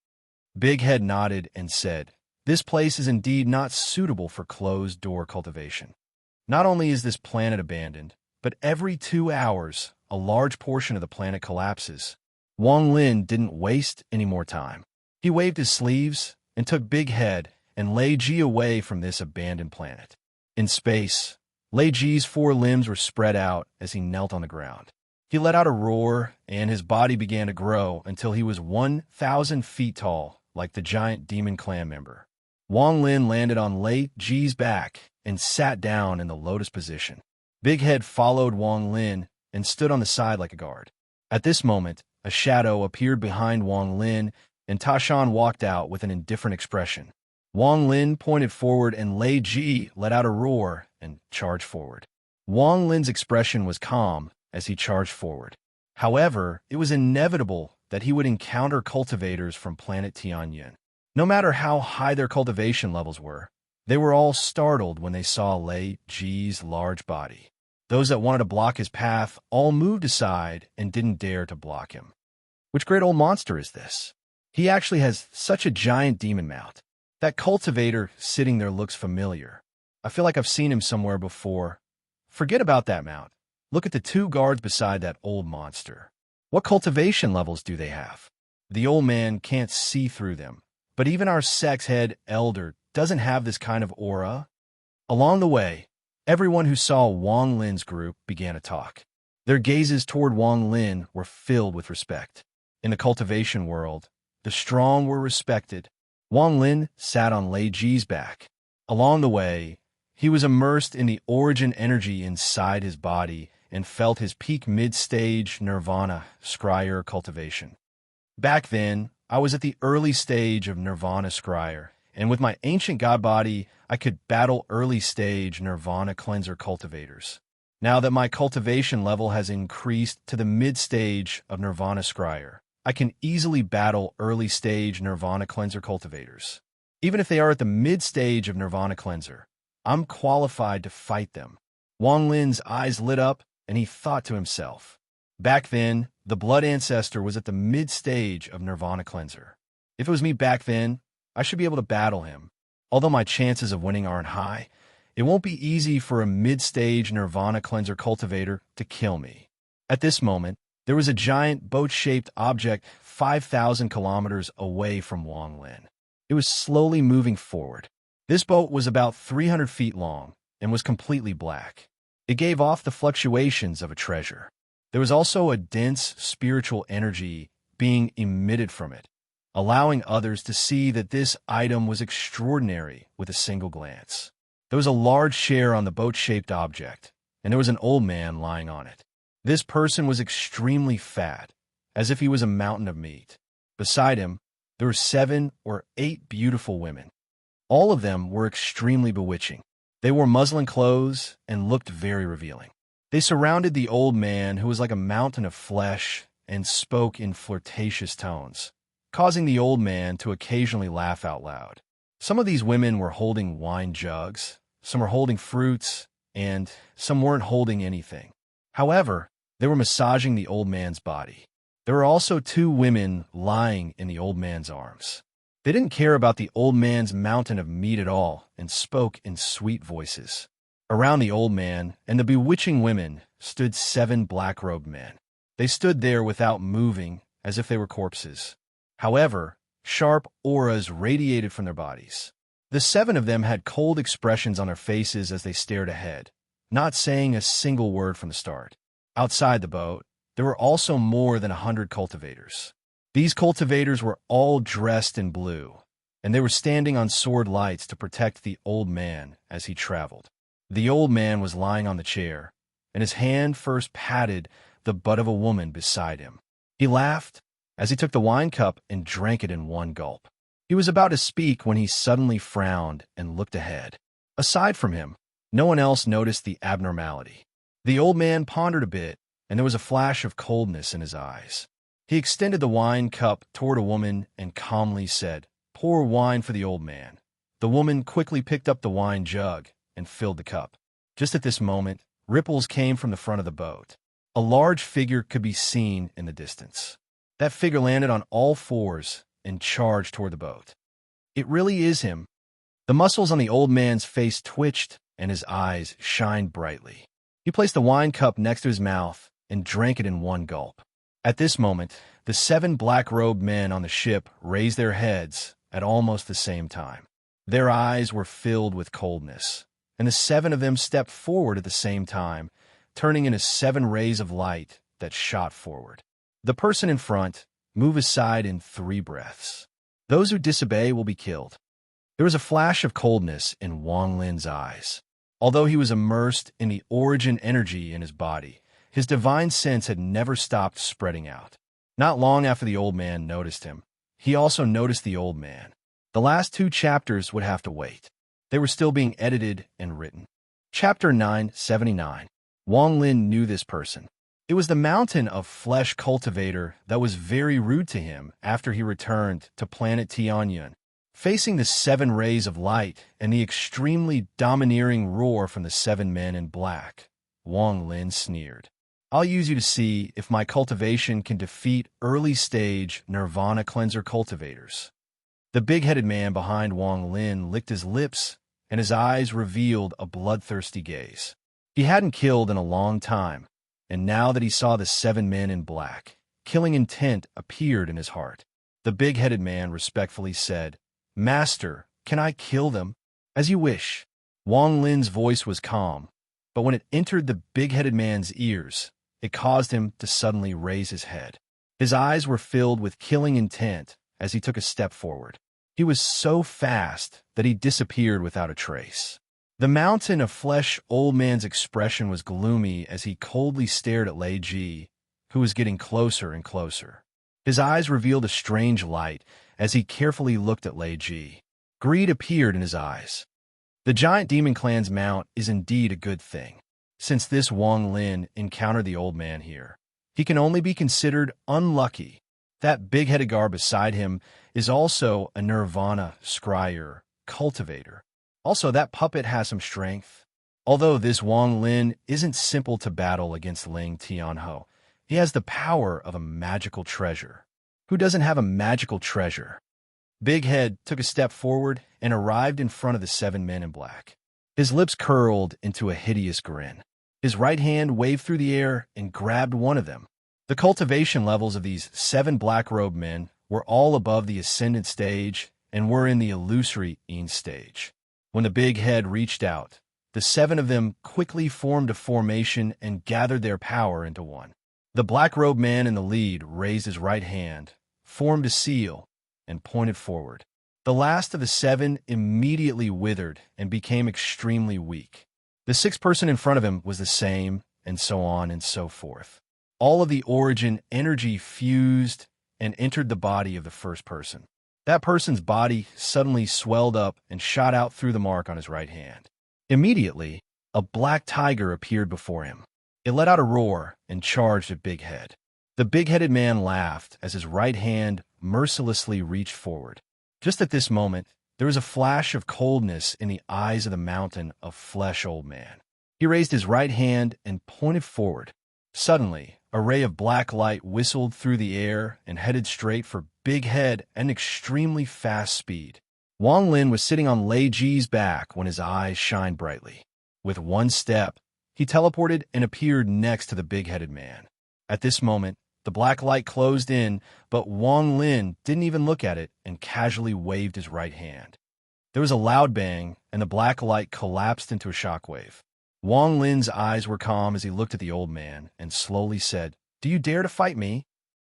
Big Head nodded and said, "This place is indeed not suitable for closed-door cultivation. Not only is this planet abandoned, but every 2 hours, a large portion of the planet collapses." Wang Lin didn't waste any more time. He waved his sleeves and took Big Head and Lei Ji away from this abandoned planet. In space, Lei Ji's 4 limbs were spread out as he knelt on the ground. He let out a roar, and his body began to grow until he was 1,000 feet tall, like the giant demon clan member. Wang Lin landed on Lei Ji's back and sat down in the lotus position. Big Head followed Wang Lin and stood on the side like a guard. At this moment, a shadow appeared behind Wang Lin, and Tashan walked out with an indifferent expression. Wang Lin pointed forward, and Lei Ji let out a roar and charged forward. Wang Lin's expression was calm as he charged forward. However, it was inevitable that he would encounter cultivators from planet Tianyun. No matter how high their cultivation levels were, they were all startled when they saw Lei Ji's large body. Those that wanted to block his path all moved aside and didn't dare to block him. Which great old monster is this? He actually has such a giant demon mount. That cultivator sitting there looks familiar. I feel like I've seen him somewhere before. Forget about that mount. Look at the 2 guards beside that old monster. What cultivation levels do they have? The old man can't see through them, but even our sex head elder doesn't have this kind of aura. Along the way, everyone who saw Wang Lin's group began to talk. Their gazes toward Wang Lin were filled with respect. In the cultivation world, the strong were respected. Wang Lin sat on Lei Ji's back. Along the way, he was immersed in the origin energy inside his body and felt his peak mid-stage nirvana scryer cultivation. Back then, I was at the early stage of nirvana scryer, and with my ancient god body, I could battle early-stage nirvana cleanser cultivators. Now that my cultivation level has increased to the mid-stage of nirvana scryer, I can easily battle early-stage nirvana cleanser cultivators. Even if they are at the mid-stage of nirvana cleanser, I'm qualified to fight them. Wang Lin's eyes lit up, and he thought to himself. Back then, the blood ancestor was at the mid-stage of nirvana cleanser. If it was me back then, I should be able to battle him. Although my chances of winning aren't high, it won't be easy for a mid-stage nirvana cleanser cultivator to kill me. At this moment, there was a giant boat-shaped object 5,000 kilometers away from Wang Lin. It was slowly moving forward. This boat was about 300 feet long and was completely black. It gave off the fluctuations of a treasure. There was also a dense spiritual energy being emitted from it, allowing others to see that this item was extraordinary with a single glance. There was a large share on the boat-shaped object, and there was an old man lying on it. This person was extremely fat, as if he was a mountain of meat. Beside him, there were 7 or 8 beautiful women. All of them were extremely bewitching. They wore muslin clothes and looked very revealing. They surrounded the old man, who was like a mountain of flesh, and spoke in flirtatious tones, causing the old man to occasionally laugh out loud. Some of these women were holding wine jugs, some were holding fruits, and some weren't holding anything. However, they were massaging the old man's body. There were also 2 women lying in the old man's arms. They didn't care about the old man's mountain of meat at all and spoke in sweet voices. Around the old man and the bewitching women stood 7 black-robed men. They stood there without moving, as if they were corpses. However, sharp auras radiated from their bodies. The 7 of them had cold expressions on their faces as they stared ahead, not saying a single word from the start. Outside the boat, there were also more than 100 cultivators. These cultivators were all dressed in blue, and they were standing on sword lights to protect the old man as he traveled. The old man was lying on the chair, and his hand first patted the butt of a woman beside him. He laughed as he took the wine cup and drank it in one gulp. He was about to speak when he suddenly frowned and looked ahead. Aside from him, no one else noticed the abnormality. The old man pondered a bit, and there was a flash of coldness in his eyes. He extended the wine cup toward a woman and calmly said, "Pour wine for the old man." The woman quickly picked up the wine jug and filled the cup. Just at this moment, ripples came from the front of the boat. A large figure could be seen in the distance. That figure landed on all fours and charged toward the boat. It really is him. The muscles on the old man's face twitched and his eyes shined brightly. He placed the wine cup next to his mouth and drank it in one gulp. At this moment, the 7 black-robed men on the ship raised their heads at almost the same time. Their eyes were filled with coldness, and the 7 of them stepped forward at the same time, turning into 7 rays of light that shot forward. The person in front moved aside in 3 breaths. Those who disobey will be killed. There was a flash of coldness in Wang Lin's eyes. Although he was immersed in the origin energy in his body, his divine sense had never stopped spreading out. Not long after the old man noticed him, he also noticed the old man. The last 2 chapters would have to wait. They were still being edited and written. Chapter 979. Wang Lin knew this person. It was the mountain of flesh cultivator that was very rude to him after he returned to planet Tianyun. Facing the 7 rays of light and the extremely domineering roar from the 7 men in black, Wang Lin sneered. "I'll use you to see if my cultivation can defeat early-stage nirvana cleanser cultivators." The big-headed man behind Wang Lin licked his lips, and his eyes revealed a bloodthirsty gaze. He hadn't killed in a long time, and now that he saw the 7 men in black, killing intent appeared in his heart. The big-headed man respectfully said, "Master, can I kill them?" "As you wish." Wang Lin's voice was calm, but when it entered the big-headed man's ears, it caused him to suddenly raise his head. His eyes were filled with killing intent as he took a step forward. He was so fast that he disappeared without a trace. The mountain of flesh old man's expression was gloomy as he coldly stared at Lei Ji, who was getting closer and closer. His eyes revealed a strange light as he carefully looked at Lei Ji. Greed appeared in his eyes. The giant demon clan's mount is indeed a good thing. Since this Wang Lin encountered the old man here, he can only be considered unlucky. That big-headed guard beside him is also a nirvana scryer, cultivator. Also, that puppet has some strength. Although this Wang Lin isn't simple to battle against Ling Tianho, he has the power of a magical treasure. Who doesn't have a magical treasure? Big Head took a step forward and arrived in front of the 7 men in black. His lips curled into a hideous grin. His right hand waved through the air and grabbed one of them. The cultivation levels of these 7 black-robed men were all above the ascendant stage and were in the illusory Yin stage. When the Big Head reached out, the 7 of them quickly formed a formation and gathered their power into one. The black-robed man in the lead raised his right hand, formed a seal, and pointed forward. The last of the 7 immediately withered and became extremely weak. The 6th person in front of him was the same, and so on and so forth. All of the origin energy fused and entered the body of the first person. That person's body suddenly swelled up and shot out through the mark on his right hand. Immediately, a black tiger appeared before him. It let out a roar and charged at Big Head. The big-headed man laughed as his right hand mercilessly reached forward. Just at this moment, there was a flash of coldness in the eyes of the mountain of flesh old man. He raised his right hand and pointed forward. Suddenly, a ray of black light whistled through the air and headed straight for Big Head at an extremely fast speed. Wang Lin was sitting on Lei Ji's back when his eyes shined brightly. With one step, he teleported and appeared next to the big-headed man. At this moment, the black light closed in, but Wang Lin didn't even look at it and casually waved his right hand. There was a loud bang, and the black light collapsed into a shockwave. Wang Lin's eyes were calm as he looked at the old man and slowly said, "Do you dare to fight me?"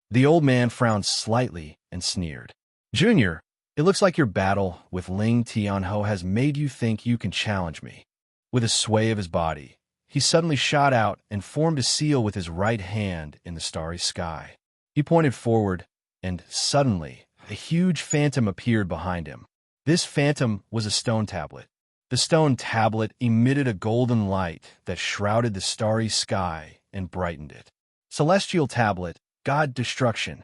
The old man frowned slightly and sneered. "Junior, it looks like your battle with Ling Tianho has made you think you can challenge me." With a sway of his body, he suddenly shot out and formed a seal with his right hand in the starry sky. He pointed forward, and suddenly, a huge phantom appeared behind him. This phantom was a stone tablet. The stone tablet emitted a golden light that shrouded the starry sky and brightened it. Celestial tablet, God destruction.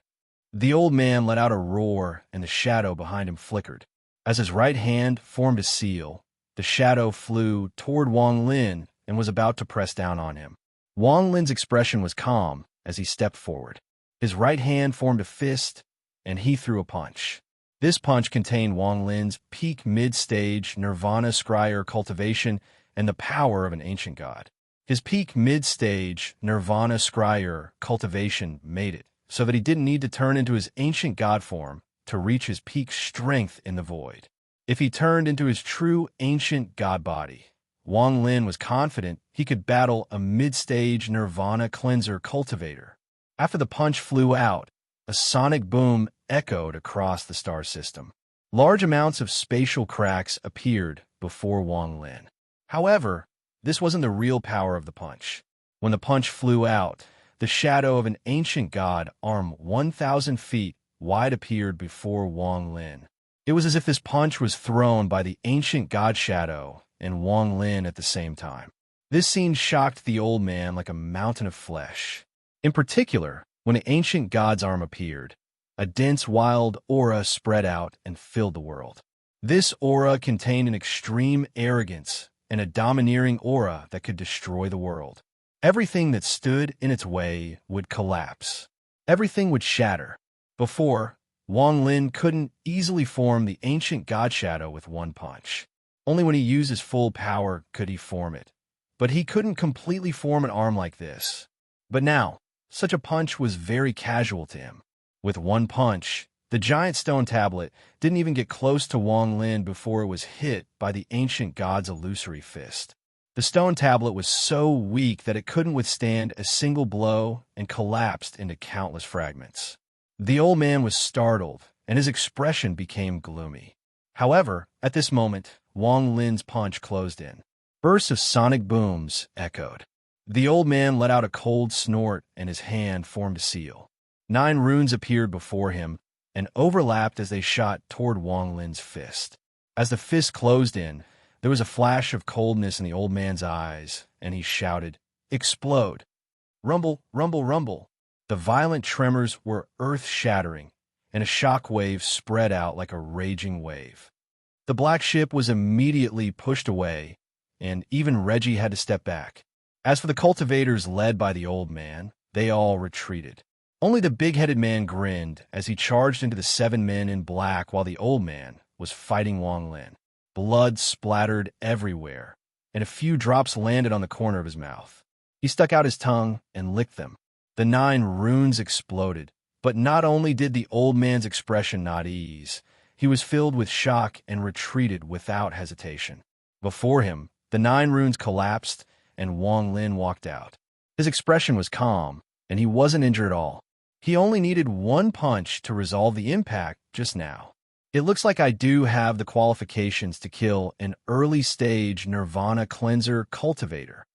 The old man let out a roar, and the shadow behind him flickered. As his right hand formed a seal, the shadow flew toward Wang Lin and was about to press down on him. Wang Lin's expression was calm as he stepped forward. His right hand formed a fist, and he threw a punch. This punch contained Wang Lin's peak mid-stage nirvana scryer cultivation and the power of an ancient god. His peak mid-stage nirvana scryer cultivation made it so that he didn't need to turn into his ancient god form to reach his peak strength in the void. If he turned into his true ancient god body, Wang Lin was confident he could battle a mid-stage nirvana cleanser cultivator. After the punch flew out, a sonic boom echoed across the star system. Large amounts of spatial cracks appeared before Wang Lin. However, this wasn't the real power of the punch. When the punch flew out, the shadow of an ancient god arm 1,000 feet wide appeared before Wang Lin. It was as if this punch was thrown by the ancient god shadow and Wang Lin at the same time. This scene shocked the old man like a mountain of flesh. In particular, when the ancient god's arm appeared, a dense wild aura spread out and filled the world. This aura contained an extreme arrogance and a domineering aura that could destroy the world. Everything that stood in its way would collapse. Everything would shatter. Before, Wang Lin couldn't easily form the ancient god shadow with one punch. Only when he used his full power could he form it. But he couldn't completely form an arm like this. But now, such a punch was very casual to him. With one punch, the giant stone tablet didn't even get close to Wang Lin before it was hit by the ancient god's illusory fist. The stone tablet was so weak that it couldn't withstand a single blow and collapsed into countless fragments. The old man was startled, and his expression became gloomy. However, at this moment, Wang Lin's punch closed in. Bursts of sonic booms echoed. The old man let out a cold snort, and his hand formed a seal. 9 runes appeared before him and overlapped as they shot toward Wang Lin's fist. As the fist closed in, there was a flash of coldness in the old man's eyes, and he shouted, "Explode!" Rumble, rumble, rumble. The violent tremors were earth-shattering, and a shock wave spread out like a raging wave. The black ship was immediately pushed away, and even Reggie had to step back. As for the cultivators led by the old man, they all retreated. Only the big-headed man grinned as he charged into the 7 men in black while the old man was fighting Wang Lin. Blood splattered everywhere, and a few drops landed on the corner of his mouth. He stuck out his tongue and licked them. The 9 runes exploded, but not only did the old man's expression not ease, he was filled with shock and retreated without hesitation. Before him, the 9 runes collapsed, and Wang Lin walked out. His expression was calm, and he wasn't injured at all. He only needed 1 punch to resolve the impact just now. It looks like I do have the qualifications to kill an early-stage Nirvana cleanser cultivator.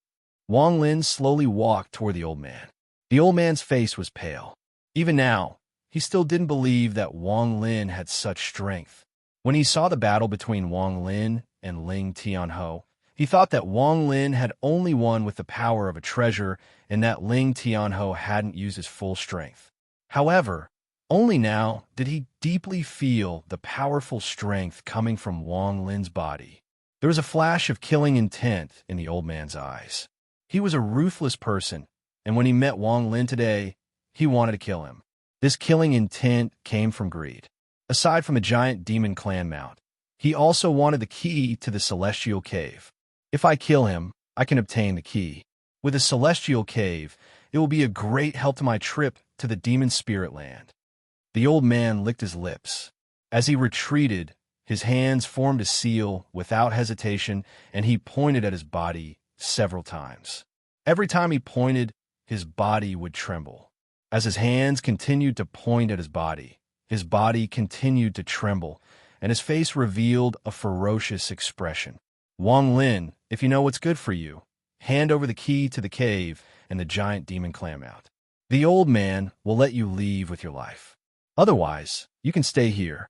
Wang Lin slowly walked toward the old man. The old man's face was pale. Even now, he still didn't believe that Wang Lin had such strength. When he saw the battle between Wang Lin and Ling Tianho, he thought that Wang Lin had only won with the power of a treasure and that Ling Tianho hadn't used his full strength. However, only now did he deeply feel the powerful strength coming from Wang Lin's body. There was a flash of killing intent in the old man's eyes. He was a ruthless person, and when he met Wang Lin today, he wanted to kill him. This killing intent came from greed. Aside from a giant demon clan mount, he also wanted the key to the Celestial Cave. If I kill him, I can obtain the key. With the Celestial Cave, it will be a great help to my trip to the Demon Spirit Land. The old man licked his lips. As he retreated, his hands formed a seal without hesitation, and he pointed at his body several times. Every time he pointed, his body would tremble. As his hands continued to point at his body continued to tremble, and his face revealed a ferocious expression. Wang Lin, if you know what's good for you, hand over the key to the cave and the giant demon clam out. The old man will let you leave with your life. Otherwise, you can stay here.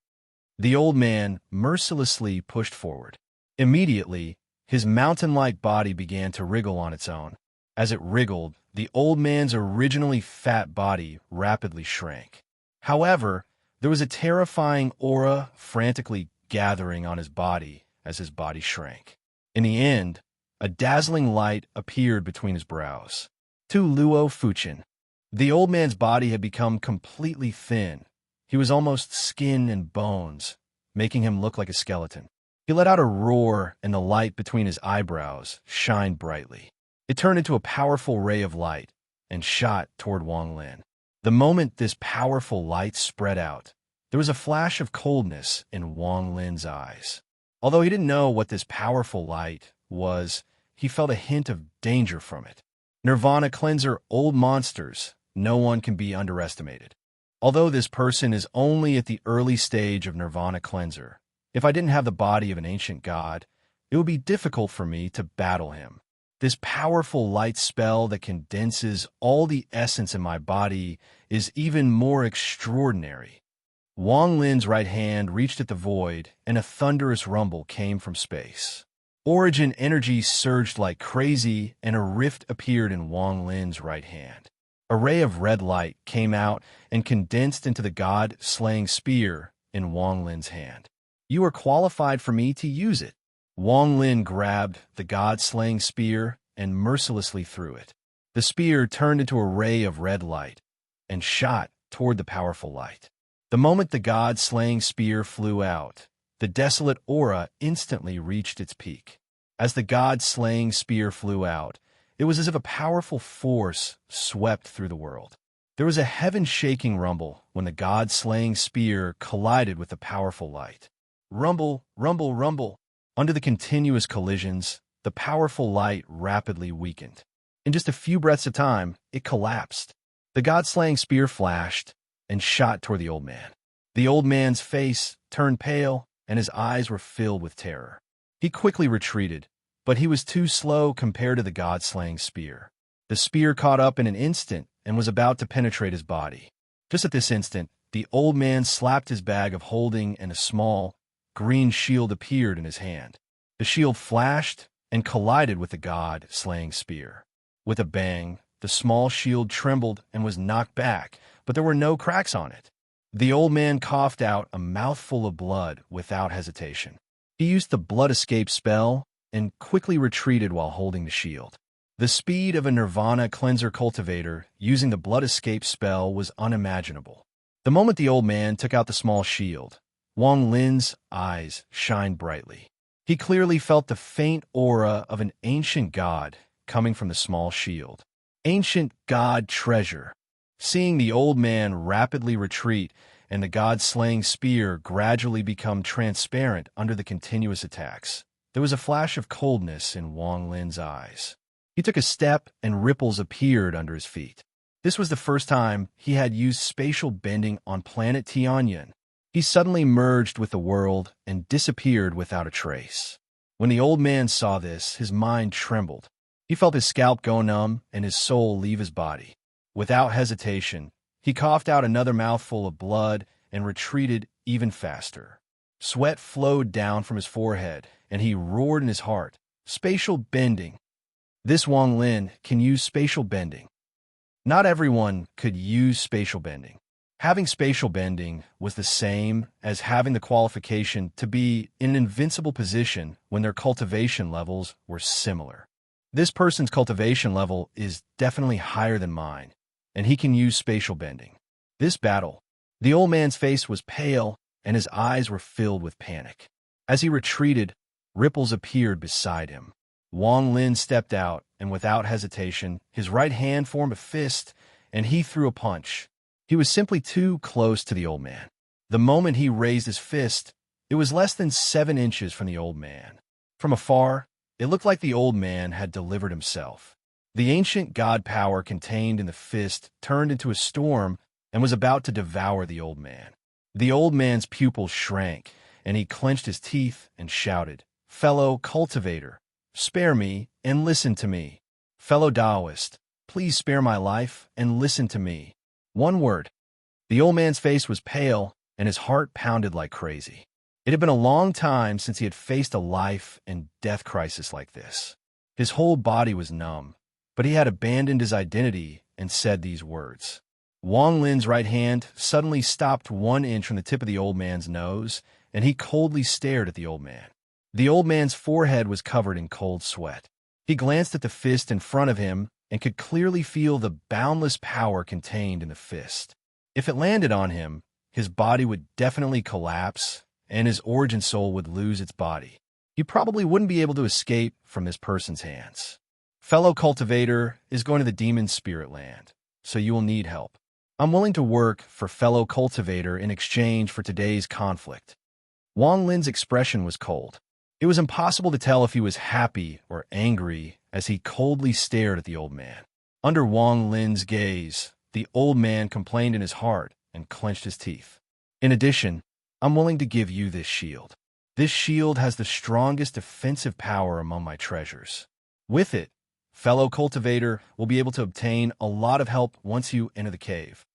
The old man mercilessly pushed forward. Immediately, his mountain-like body began to wriggle on its own. As it wriggled, the old man's originally fat body rapidly shrank. However, there was a terrifying aura frantically gathering on his body as his body shrank. In the end, a dazzling light appeared between his brows. Tu Luo Fuchin. The old man's body had become completely thin. He was almost skin and bones, making him look like a skeleton. He let out a roar, and the light between his eyebrows shined brightly. It turned into a powerful ray of light and shot toward Wang Lin. The moment this powerful light spread out, there was a flash of coldness in Wang Lin's eyes. Although he didn't know what this powerful light was, he felt a hint of danger from it. Nirvana cleanser old monsters, no one can be underestimated. Although this person is only at the early stage of Nirvana cleanser, if I didn't have the body of an ancient god, it would be difficult for me to battle him. This powerful light spell that condenses all the essence in my body is even more extraordinary. Wang Lin's right hand reached at the void, and a thunderous rumble came from space. Origin energy surged like crazy, and a rift appeared in Wang Lin's right hand. A ray of red light came out and condensed into the god-slaying spear in Wang Lin's hand. You are qualified for me to use it. Wang Lin grabbed the god-slaying spear and mercilessly threw it. The spear turned into a ray of red light and shot toward the powerful light. The moment the god-slaying spear flew out, the desolate aura instantly reached its peak. As the god-slaying spear flew out, it was as if a powerful force swept through the world. There was a heaven-shaking rumble when the god-slaying spear collided with the powerful light. Rumble, rumble, rumble. Under the continuous collisions, the powerful light rapidly weakened. In just a few breaths of time, it collapsed. The god-slaying spear flashed and shot toward the old man. The old man's face turned pale, and his eyes were filled with terror. He quickly retreated, but he was too slow compared to the god-slaying spear. The spear caught up in an instant and was about to penetrate his body. Just at this instant, the old man slapped his bag of holding and a small, green shield appeared in his hand. The shield flashed and collided with the god-slaying spear. With a bang, the small shield trembled and was knocked back, but there were no cracks on it. The old man coughed out a mouthful of blood without hesitation. He used the blood escape spell and quickly retreated while holding the shield. The speed of a Nirvana cleanser cultivator using the blood escape spell was unimaginable. The moment the old man took out the small shield, Wang Lin's eyes shined brightly. He clearly felt the faint aura of an ancient god coming from the small shield. Ancient god treasure. Seeing the old man rapidly retreat and the god-slaying spear gradually become transparent under the continuous attacks, there was a flash of coldness in Wang Lin's eyes. He took a step and ripples appeared under his feet. This was the first time he had used spatial bending on planet Tianyan. He suddenly merged with the world and disappeared without a trace. When the old man saw this, his mind trembled. He felt his scalp go numb and his soul leave his body. Without hesitation, he coughed out another mouthful of blood and retreated even faster. Sweat flowed down from his forehead, and he roared in his heart, "Spatial bending! This Wang Lin can use spatial bending." Not everyone could use spatial bending. Having spatial bending was the same as having the qualification to be in an invincible position when their cultivation levels were similar. This person's cultivation level is definitely higher than mine, and he can use spatial bending. This battle, the old man's face was pale and his eyes were filled with panic. As he retreated, ripples appeared beside him. Wang Lin stepped out, and without hesitation, his right hand formed a fist, and he threw a punch. He was simply too close to the old man. The moment he raised his fist, it was less than 7 inches from the old man. From afar, it looked like the old man had delivered himself. The ancient god power contained in the fist turned into a storm and was about to devour the old man. The old man's pupils shrank, and he clenched his teeth and shouted, "Fellow cultivator, spare me and listen to me. Fellow Taoist, please spare my life and listen to me. One word." The old man's face was pale, and his heart pounded like crazy. It had been a long time since he had faced a life and death crisis like this. His whole body was numb, but he had abandoned his identity and said these words. Wang Lin's right hand suddenly stopped 1 inch from the tip of the old man's nose, and he coldly stared at the old man. The old man's forehead was covered in cold sweat. He glanced at the fist in front of him and could clearly feel the boundless power contained in the fist. If it landed on him, his body would definitely collapse, and his origin soul would lose its body. He probably wouldn't be able to escape from this person's hands. Fellow cultivator is going to the demon spirit land, so you will need help. I'm willing to work for fellow cultivator in exchange for today's conflict. Wang Lin's expression was cold. It was impossible to tell if he was happy or angry as he coldly stared at the old man. Under Wang Lin's gaze, the old man complained in his heart and clenched his teeth. In addition, I'm willing to give you this shield. This shield has the strongest defensive power among my treasures. With it, fellow cultivator will be able to obtain a lot of help once you enter the cave.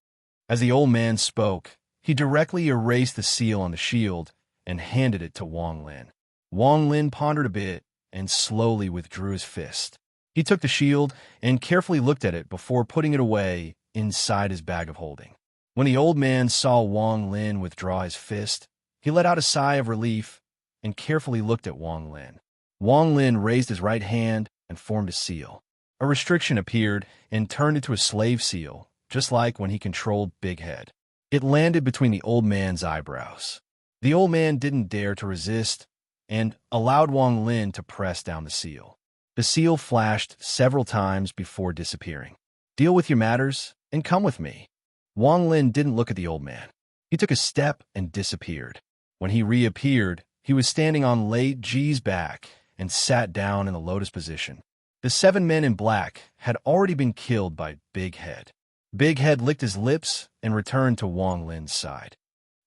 As the old man spoke, he directly erased the seal on the shield and handed it to Wang Lin. Wang Lin pondered a bit and slowly withdrew his fist. He took the shield and carefully looked at it before putting it away inside his bag of holding. When the old man saw Wang Lin withdraw his fist, he let out a sigh of relief and carefully looked at Wang Lin. Wang Lin raised his right hand and formed a seal. A restriction appeared and turned into a slave seal, just like when he controlled Big Head. It landed between the old man's eyebrows. The old man didn't dare to resist and allowed Wang Lin to press down the seal. The seal flashed several times before disappearing. "Deal with your matters and come with me." Wang Lin didn't look at the old man. He took a step and disappeared. When he reappeared, he was standing on Late Ji's back and sat down in the lotus position. The 7 men in black had already been killed by Big Head. Big Head licked his lips and returned to Wang Lin's side.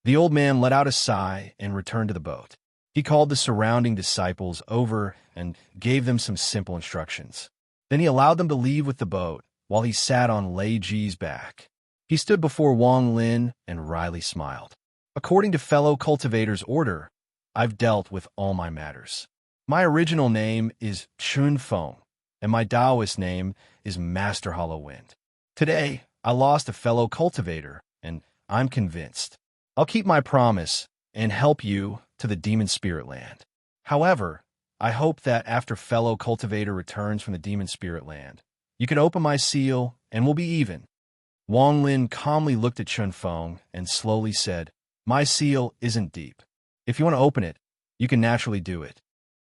The old man let out a sigh and returned to the boat. He called the surrounding disciples over and gave them some simple instructions. Then he allowed them to leave with the boat while he sat on Lei Ji's back. He stood before Wang Lin and wryly smiled. According to fellow cultivator's order, I've dealt with all my matters. My original name is Chun Feng, and my Taoist name is Master Hollow Wind. Today, I lost a fellow cultivator, and I'm convinced I'll keep my promise and help you to the demon spirit land. However, I hope that after fellow cultivator returns from the demon spirit land, you can open my seal and we'll be even. Wang Lin calmly looked at Chun Feng and slowly said, my seal isn't deep. If you want to open it, you can naturally do it.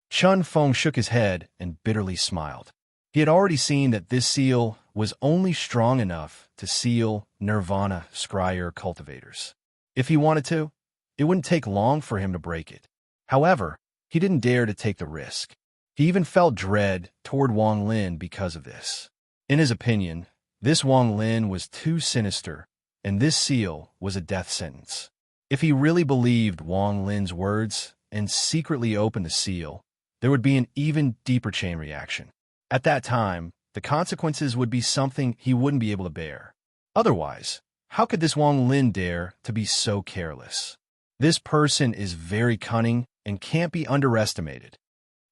Chun Feng shook his head and bitterly smiled. He had already seen that this seal was only strong enough to seal Nirvana scryer cultivators. If he wanted to, it wouldn't take long for him to break it. However, he didn't dare to take the risk. He even felt dread toward Wang Lin because of this. In his opinion, this Wang Lin was too sinister, and this seal was a death sentence. If he really believed Wang Lin's words and secretly opened the seal, there would be an even deeper chain reaction. At that time, the consequences would be something he wouldn't be able to bear. Otherwise, how could this Wang Lin dare to be so careless? This person is very cunning and can't be underestimated.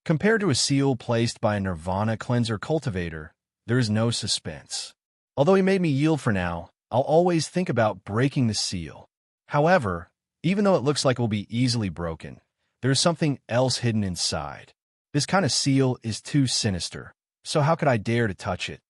Compared to a seal placed by a Nirvana cleanser cultivator, there is no suspense. Although he made me yield for now, I'll always think about breaking the seal. However, even though it looks like it will be easily broken, there is something else hidden inside. This kind of seal is too sinister, so how could I dare to touch it?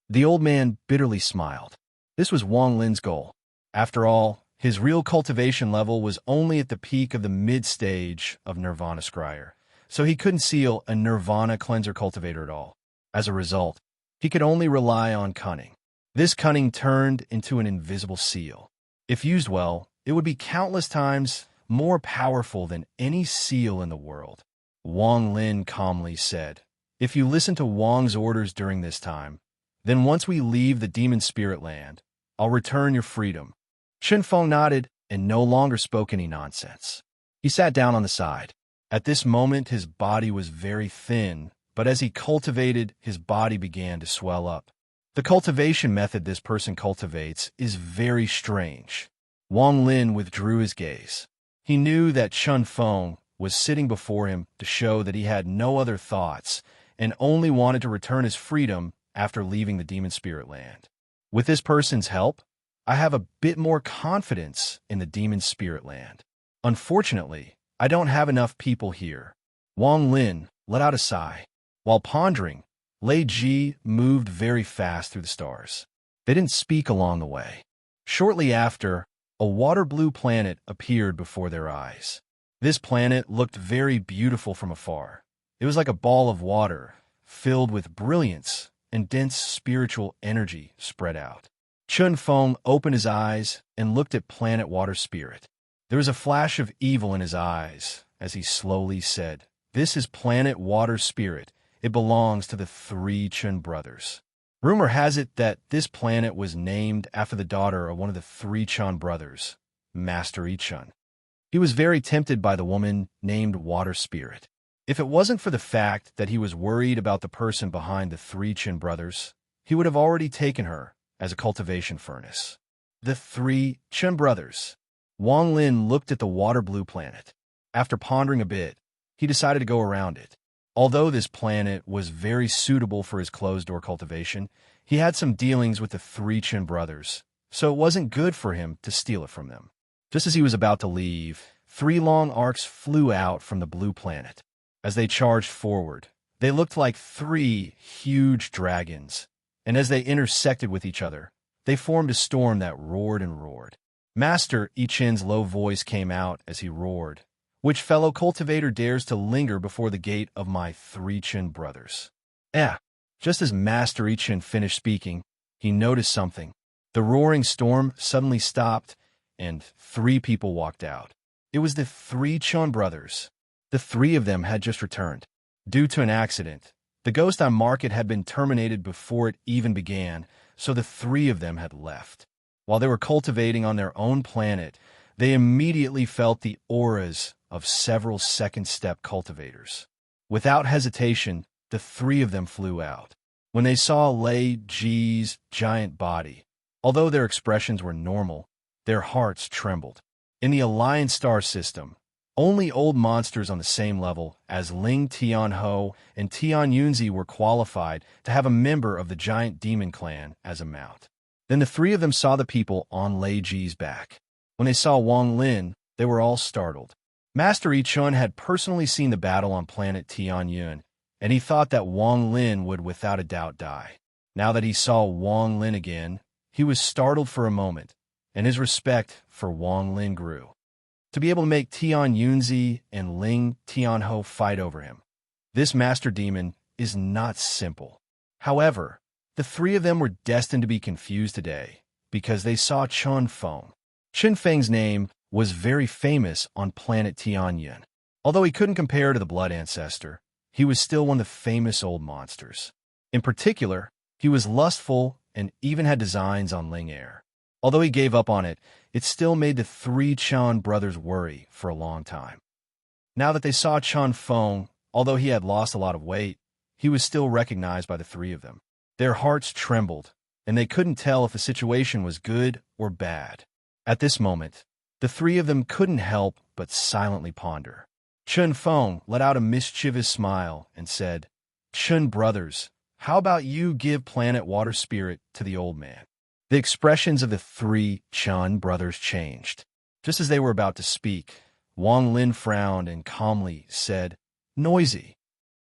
The old man bitterly smiled. This was Wang Lin's goal. After all, his real cultivation level was only at the peak of the mid-stage of Nirvana Scryer, so he couldn't seal a Nirvana cleanser cultivator at all. As a result, he could only rely on cunning. This cunning turned into an invisible seal. If used well, it would be countless times more powerful than any seal in the world. Wang Lin calmly said, if you listen to Wang's orders during this time, then once we leave the demon spirit land, I'll return your freedom. Chun Feng nodded and no longer spoke any nonsense. He sat down on the side. At this moment, his body was very thin, but as he cultivated, his body began to swell up. The cultivation method this person cultivates is very strange. Wang Lin withdrew his gaze. He knew that Chun Feng was sitting before him to show that he had no other thoughts and only wanted to return his freedom after leaving the demon spirit land. With this person's help, I have a bit more confidence in the demon spirit land. Unfortunately, I don't have enough people here. Wang Lin let out a sigh. While pondering, Lei Ji moved very fast through the stars. They didn't speak along the way. Shortly after, a water-blue planet appeared before their eyes. This planet looked very beautiful from afar. It was like a ball of water, filled with brilliance and dense spiritual energy spread out. Chun Feng opened his eyes and looked at planet water spirit. There was a flash of evil in his eyes as he slowly said, this is planet water spirit. It belongs to the three Chun brothers. Rumor has it that this planet was named after the daughter of one of the three Chun brothers, Master Chun. He was very tempted by the woman named Water Spirit. If it wasn't for the fact that he was worried about the person behind the three Chun brothers, he would have already taken her as a cultivation furnace. The three Chun brothers. Wang Lin looked at the water-blue planet. After pondering a bit, he decided to go around it. Although this planet was very suitable for his closed-door cultivation, he had some dealings with the three Chun brothers, so it wasn't good for him to steal it from them. Just as he was about to leave, 3 long arcs flew out from the blue planet. As they charged forward, they looked like 3 huge dragons, and as they intersected with each other, they formed a storm that roared and roared. Master Chun's low voice came out as he roared. Which fellow cultivator dares to linger before the gate of my 3 Chun brothers? Just as Master Chun finished speaking, he noticed something. The roaring storm suddenly stopped, and 3 people walked out. It was the 3 Chun brothers. The 3 of them had just returned. Due to an accident, the ghost on market had been terminated before it even began, so the 3 of them had left. While they were cultivating on their own planet, they immediately felt the auras of several second-step cultivators. Without hesitation, the three of them flew out. When they saw Lei Ji's giant body, although their expressions were normal, their hearts trembled. In the Alliance star system, only old monsters on the same level as Ling Tianho and Tian Yunzi were qualified to have a member of the giant demon clan as a mount. Then the three of them saw the people on Lei Ji's back. When they saw Wang Lin, they were all startled. Master Yi Chun had personally seen the battle on planet Tianyun, and he thought that Wang Lin would without a doubt die. Now that he saw Wang Lin again, he was startled for a moment, and his respect for Wang Lin grew. To be able to make Tian Yunzi and Ling Tianho fight over him, this master demon is not simple. However, the three of them were destined to be confused today because they saw Chun Feng. Chen Feng's name was very famous on planet Tianyun. Although he couldn't compare to the blood ancestor, he was still one of the famous old monsters. In particular, he was lustful and even had designs on Ling Air. Although he gave up on it, it still made the three Chan brothers worry for a long time. Now that they saw Chun Feng, although he had lost a lot of weight, he was still recognized by the three of them. Their hearts trembled, and they couldn't tell if the situation was good or bad. At this moment, the three of them couldn't help but silently ponder. Chun Feng let out a mischievous smile and said, "Chun brothers, how about you give planet water spirit to the old man?" The expressions of the three Chun brothers changed. Just as they were about to speak, Wang Lin frowned and calmly said, "Noisy."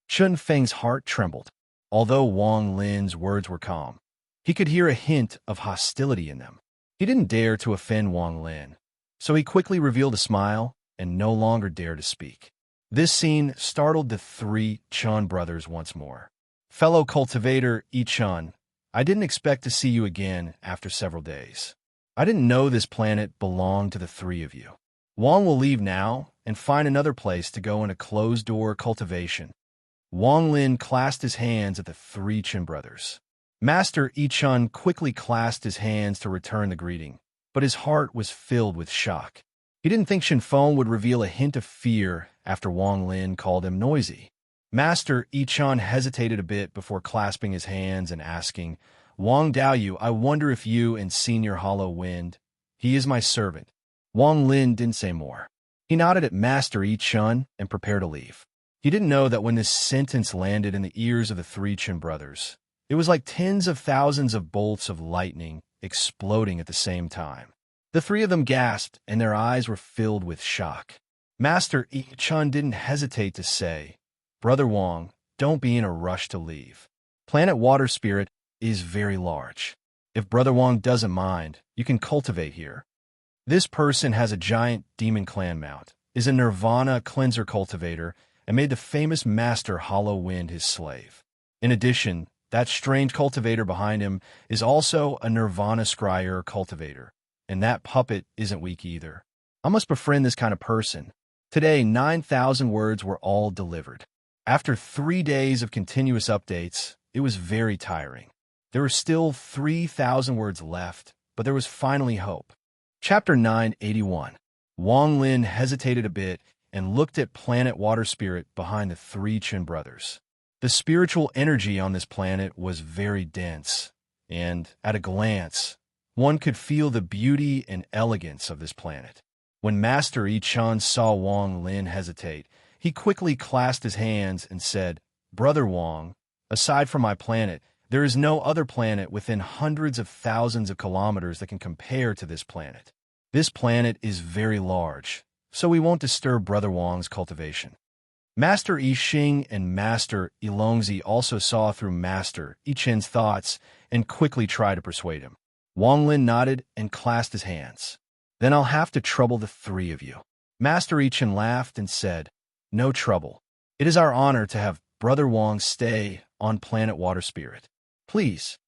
Chun Feng's heart trembled. Although Wang Lin's words were calm, he could hear a hint of hostility in them. He didn't dare to offend Wang Lin, so he quickly revealed a smile and no longer dared to speak. This scene startled the three Chun brothers once more. "Fellow cultivator Yi Chun, I didn't expect to see you again after several days. I didn't know this planet belonged to the three of you. Wang will leave now and find another place to go into closed-door cultivation." Wang Lin clasped his hands at the three Chin brothers. Master Yi Chun quickly clasped his hands to return the greeting, but his heart was filled with shock. He didn't think Shin Feng would reveal a hint of fear after Wang Lin called him noisy. Master Yi Chun hesitated a bit before clasping his hands and asking, "Wang Daoyu, I wonder if you and Senior Hollow Wind, he is my servant." Wang Lin didn't say more. He nodded at Master Yi Chun and prepared to leave. He didn't know that when this sentence landed in the ears of the three Chin brothers, it was like tens of thousands of bolts of lightning exploding at the same time. The three of them gasped, and their eyes were filled with shock. Master Yi Chun didn't hesitate to say, "Brother Wang, don't be in a rush to leave. Planet Water Spirit is very large. If Brother Wang doesn't mind, you can cultivate here. This person has a giant demon clan mount, is a Nirvana cleanser cultivator, and made the famous Master Hollow Wind his slave. In addition, that strange cultivator behind him is also a Nirvana scryer cultivator, and that puppet isn't weak either. I must befriend this kind of person." Today, 9,000 words were all delivered. After 3 days of continuous updates, it was very tiring. There were still 3,000 words left, but there was finally hope. Chapter 981. Wang Lin hesitated a bit and looked at planet Water Spirit behind the three Chin brothers. The spiritual energy on this planet was very dense, and at a glance, one could feel the beauty and elegance of this planet. When Master Yi Chun saw Wang Lin hesitate, he quickly clasped his hands and said, "Brother Wang, aside from my planet, there is no other planet within hundreds of thousands of kilometers that can compare to this planet. This planet is very large, so we won't disturb Brother Wang's cultivation." Master Yi Xing and Master Yi Longzi also saw through Master Yi Chen's thoughts and quickly tried to persuade him. Wang Lin nodded and clasped his hands. "Then I'll have to trouble the three of you." Master Yi Chen laughed and said, "No trouble. It is our honor to have Brother Wang stay on planet Water Spirit. Please."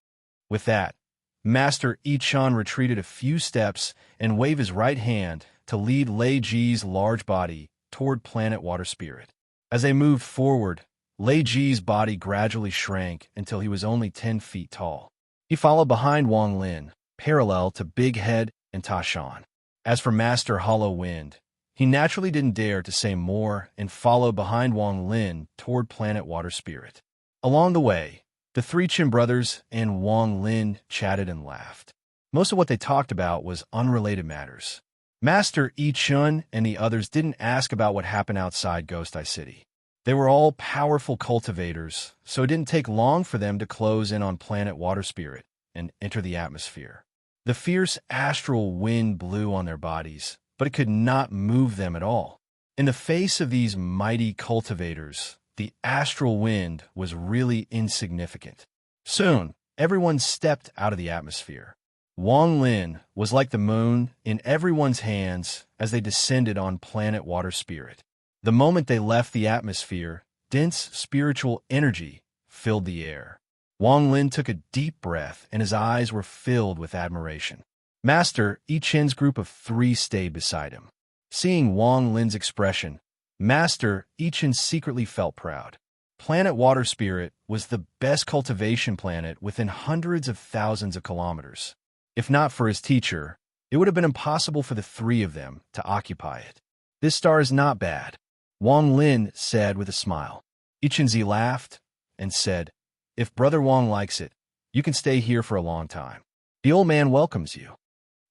With that, Master Yi Chen retreated a few steps and waved his right hand to lead Lei Ji's large body toward planet Water Spirit. As they moved forward, Lei Ji's body gradually shrank until he was only 10 feet tall. He followed behind Wang Lin, parallel to Big Head and Tashan. As for Master Hollow Wind, he naturally didn't dare to say more and followed behind Wang Lin toward Planet Water Spirit. Along the way, the three Qin brothers and Wang Lin chatted and laughed. Most of what they talked about was unrelated matters. Master Yi Chun and the others didn't ask about what happened outside Ghost Eye City. They were all powerful cultivators, so it didn't take long for them to close in on Planet Water Spirit and enter the atmosphere. The fierce astral wind blew on their bodies, but it could not move them at all. In the face of these mighty cultivators, the astral wind was really insignificant. Soon, everyone stepped out of the atmosphere. Wang Lin was like the moon in everyone's hands as they descended on Planet Water Spirit. The moment they left the atmosphere, dense spiritual energy filled the air. Wang Lin took a deep breath and his eyes were filled with admiration. Master Yi Chen's group of three stayed beside him. Seeing Wang Lin's expression, Master Yi Chen secretly felt proud. Planet Water Spirit was the best cultivation planet within hundreds of thousands of kilometers. If not for his teacher, it would have been impossible for the three of them to occupy it. This star is not bad, Wang Lin said with a smile. Yi Chenzi laughed and said, "If Brother Wang likes it, you can stay here for a long time. The old man welcomes you."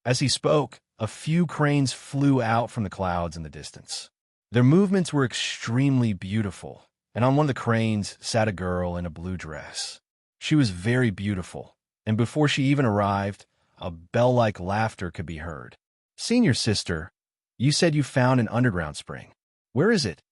As he spoke, a few cranes flew out from the clouds in the distance. Their movements were extremely beautiful, and on one of the cranes sat a girl in a blue dress. She was very beautiful, and before she even arrived, a bell-like laughter could be heard. "Senior sister, you said you found an underground spring. Where is it?"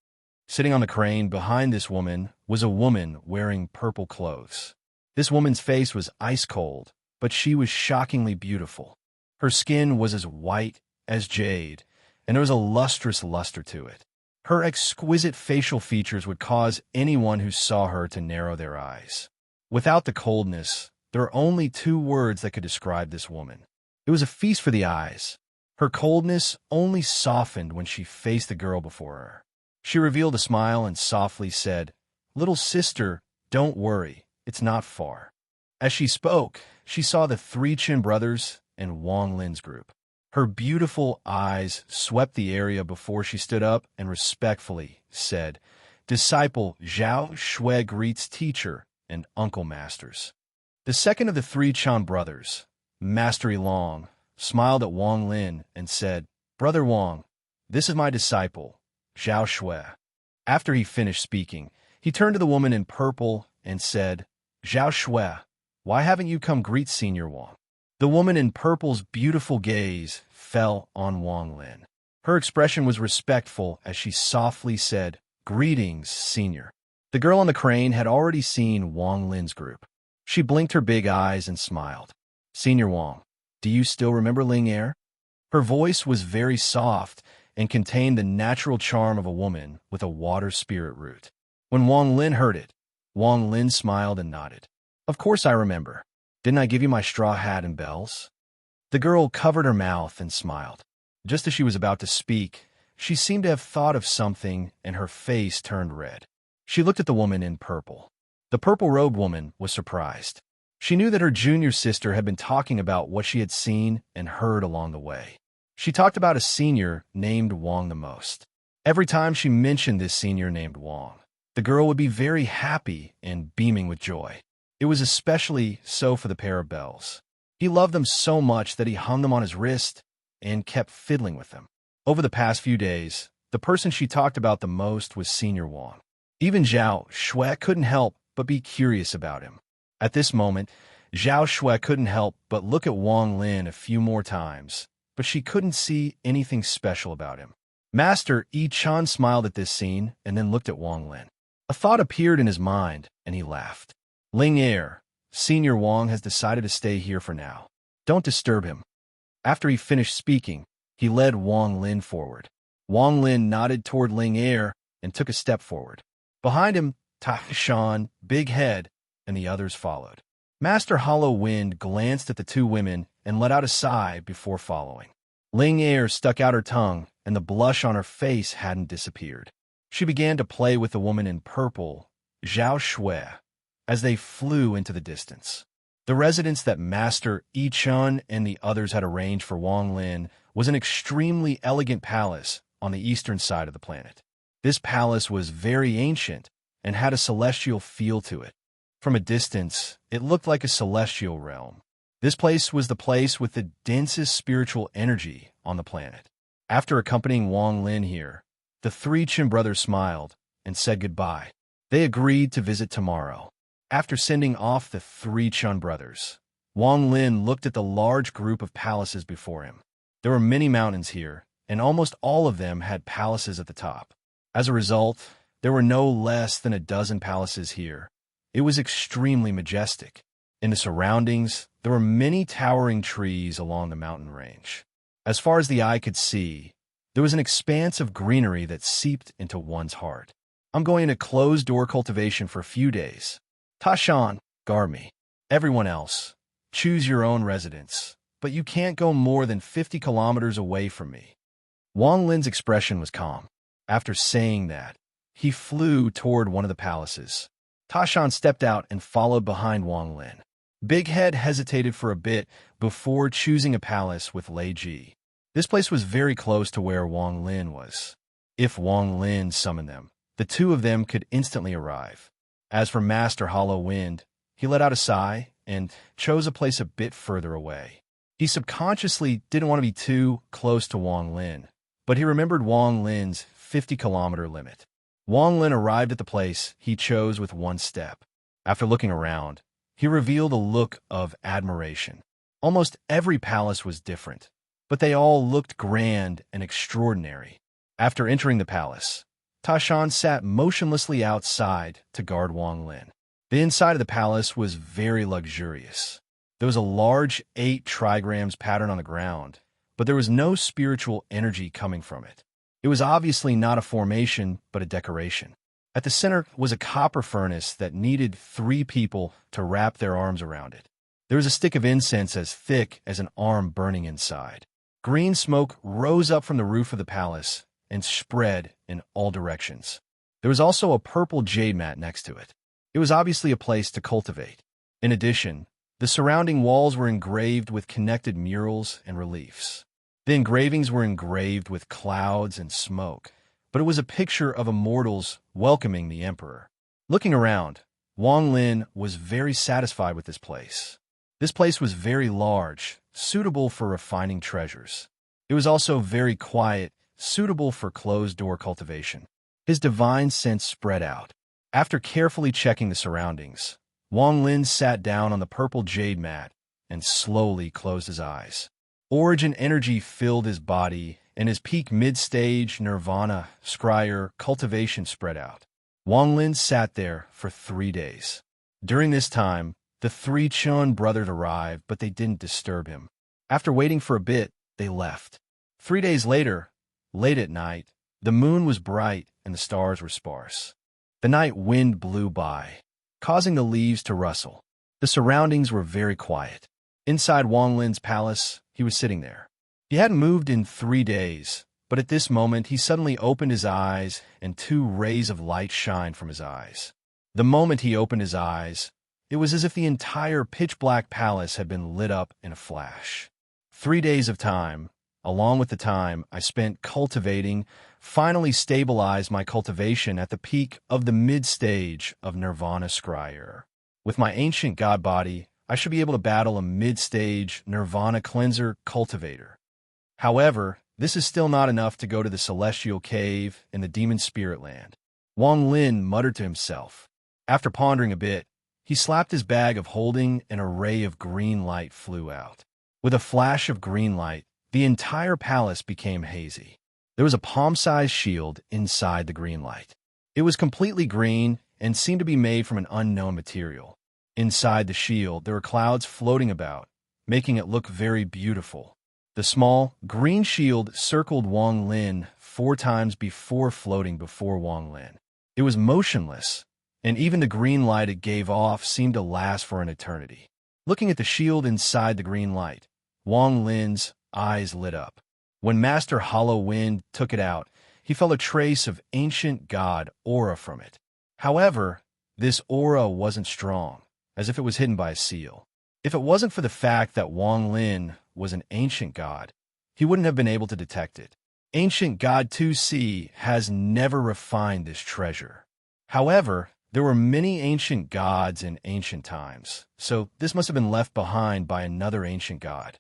Sitting on the crane behind this woman was a woman wearing purple clothes. This woman's face was ice cold, but she was shockingly beautiful. Her skin was as white as jade, and there was a lustrous luster to it. Her exquisite facial features would cause anyone who saw her to narrow their eyes. Without the coldness, there are only two words that could describe this woman. It was a feast for the eyes. Her coldness only softened when she faced the girl before her. She revealed a smile and softly said, "Little sister, don't worry, it's not far." As she spoke, she saw the three Qin brothers and Wang Lin's group. Her beautiful eyes swept the area before she stood up and respectfully said, "Disciple Zhao Shui greets teacher and uncle masters." The second of the three Chan brothers, Master Long, smiled at Wang Lin and said, "Brother Wang, this is my disciple, Zhao Shui." After he finished speaking, he turned to the woman in purple and said, "Zhao Shui, why haven't you come greet Senior Wang?" The woman in purple's beautiful gaze fell on Wang Lin. Her expression was respectful as she softly said, "Greetings, Senior." The girl on the crane had already seen Wang Lin's group. She blinked her big eyes and smiled. "Senior Wang, do you still remember Ling Er?" Her voice was very soft and contained the natural charm of a woman with a water spirit root. When Wang Lin heard it, Wang Lin smiled and nodded. "Of course I remember. Didn't I give you my straw hat and bells?" The girl covered her mouth and smiled. Just as she was about to speak, she seemed to have thought of something and her face turned red. She looked at the woman in purple. The purple-robed woman was surprised. She knew that her junior sister had been talking about what she had seen and heard along the way. She talked about a senior named Wang the most. Every time she mentioned this senior named Wang, the girl would be very happy and beaming with joy. It was especially so for the pair of bells. He loved them so much that he hung them on his wrist and kept fiddling with them. Over the past few days, the person she talked about the most was Senior Wang. Even Zhao Shui couldn't help but be curious about him. At this moment, Zhao Shui couldn't help but look at Wang Lin a few more times, but she couldn't see anything special about him. Master Yi Chan smiled at this scene and then looked at Wang Lin. A thought appeared in his mind, and he laughed. "Ling Er, Senior Wang has decided to stay here for now. Don't disturb him." After he finished speaking, he led Wang Lin forward. Wang Lin nodded toward Ling Er and took a step forward. Behind him, Shan, Big Head, and the others followed. Master Hollow Wind glanced at the two women and let out a sigh before following. Ling Er stuck out her tongue, and the blush on her face hadn't disappeared. She began to play with the woman in purple, Zhao Shui, as they flew into the distance. The residence that Master Yi Chun and the others had arranged for Wang Lin was an extremely elegant palace on the eastern side of the planet. This palace was very ancient and had a celestial feel to it. From a distance, it looked like a celestial realm. This place was the place with the densest spiritual energy on the planet. After accompanying Wang Lin here, the three Qin brothers smiled and said goodbye. They agreed to visit tomorrow. After sending off the three Chun brothers, Wang Lin looked at the large group of palaces before him. There were many mountains here, and almost all of them had palaces at the top. As a result, there were no less than a dozen palaces here. It was extremely majestic. In the surroundings, there were many towering trees along the mountain range. As far as the eye could see, there was an expanse of greenery that seeped into one's heart. I'm going into closed-door cultivation for a few days. Tashan, guard me. Everyone else, choose your own residence, but you can't go more than 50 kilometers away from me. Wang Lin's expression was calm. After saying that, he flew toward one of the palaces. Tashan stepped out and followed behind Wang Lin. Big Head hesitated for a bit before choosing a palace with Lei Ji. This place was very close to where Wang Lin was. If Wang Lin summoned them, the two of them could instantly arrive. As for Master Hollow Wind, he let out a sigh and chose a place a bit further away. He subconsciously didn't want to be too close to Wang Lin, but he remembered Wang Lin's 50-kilometer limit. Wang Lin arrived at the place he chose with one step. After looking around, he revealed a look of admiration. Almost every palace was different, but they all looked grand and extraordinary. After entering the palace, Tashan sat motionlessly outside to guard Wang Lin. The inside of the palace was very luxurious. There was a large 8 trigrams pattern on the ground, but there was no spiritual energy coming from it. It was obviously not a formation, but a decoration. At the center was a copper furnace that needed 3 people to wrap their arms around it. There was a stick of incense as thick as an arm burning inside. Green smoke rose up from the roof of the palace and spread in all directions. There was also a purple jade mat next to it. It was obviously a place to cultivate. In addition, the surrounding walls were engraved with connected murals and reliefs. The engravings were engraved with clouds and smoke, but it was a picture of immortals welcoming the emperor. Looking around, Wang Lin was very satisfied with this place. This place was very large, suitable for refining treasures. It was also very quiet, suitable for closed-door cultivation. His divine sense spread out. After carefully checking the surroundings, Wang Lin sat down on the purple jade mat and slowly closed his eyes. Origin energy filled his body, and his peak mid-stage nirvana, scryer, cultivation spread out. Wang Lin sat there for 3 days. During this time, the 3 Chun brothers arrived, but they didn't disturb him. After waiting for a bit, they left. 3 days later, late at night, the moon was bright and the stars were sparse. The night wind blew by, causing the leaves to rustle. The surroundings were very quiet. Inside Wang Lin's palace, he was sitting there. He hadn't moved in 3 days, but at this moment he suddenly opened his eyes and 2 rays of light shined from his eyes. The moment he opened his eyes, it was as if the entire pitch-black palace had been lit up in a flash. 3 days of time, along with the time I spent cultivating, finally stabilized my cultivation at the peak of the mid-stage of Nirvana Scryer. With my ancient god body, I should be able to battle a mid-stage Nirvana Cleanser Cultivator. However, this is still not enough to go to the Celestial Cave in the Demon Spirit Land. Wang Lin muttered to himself. After pondering a bit, he slapped his bag of holding and a ray of green light flew out. With a flash of green light, the entire palace became hazy. There was a palm-sized shield inside the green light. It was completely green and seemed to be made from an unknown material. Inside the shield, there were clouds floating about, making it look very beautiful. The small, green shield circled Wang Lin 4 times before floating before Wang Lin. It was motionless, and even the green light it gave off seemed to last for an eternity. Looking at the shield inside the green light, Wang Lin's eyes lit up. When Master Hollow Wind took it out, he felt a trace of ancient god aura from it. However, this aura wasn't strong, as if it was hidden by a seal. If it wasn't for the fact that Wang Lin was an ancient god, he wouldn't have been able to detect it. Ancient God 2C has never refined this treasure. However, there were many ancient gods in ancient times, so this must have been left behind by another ancient god.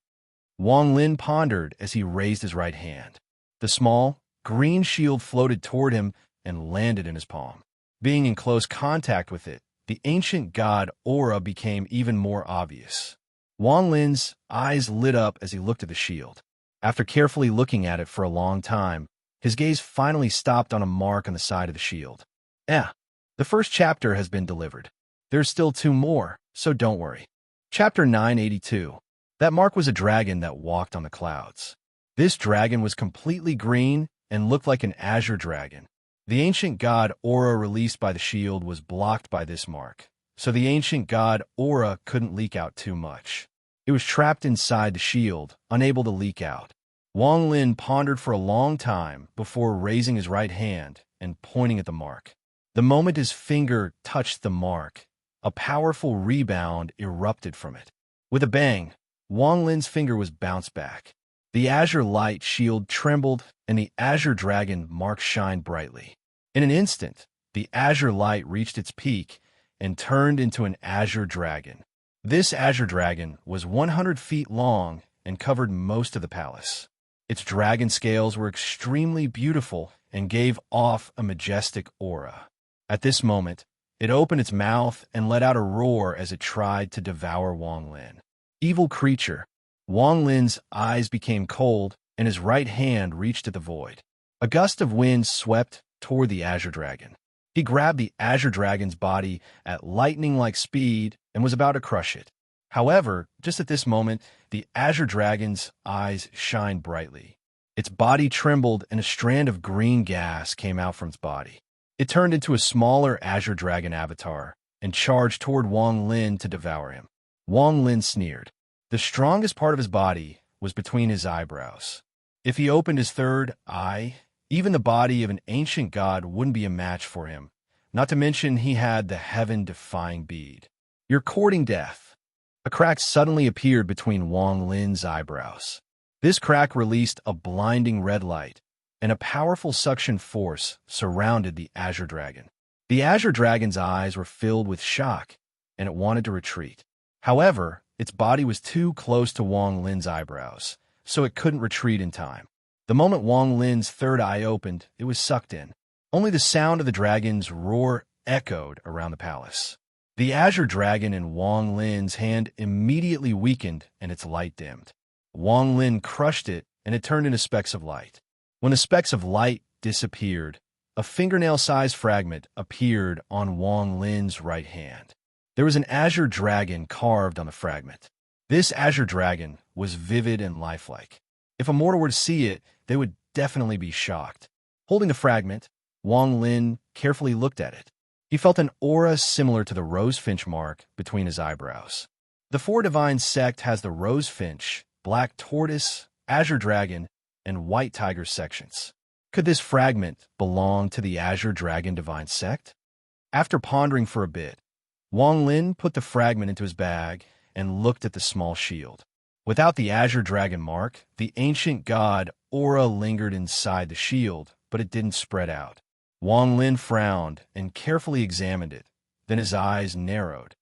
Wang Lin pondered as he raised his right hand. The small, green shield floated toward him and landed in his palm. Being in close contact with it, the ancient god aura became even more obvious. Wang Lin's eyes lit up as he looked at the shield. After carefully looking at it for a long time, his gaze finally stopped on a mark on the side of the shield. The first chapter has been delivered. There's still 2 more, so don't worry. Chapter 982. That mark was a dragon that walked on the clouds. This dragon was completely green and looked like an azure dragon. The ancient god aura released by the shield was blocked by this mark, so the ancient god aura couldn't leak out too much. It was trapped inside the shield, unable to leak out. Wang Lin pondered for a long time before raising his right hand and pointing at the mark. The moment his finger touched the mark, a powerful rebound erupted from it. With a bang, Wang Lin's finger was bounced back. The azure light shield trembled, and the azure dragon mark shined brightly. In an instant, the azure light reached its peak and turned into an azure dragon. This azure dragon was 100 feet long and covered most of the palace. Its dragon scales were extremely beautiful and gave off a majestic aura. At this moment, it opened its mouth and let out a roar as it tried to devour Wang Lin. Evil creature! Wang Lin's eyes became cold, and his right hand reached at the void. A gust of wind swept toward the azure dragon. He grabbed the azure dragon's body at lightning-like speed and was about to crush it. However, just at this moment, the azure dragon's eyes shined brightly. Its body trembled, and a strand of green gas came out from its body. It turned into a smaller azure dragon avatar and charged toward Wang Lin to devour him. Wang Lin sneered. The strongest part of his body was between his eyebrows. If he opened his third eye, even the body of an ancient god wouldn't be a match for him, not to mention he had the heaven-defying bead. You're courting death. A crack suddenly appeared between Wang Lin's eyebrows. This crack released a blinding red light, and a powerful suction force surrounded the azure dragon. The azure dragon's eyes were filled with shock, and it wanted to retreat. However, its body was too close to Wang Lin's eyebrows, so it couldn't retreat in time. The moment Wang Lin's third eye opened, it was sucked in. Only the sound of the dragon's roar echoed around the palace. The azure dragon in Wang Lin's hand immediately weakened and its light dimmed. Wang Lin crushed it, and it turned into specks of light. When the specks of light disappeared, a fingernail-sized fragment appeared on Wang Lin's right hand. There was an azure dragon carved on the fragment. This azure dragon was vivid and lifelike. If a mortal were to see it, they would definitely be shocked. Holding the fragment, Wang Lin carefully looked at it. He felt an aura similar to the rosefinch mark between his eyebrows. The four divine sect has the rosefinch, black tortoise, azure dragon, and white tiger sections. Could this fragment belong to the azure dragon divine sect? After pondering for a bit, Wang Lin put the fragment into his bag and looked at the small shield. Without the azure dragon mark, the ancient god aura lingered inside the shield, but it didn't spread out. Wang Lin frowned and carefully examined it. Then his eyes narrowed.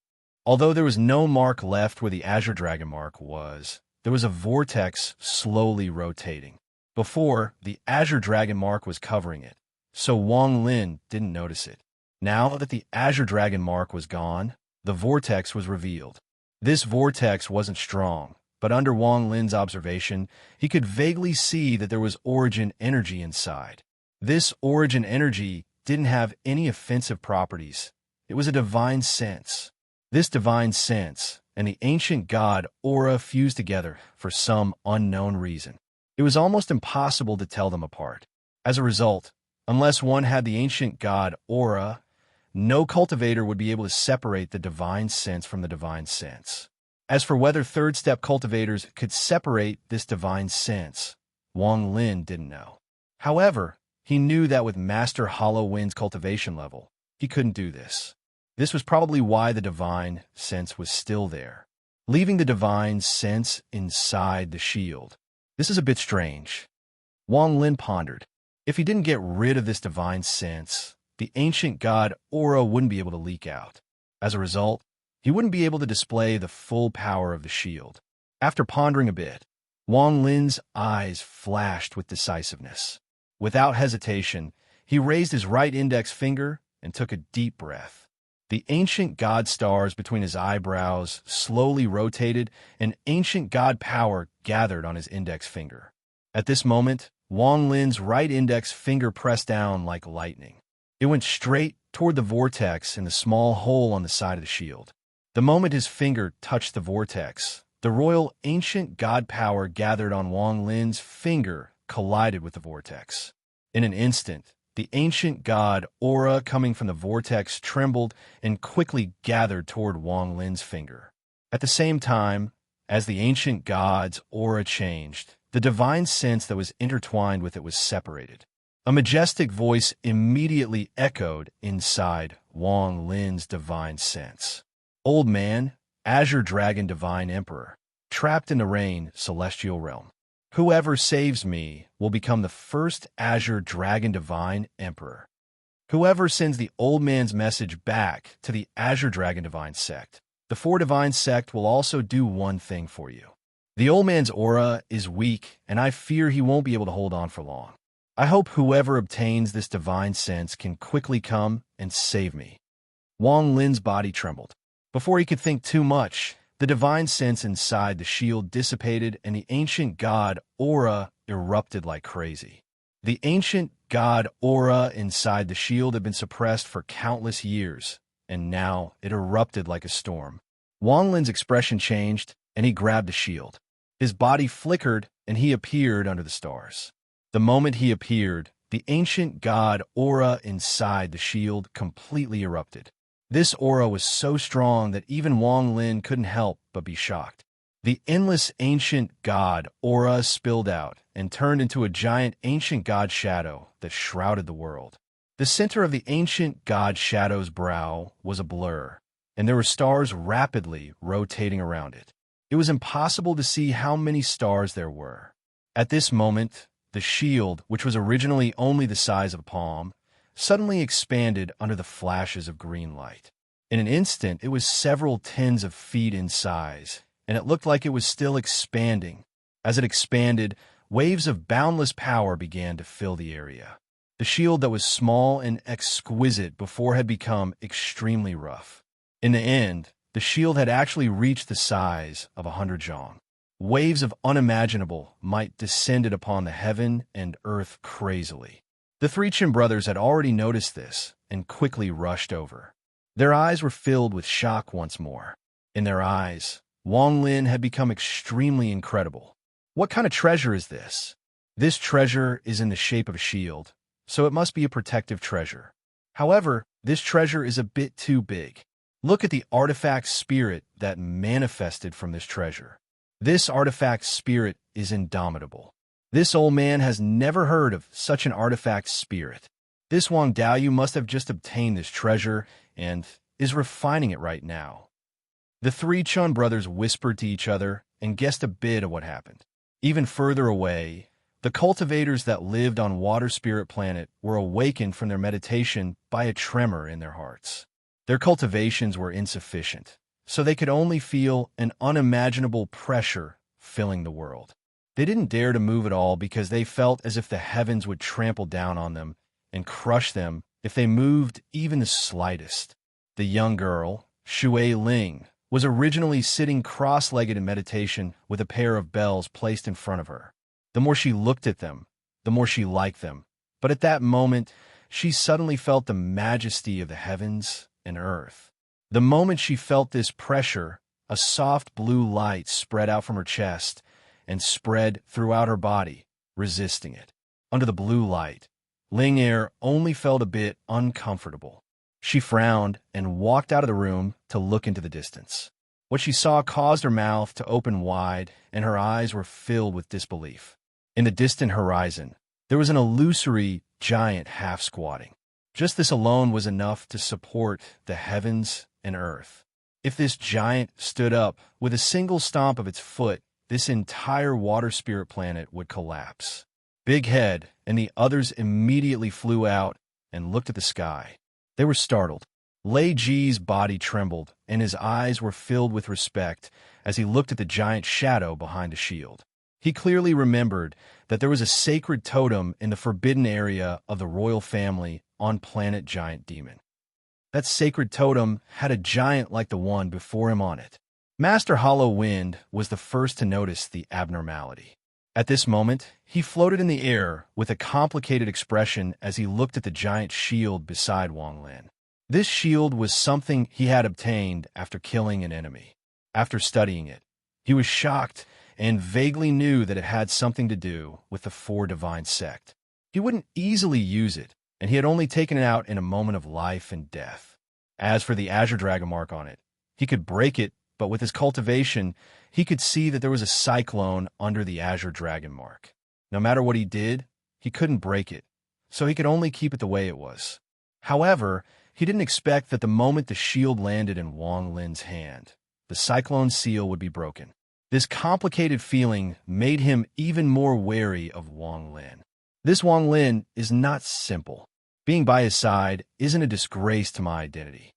Although there was no mark left where the azure dragon mark was, there was a vortex slowly rotating. Before, the azure dragon mark was covering it, so Wang Lin didn't notice it. Now that the azure dragon mark was gone, the vortex was revealed. This vortex wasn't strong, but under Wang Lin's observation, he could vaguely see that there was origin energy inside. This origin energy didn't have any offensive properties. It was a divine sense. This divine sense and the ancient god aura fused together for some unknown reason. It was almost impossible to tell them apart. As a result, unless one had the ancient god aura, no cultivator would be able to separate the divine sense from the divine sense. As for whether third-step cultivators could separate this divine sense, Wang Lin didn't know. However, he knew that with Master Hollow Wind's cultivation level, he couldn't do this. This was probably why the divine sense was still there, leaving the divine sense inside the shield. This is a bit strange. Wang Lin pondered. If he didn't get rid of this divine sense, the ancient god aura wouldn't be able to leak out. As a result, he wouldn't be able to display the full power of the shield. After pondering a bit, Wang Lin's eyes flashed with decisiveness. Without hesitation, he raised his right index finger and took a deep breath. The ancient god stars between his eyebrows slowly rotated, and ancient god power gathered on his index finger. At this moment, Wang Lin's right index finger pressed down like lightning. It went straight toward the vortex in the small hole on the side of the shield. The moment his finger touched the vortex, the royal ancient god power gathered on Wang Lin's finger collided with the vortex. In an instant, the ancient god aura coming from the vortex trembled and quickly gathered toward Wang Lin's finger. At the same time, as the ancient god's aura changed, the divine sense that was intertwined with it was separated. A majestic voice immediately echoed inside Wang Lin's divine sense. "Old man, Azure Dragon Divine Emperor, trapped in the rain, celestial realm. Whoever saves me will become the first Azure Dragon Divine Emperor. Whoever sends the old man's message back to the Azure Dragon Divine Sect, the Four Divine Sect will also do one thing for you. The old man's aura is weak, and I fear he won't be able to hold on for long. I hope whoever obtains this divine sense can quickly come and save me." Wang Lin's body trembled. Before he could think too much, the divine sense inside the shield dissipated and the ancient god aura erupted like crazy. The ancient god aura inside the shield had been suppressed for countless years, and now it erupted like a storm. Wang Lin's expression changed, and he grabbed the shield. His body flickered, and he appeared under the stars. The moment he appeared, the ancient god aura inside the shield completely erupted. This aura was so strong that even Wang Lin couldn't help but be shocked. The endless ancient god aura spilled out and turned into a giant ancient god shadow that shrouded the world. The center of the ancient god shadow's brow was a blur, and there were stars rapidly rotating around it. It was impossible to see how many stars there were. At this moment, the shield, which was originally only the size of a palm, suddenly expanded under the flashes of green light. In an instant, it was several tens of feet in size, and it looked like it was still expanding. As it expanded, waves of boundless power began to fill the area. The shield that was small and exquisite before had become extremely rough. In the end, the shield had actually reached the size of 100 zhong. Waves of unimaginable might descended upon the heaven and earth crazily. The three Chin brothers had already noticed this and quickly rushed over. Their eyes were filled with shock once more. In their eyes, Wang Lin had become extremely incredible. What kind of treasure is this? This treasure is in the shape of a shield, so it must be a protective treasure. However, this treasure is a bit too big. Look at the artifact spirit that manifested from this treasure. This artifact spirit is indomitable. This old man has never heard of such an artifact spirit. This Wang Daoyu must have just obtained this treasure and is refining it right now. The three Chun brothers whispered to each other and guessed a bit of what happened. Even further away, the cultivators that lived on Water Spirit Planet were awakened from their meditation by a tremor in their hearts. Their cultivations were insufficient, so they could only feel an unimaginable pressure filling the world. They didn't dare to move at all because they felt as if the heavens would trample down on them and crush them if they moved even the slightest. The young girl, Shui Ling, was originally sitting cross-legged in meditation with a pair of bells placed in front of her. The more she looked at them, the more she liked them. But at that moment, she suddenly felt the majesty of the heavens and earth. The moment she felt this pressure, a soft blue light spread out from her chest and spread throughout her body, resisting it. Under the blue light, Ling Er only felt a bit uncomfortable. She frowned and walked out of the room to look into the distance. What she saw caused her mouth to open wide, and her eyes were filled with disbelief. In the distant horizon, there was an illusory giant half-squatting. Just this alone was enough to support the heavens and earth. If this giant stood up with a single stomp of its foot, this entire water spirit planet would collapse. Big Head and the others immediately flew out and looked at the sky. They were startled. Lei Ji's body trembled, and his eyes were filled with respect as he looked at the giant shadow behind the shield. He clearly remembered that there was a sacred totem in the forbidden area of the royal family on planet Giant Demon. That sacred totem had a giant like the one before him on it. Master Hollow Wind was the first to notice the abnormality. At this moment, he floated in the air with a complicated expression as he looked at the giant shield beside Wang Lin. This shield was something he had obtained after killing an enemy. After studying it, he was shocked and vaguely knew that it had something to do with the Four Divine Sect. He wouldn't easily use it, and he had only taken it out in a moment of life and death. As for the Azure Dragon mark on it, he could break it, but with his cultivation, he could see that there was a cyclone under the Azure Dragon mark. No matter what he did, he couldn't break it, so he could only keep it the way it was. However, he didn't expect that the moment the shield landed in Wang Lin's hand, the cyclone seal would be broken. This complicated feeling made him even more wary of Wang Lin. This Wang Lin is not simple. Being by his side isn't a disgrace to my identity.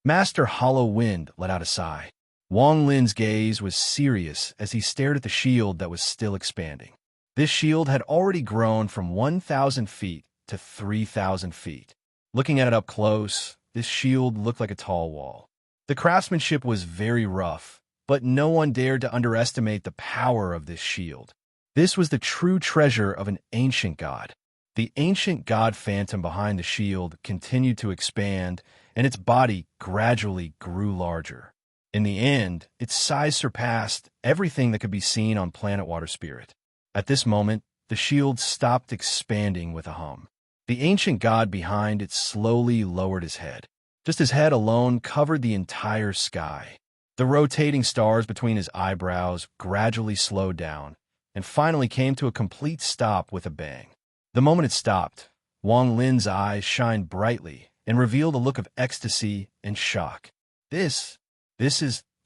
Master Hollow Wind let out a sigh. Wang Lin's gaze was serious as he stared at the shield that was still expanding. This shield had already grown from 1,000 feet to 3,000 feet. Looking at it up close, this shield looked like a tall wall. The craftsmanship was very rough, but no one dared to underestimate the power of this shield. This was the true treasure of an ancient god. The ancient god phantom behind the shield continued to expand, and its body gradually grew larger. In the end, its size surpassed everything that could be seen on planet Water Spirit. At this moment, the shield stopped expanding with a hum. The ancient god behind it slowly lowered his head. Just his head alone covered the entire sky. The rotating stars between his eyebrows gradually slowed down and finally came to a complete stop with a bang. The moment it stopped, Wang Lin's eyes shined brightly and revealed a look of ecstasy and shock. There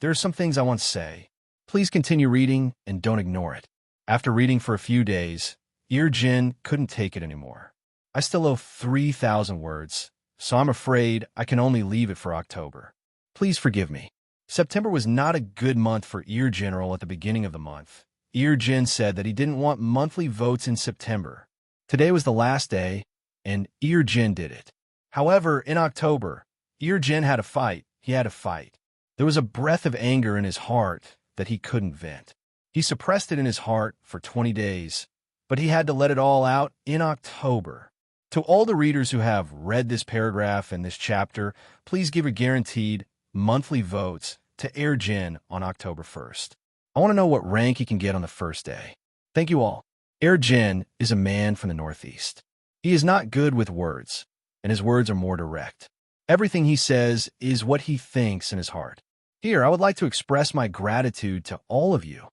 are some things I want to say. Please continue reading and don't ignore it. After reading for a few days, Jin couldn't take it anymore. I still owe 3,000 words, so I'm afraid I can only leave it for October. Please forgive me. September was not a good month for General at the beginning of the month. Jin said that he didn't want monthly votes in September. Today was the last day, and Jin did it. However, in October, Jin had a fight. He had a fight. There was a breath of anger in his heart that he couldn't vent. He suppressed it in his heart for 20 days, but he had to let it all out in October. To all the readers who have read this paragraph and this chapter, please give your guaranteed monthly votes to Jin on October 1st. I want to know what rank he can get on the first day. Thank you all. Jin is a man from the Northeast. He is not good with words, and his words are more direct. Everything he says is what he thinks in his heart. Here, I would like to express my gratitude to all of you.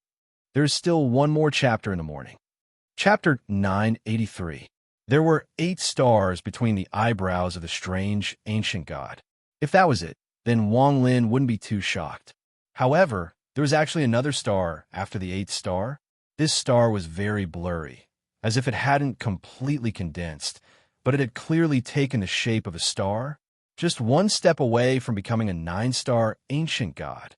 There is still one more chapter in the morning. Chapter 983. There were 8 stars between the eyebrows of the strange ancient god. If that was it, then Wang Lin wouldn't be too shocked. However, there was actually another star after the 8th star. This star was very blurry, as if it hadn't completely condensed, but it had clearly taken the shape of a star, just one step away from becoming a 9-star ancient god.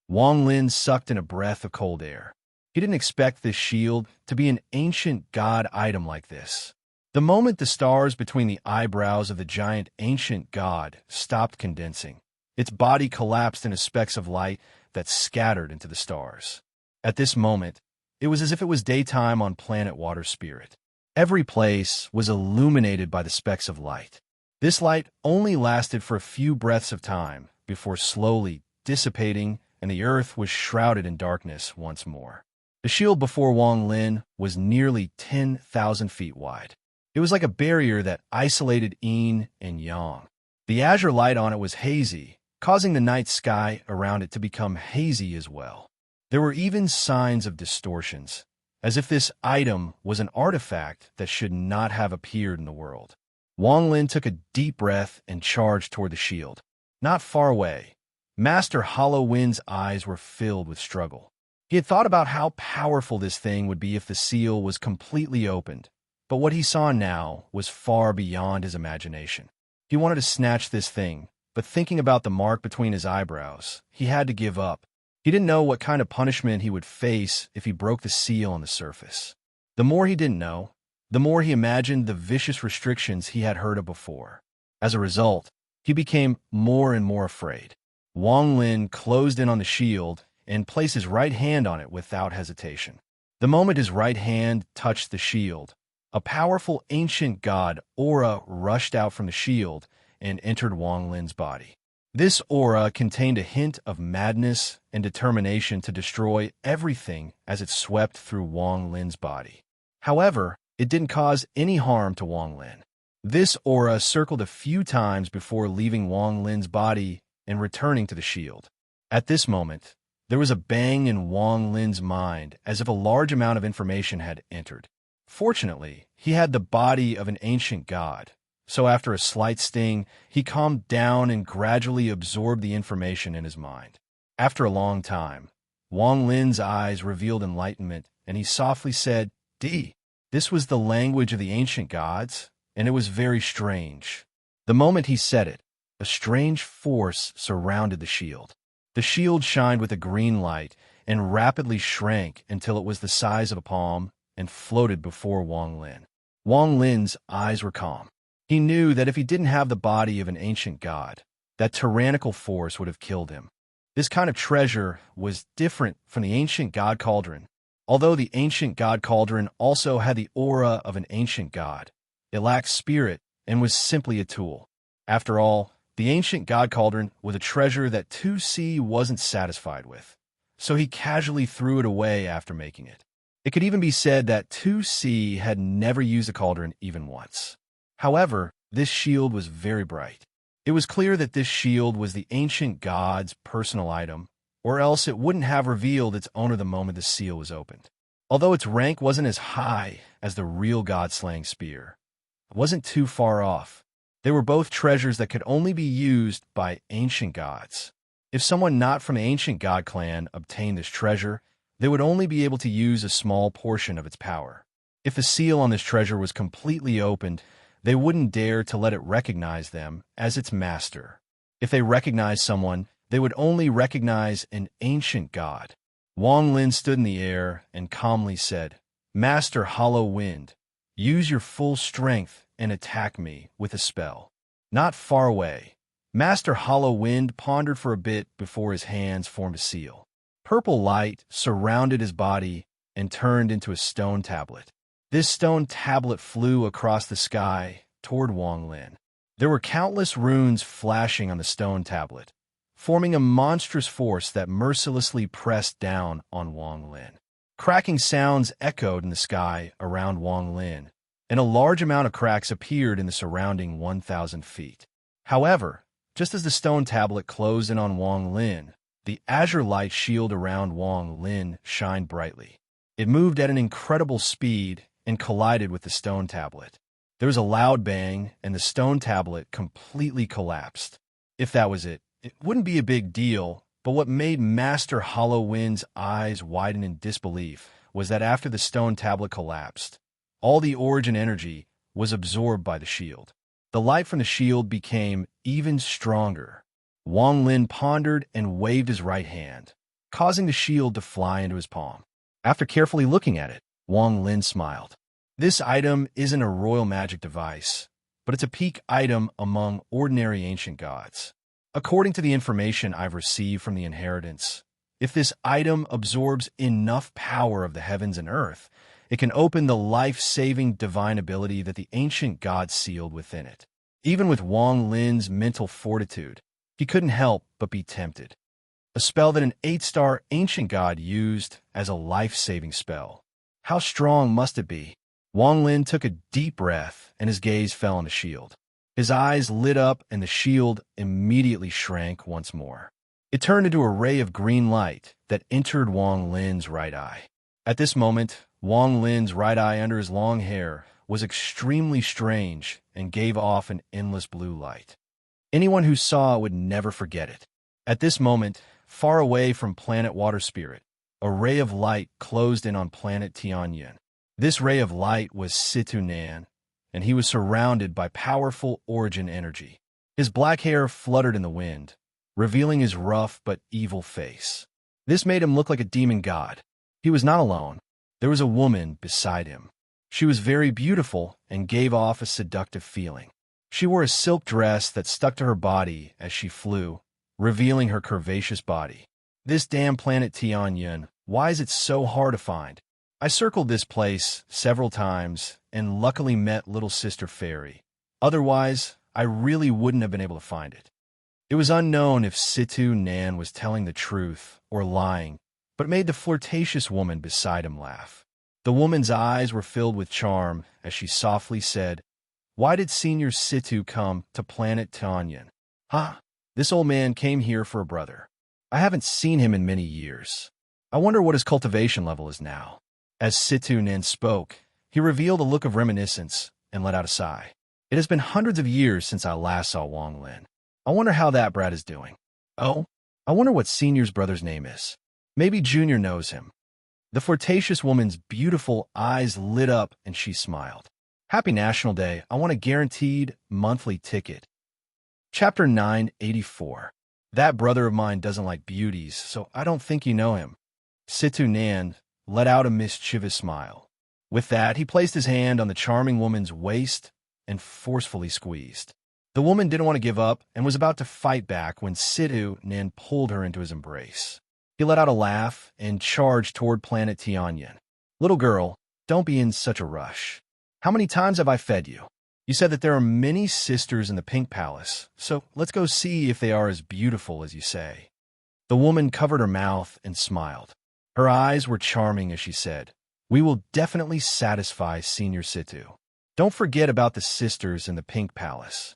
Wang Lin sucked in a breath of cold air. He didn't expect this shield to be an ancient god item like this. The moment the stars between the eyebrows of the giant ancient god stopped condensing, its body collapsed into specks of light that scattered into the stars. At this moment, it was as if it was daytime on planet Water Spirit. Every place was illuminated by the specks of light. This light only lasted for a few breaths of time before slowly dissipating, and the earth was shrouded in darkness once more. The shield before Wang Lin was nearly 10,000 feet wide. It was like a barrier that isolated yin and yang. The azure light on it was hazy, causing the night sky around it to become hazy as well. There were even signs of distortions, as if this item was an artifact that should not have appeared in the world. Wang Lin took a deep breath and charged toward the shield. Not far away, Master Hollow Wind's eyes were filled with struggle. He had thought about how powerful this thing would be if the seal was completely opened, but what he saw now was far beyond his imagination. He wanted to snatch this thing, but thinking about the mark between his eyebrows, he had to give up. He didn't know what kind of punishment he would face if he broke the seal on the surface. The more he didn't know, the more he imagined the vicious restrictions he had heard of before. As a result, he became more and more afraid. Wang Lin closed in on the shield and placed his right hand on it without hesitation. The moment his right hand touched the shield, a powerful ancient god aura rushed out from the shield and entered Wang Lin's body. This aura contained a hint of madness and determination to destroy everything as it swept through Wang Lin's body. However, it didn't cause any harm to Wang Lin. This aura circled a few times before leaving Wang Lin's body and returning to the shield. At this moment, there was a bang in Wang Lin's mind as if a large amount of information had entered. Fortunately, he had the body of an ancient god, so after a slight sting, he calmed down and gradually absorbed the information in his mind. After a long time, Wang Lin's eyes revealed enlightenment, and he softly said, "D." This was the language of the ancient gods, and it was very strange. The moment he said it, a strange force surrounded the shield. The shield shined with a green light and rapidly shrank until it was the size of a palm and floated before Wang Lin. Wang Lin's eyes were calm. He knew that if he didn't have the body of an ancient god, that tyrannical force would have killed him. This kind of treasure was different from the ancient god cauldron. Although the ancient god cauldron also had the aura of an ancient god, it lacked spirit and was simply a tool. After all, the ancient god cauldron was a treasure that 2C wasn't satisfied with, so he casually threw it away after making it. It could even be said that 2C had never used a cauldron even once. However, this shield was very bright. It was clear that this shield was the ancient god's personal item, or else it wouldn't have revealed its owner the moment the seal was opened. Although its rank wasn't as high as the real god-slaying spear, it wasn't too far off. They were both treasures that could only be used by ancient gods. If someone not from the ancient god clan obtained this treasure, they would only be able to use a small portion of its power. If the seal on this treasure was completely opened, they wouldn't dare to let it recognize them as its master. If they recognized someone, they would only recognize an ancient god. Wang Lin stood in the air and calmly said, "Master Hollow Wind, use your full strength and attack me with a spell." Not far away, Master Hollow Wind pondered for a bit before his hands formed a seal. Purple light surrounded his body and turned into a stone tablet. This stone tablet flew across the sky toward Wang Lin. There were countless runes flashing on the stone tablet, forming a monstrous force that mercilessly pressed down on Wang Lin. Cracking sounds echoed in the sky around Wang Lin, and a large amount of cracks appeared in the surrounding 1,000 feet. However, just as the stone tablet closed in on Wang Lin, the azure light shield around Wang Lin shined brightly. It moved at an incredible speed and collided with the stone tablet. There was a loud bang, and the stone tablet completely collapsed. If that was it, it wouldn't be a big deal, but what made Master Hollow Wind's eyes widen in disbelief was that after the stone tablet collapsed, all the origin energy was absorbed by the shield. The light from the shield became even stronger. Wang Lin pondered and waved his right hand, causing the shield to fly into his palm. After carefully looking at it, Wang Lin smiled. This item isn't a royal magic device, but it's a peak item among ordinary ancient gods. According to the information I've received from the inheritance, if this item absorbs enough power of the heavens and earth, it can open the life-saving divine ability that the ancient gods sealed within it. Even with Wang Lin's mental fortitude, he couldn't help but be tempted. A spell that an 8-star ancient god used as a life-saving spell. How strong must it be? Wang Lin took a deep breath, and his gaze fell on the shield. His eyes lit up, and the shield immediately shrank once more. It turned into a ray of green light that entered Wang Lin's right eye. At this moment, Wang Lin's right eye under his long hair was extremely strange and gave off an endless blue light. Anyone who saw it would never forget it. At this moment, far away from planet Water Spirit, a ray of light closed in on planet Tianyin. This ray of light was Situ Nan, and he was surrounded by powerful origin energy. His black hair fluttered in the wind, revealing his rough but evil face. This made him look like a demon god. He was not alone. There was a woman beside him. She was very beautiful and gave off a seductive feeling. She wore a silk dress that stuck to her body as she flew, revealing her curvaceous body. This damn planet Tianyin, why is it so hard to find? I circled this place several times and luckily met Little Sister Fairy. Otherwise, I really wouldn't have been able to find it. It was unknown if Situ Nan was telling the truth or lying, but it made the flirtatious woman beside him laugh. The woman's eyes were filled with charm as she softly said, "Why did Senior Situ come to planet Tianyin?" "Huh? This old man came here for a brother. I haven't seen him in many years. I wonder what his cultivation level is now." As Situ Nan spoke, he revealed a look of reminiscence and let out a sigh. "It has been hundreds of years since I last saw Wang Lin. I wonder how that brat is doing. Oh, I wonder what Senior's brother's name is. Maybe Junior knows him." The flirtatious woman's beautiful eyes lit up and she smiled. "Happy National Day. I want a guaranteed monthly ticket." Chapter 984. That brother of mine doesn't like beauties, so I don't think you know him. Situ Nan let out a mischievous smile. With that, he placed his hand on the charming woman's waist and forcefully squeezed. The woman didn't want to give up and was about to fight back when Situ Nan pulled her into his embrace. He let out a laugh and charged toward planet Tianyin. "Little girl, don't be in such a rush. How many times have I fed you? You said that there are many sisters in the Pink Palace, so let's go see if they are as beautiful as you say." The woman covered her mouth and smiled. Her eyes were charming as she said, "We will definitely satisfy Senior Situ. Don't forget about the sisters in the Pink Palace."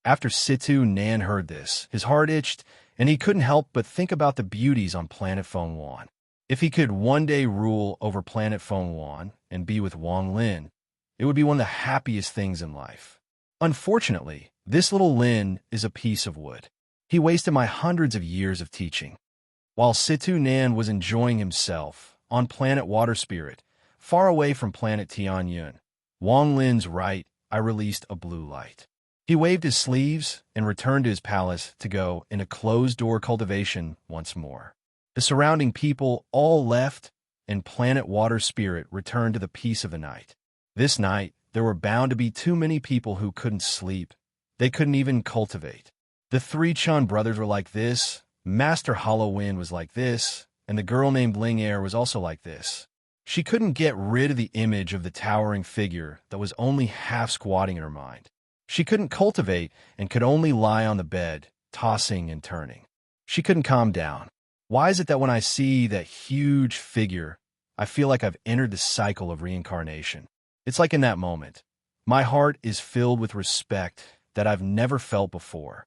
After Situ Nan heard this, his heart itched, and he couldn't help but think about the beauties on planet Phone Wan. If he could one day rule over planet Phone Wan and be with Wang Lin, it would be one of the happiest things in life. Unfortunately, this little Lin is a piece of wood. He wasted my hundreds of years of teaching. While Situ Nan was enjoying himself on planet Water Spirit, far away from planet Tianyin, Wang Lin's right, I released a blue light. He waved his sleeves and returned to his palace to go in a closed-door cultivation once more. The surrounding people all left, and planet Water Spirit returned to the peace of the night. This night, there were bound to be too many people who couldn't sleep. They couldn't even cultivate. The three Chun brothers were like this, Master Hollow Wind was like this, and the girl named Ling Air was also like this. She couldn't get rid of the image of the towering figure that was only half squatting in her mind. She couldn't cultivate and could only lie on the bed, tossing and turning. She couldn't calm down. Why is it that when I see that huge figure, I feel like I've entered the cycle of reincarnation? It's like in that moment, my heart is filled with respect that I've never felt before.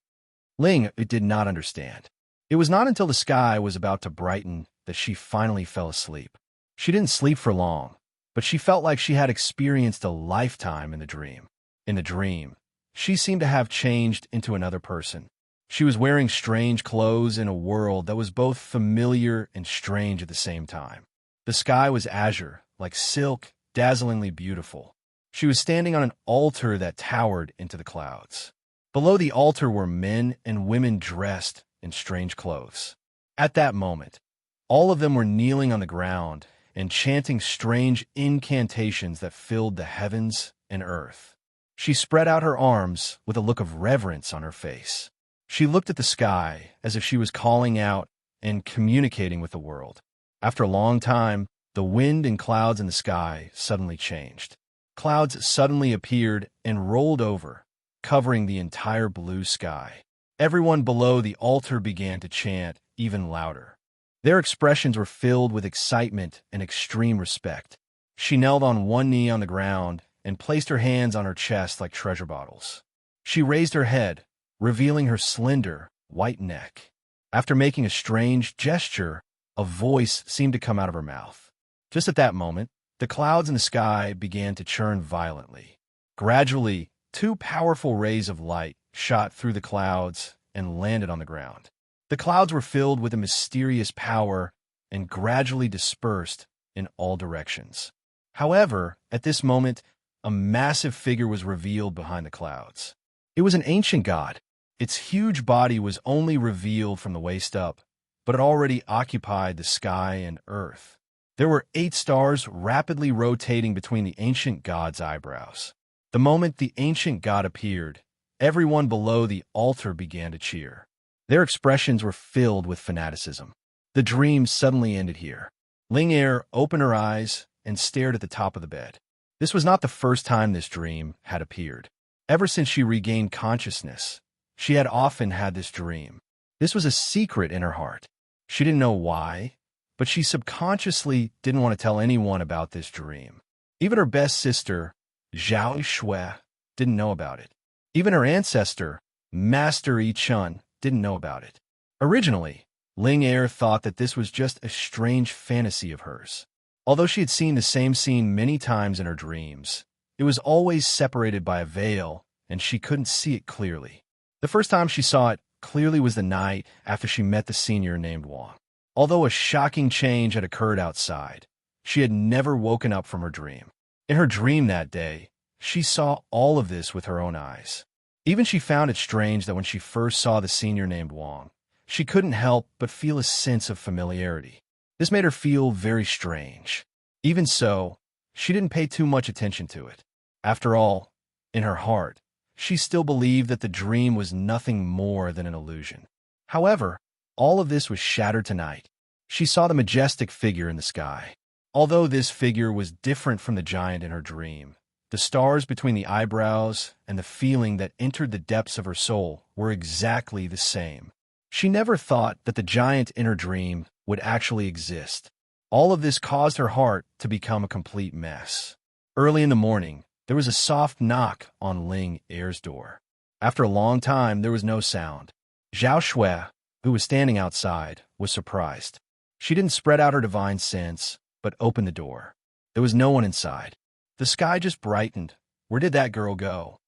Ling did not understand. It was not until the sky was about to brighten that she finally fell asleep. She didn't sleep for long, but she felt like she had experienced a lifetime in the dream. In the dream, she seemed to have changed into another person. She was wearing strange clothes in a world that was both familiar and strange at the same time. The sky was azure, like silk, dazzlingly beautiful. She was standing on an altar that towered into the clouds. Below the altar were men and women dressed in strange clothes. At that moment, all of them were kneeling on the ground and chanting strange incantations that filled the heavens and earth. She spread out her arms with a look of reverence on her face. She looked at the sky as if she was calling out and communicating with the world. After a long time, the wind and clouds in the sky suddenly changed. Clouds suddenly appeared and rolled over, covering the entire blue sky. Everyone below the altar began to chant even louder. Their expressions were filled with excitement and extreme respect. She knelt on one knee on the ground and placed her hands on her chest like treasure bottles. She raised her head, revealing her slender, white neck. After making a strange gesture, a voice seemed to come out of her mouth. Just at that moment, the clouds in the sky began to churn violently. Gradually, two powerful rays of light shot through the clouds and landed on the ground. The clouds were filled with a mysterious power and gradually dispersed in all directions. However, at this moment, a massive figure was revealed behind the clouds. It was an ancient god. Its huge body was only revealed from the waist up, but it already occupied the sky and earth. There were 8 stars rapidly rotating between the ancient god's eyebrows. The moment the ancient god appeared, everyone below the altar began to cheer. Their expressions were filled with fanaticism. The dream suddenly ended here. Ling Er opened her eyes and stared at the top of the bed. This was not the first time this dream had appeared. Ever since she regained consciousness, she had often had this dream. This was a secret in her heart. She didn't know why, but she subconsciously didn't want to tell anyone about this dream. Even her best sister, Zhao Shui, didn't know about it. Even her ancestor, Master Yi Chun, didn't know about it. Originally, Ling Er thought that this was just a strange fantasy of hers. Although she had seen the same scene many times in her dreams, it was always separated by a veil, and she couldn't see it clearly. The first time she saw it clearly was the night after she met the senior named Wang. Although a shocking change had occurred outside, she had never woken up from her dream. In her dream that day, she saw all of this with her own eyes. Even she found it strange that when she first saw the senior named Wang, she couldn't help but feel a sense of familiarity. This made her feel very strange. Even so, she didn't pay too much attention to it. After all, in her heart, she still believed that the dream was nothing more than an illusion. However, all of this was shattered tonight. She saw the majestic figure in the sky. Although this figure was different from the giant in her dream, the stars between the eyebrows and the feeling that entered the depths of her soul were exactly the same. She never thought that the giant in her dream would actually exist. All of this caused her heart to become a complete mess. Early in the morning, there was a soft knock on Ling Er's door. After a long time, there was no sound. Zhao Shui, who was standing outside, was surprised. She didn't spread out her divine sense, but opened the door. There was no one inside. The sky just brightened. Where did that girl go?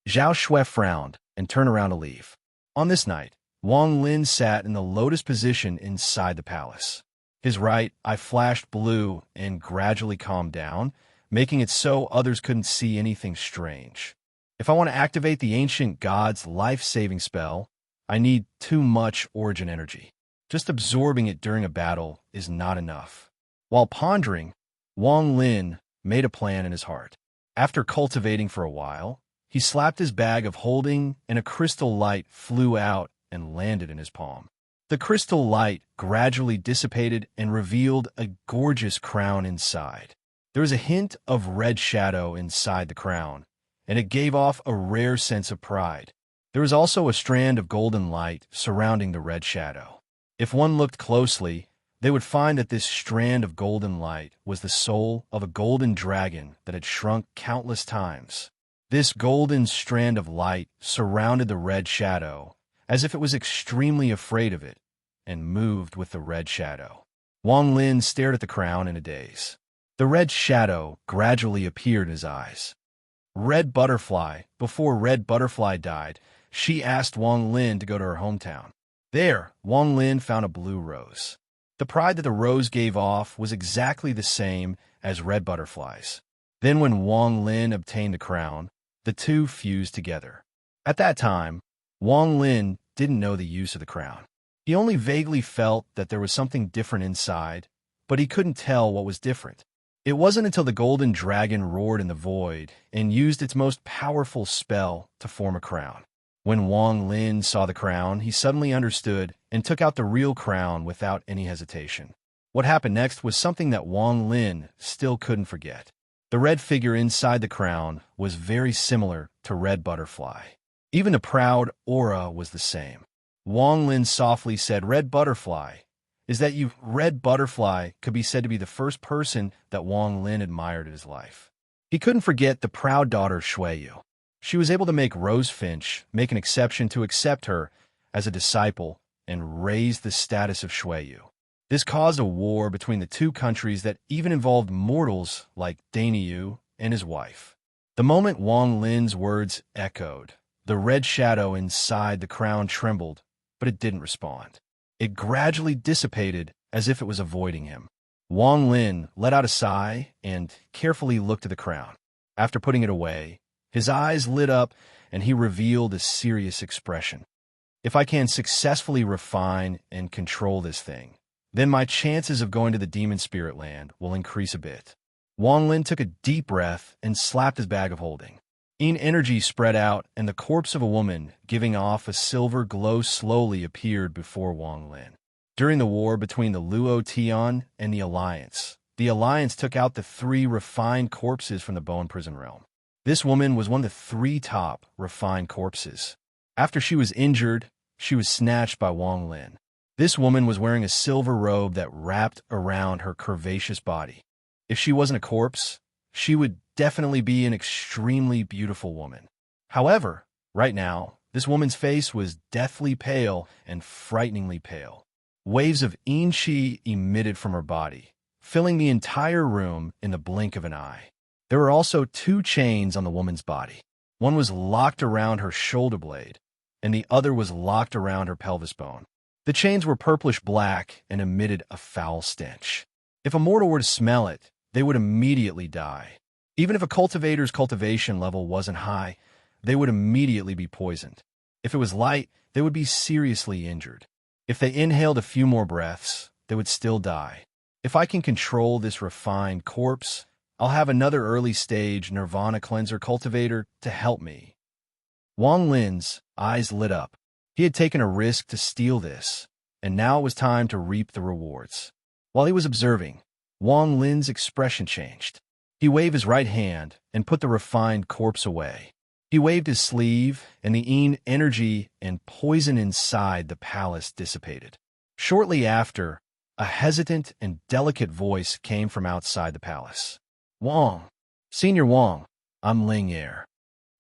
Zhao Shui frowned and turned around to leave. On this night, Wang Lin sat in the lotus position inside the palace. His right eye flashed blue and gradually calmed down, making it so others couldn't see anything strange. If I want to activate the ancient god's life-saving spell, I need too much origin energy. Just absorbing it during a battle is not enough. While pondering, Wang Lin made a plan in his heart. After cultivating for a while, he slapped his bag of holding and a crystal light flew out and landed in his palm. The crystal light gradually dissipated and revealed a gorgeous crown inside. There was a hint of red shadow inside the crown, and it gave off a rare sense of pride. There was also a strand of golden light surrounding the red shadow. If one looked closely, they would find that this strand of golden light was the soul of a golden dragon that had shrunk countless times. This golden strand of light surrounded the red shadow, as if it was extremely afraid of it, and moved with the red shadow. Wang Lin stared at the crown in a daze. The red shadow gradually appeared in his eyes. Red Butterfly, before Red Butterfly died, she asked Wang Lin to go to her hometown. There, Wang Lin found a blue rose. The pride that the rose gave off was exactly the same as Red Butterfly's. Then when Wang Lin obtained the crown, the two fused together. At that time, Wang Lin didn't know the use of the crown. He only vaguely felt that there was something different inside, but he couldn't tell what was different. It wasn't until the golden dragon roared in the void and used its most powerful spell to form a crown. When Wang Lin saw the crown, he suddenly understood and took out the real crown without any hesitation. What happened next was something that Wang Lin still couldn't forget. The red figure inside the crown was very similar to Red Butterfly. Even the proud aura was the same. Wang Lin softly said, "Red Butterfly, is that you?" Red Butterfly could be said to be the first person that Wang Lin admired in his life. He couldn't forget the proud daughter Xueyu. She was able to make Rose Finch make an exception to accept her as a disciple and raise the status of Xueyu. This caused a war between the two countries that even involved mortals like Dainyu and his wife. The moment Wang Lin's words echoed, the red shadow inside the crown trembled, but it didn't respond. It gradually dissipated as if it was avoiding him. Wang Lin let out a sigh and carefully looked at the crown. After putting it away, his eyes lit up and he revealed a serious expression. If I can successfully refine and control this thing, then my chances of going to the demon spirit land will increase a bit. Wang Lin took a deep breath and slapped his bag of holding. Energy spread out, and the corpse of a woman giving off a silver glow slowly appeared before Wang Lin. During the war between the Luo Tian and the Alliance took out the 3 refined corpses from the Bone Prison realm. This woman was one of the 3 top refined corpses. After she was injured, she was snatched by Wang Lin. This woman was wearing a silver robe that wrapped around her curvaceous body. If she wasn't a corpse, she would definitely be an extremely beautiful woman. However, right now, this woman's face was deathly pale and frighteningly pale. Waves of Yin-Chi emitted from her body, filling the entire room in the blink of an eye. There were also 2 chains on the woman's body. One was locked around her shoulder blade, and the other was locked around her pelvis bone. The chains were purplish-black and emitted a foul stench. If a mortal were to smell it, they would immediately die. Even if a cultivator's cultivation level wasn't high, they would immediately be poisoned. If it was light, they would be seriously injured. If they inhaled a few more breaths, they would still die. If I can control this refined corpse, I'll have another early-stage Nirvana cleanser cultivator to help me. Wang Lin's eyes lit up. He had taken a risk to steal this, and now it was time to reap the rewards. While he was observing, Wang Lin's expression changed. He waved his right hand and put the refined corpse away. He waved his sleeve, and the energy and poison inside the palace dissipated. Shortly after, a hesitant and delicate voice came from outside the palace. Wang, Senior Wang, I'm Ling Er.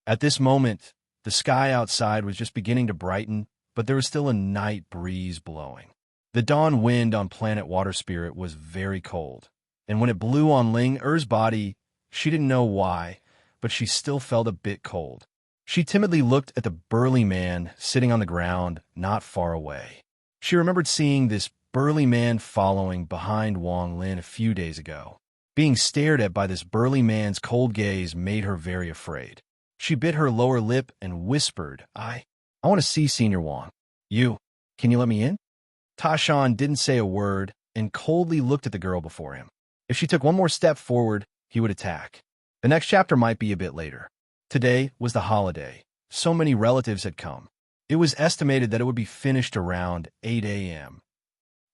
At this moment, the sky outside was just beginning to brighten, but there was still a night breeze blowing. The dawn wind on planet Water Spirit was very cold, and when it blew on Ling Er's body, she didn't know why, but she still felt a bit cold. She timidly looked at the burly man sitting on the ground not far away. She remembered seeing this burly man following behind Wang Lin a few days ago. Being stared at by this burly man's cold gaze made her very afraid. She bit her lower lip and whispered, I want to see Senior Wang. Can you let me in? Tashan didn't say a word and coldly looked at the girl before him. If she took one more step forward, he would attack. The next chapter might be a bit later. Today was the holiday. So many relatives had come. It was estimated that it would be finished around 8 a.m.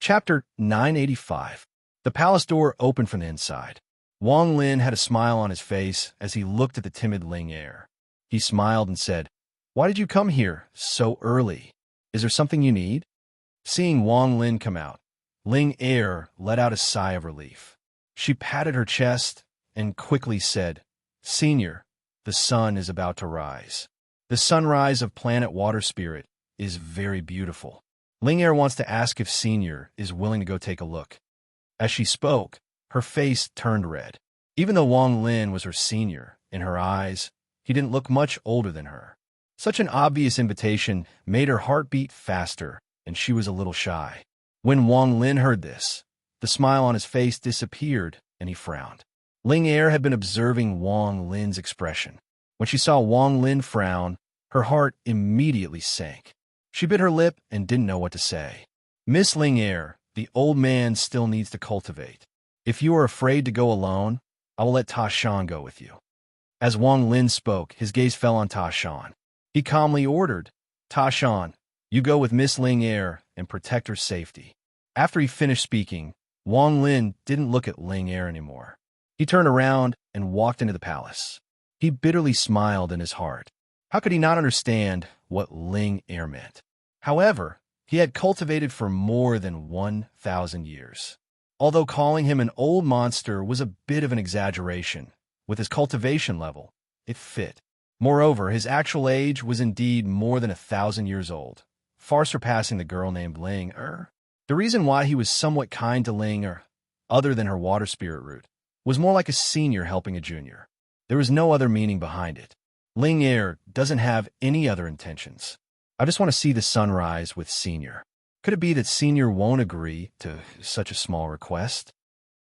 Chapter 985. The palace door opened from the inside. Wang Lin had a smile on his face as he looked at the timid Ling Er. He smiled and said, Why did you come here so early? Is there something you need? Seeing Wang Lin come out, Ling Er let out a sigh of relief. She patted her chest and quickly said, Senior, the sun is about to rise. The sunrise of planet Water Spirit is very beautiful. Ling Er wants to ask if Senior is willing to go take a look. As she spoke, her face turned red. Even though Wang Lin was her senior, in her eyes, he didn't look much older than her. Such an obvious invitation made her heart beat faster, and she was a little shy. When Wang Lin heard this, the smile on his face disappeared, and he frowned. Ling Er had been observing Wang Lin's expression. When she saw Wang Lin frown, her heart immediately sank. She bit her lip and didn't know what to say. Miss Ling Er, the old man still needs to cultivate. If you are afraid to go alone, I will let Ta Shan go with you. As Wang Lin spoke, his gaze fell on Ta Shan. He calmly ordered, Ta Shan, you go with Miss Ling Er and protect her safety. After he finished speaking, Wang Lin didn't look at Ling Er anymore. He turned around and walked into the palace. He bitterly smiled in his heart. How could he not understand what Ling Er meant? However, he had cultivated for more than 1,000 years. Although calling him an old monster was a bit of an exaggeration, with his cultivation level, it fit. Moreover, his actual age was indeed more than 1,000 years old, far surpassing the girl named Ling Er. The reason why he was somewhat kind to Ling Er, other than her water spirit root, was more like a senior helping a junior. There was no other meaning behind it. Ling Er doesn't have any other intentions. I just want to see the sunrise with Senior. Could it be that Senior won't agree to such a small request?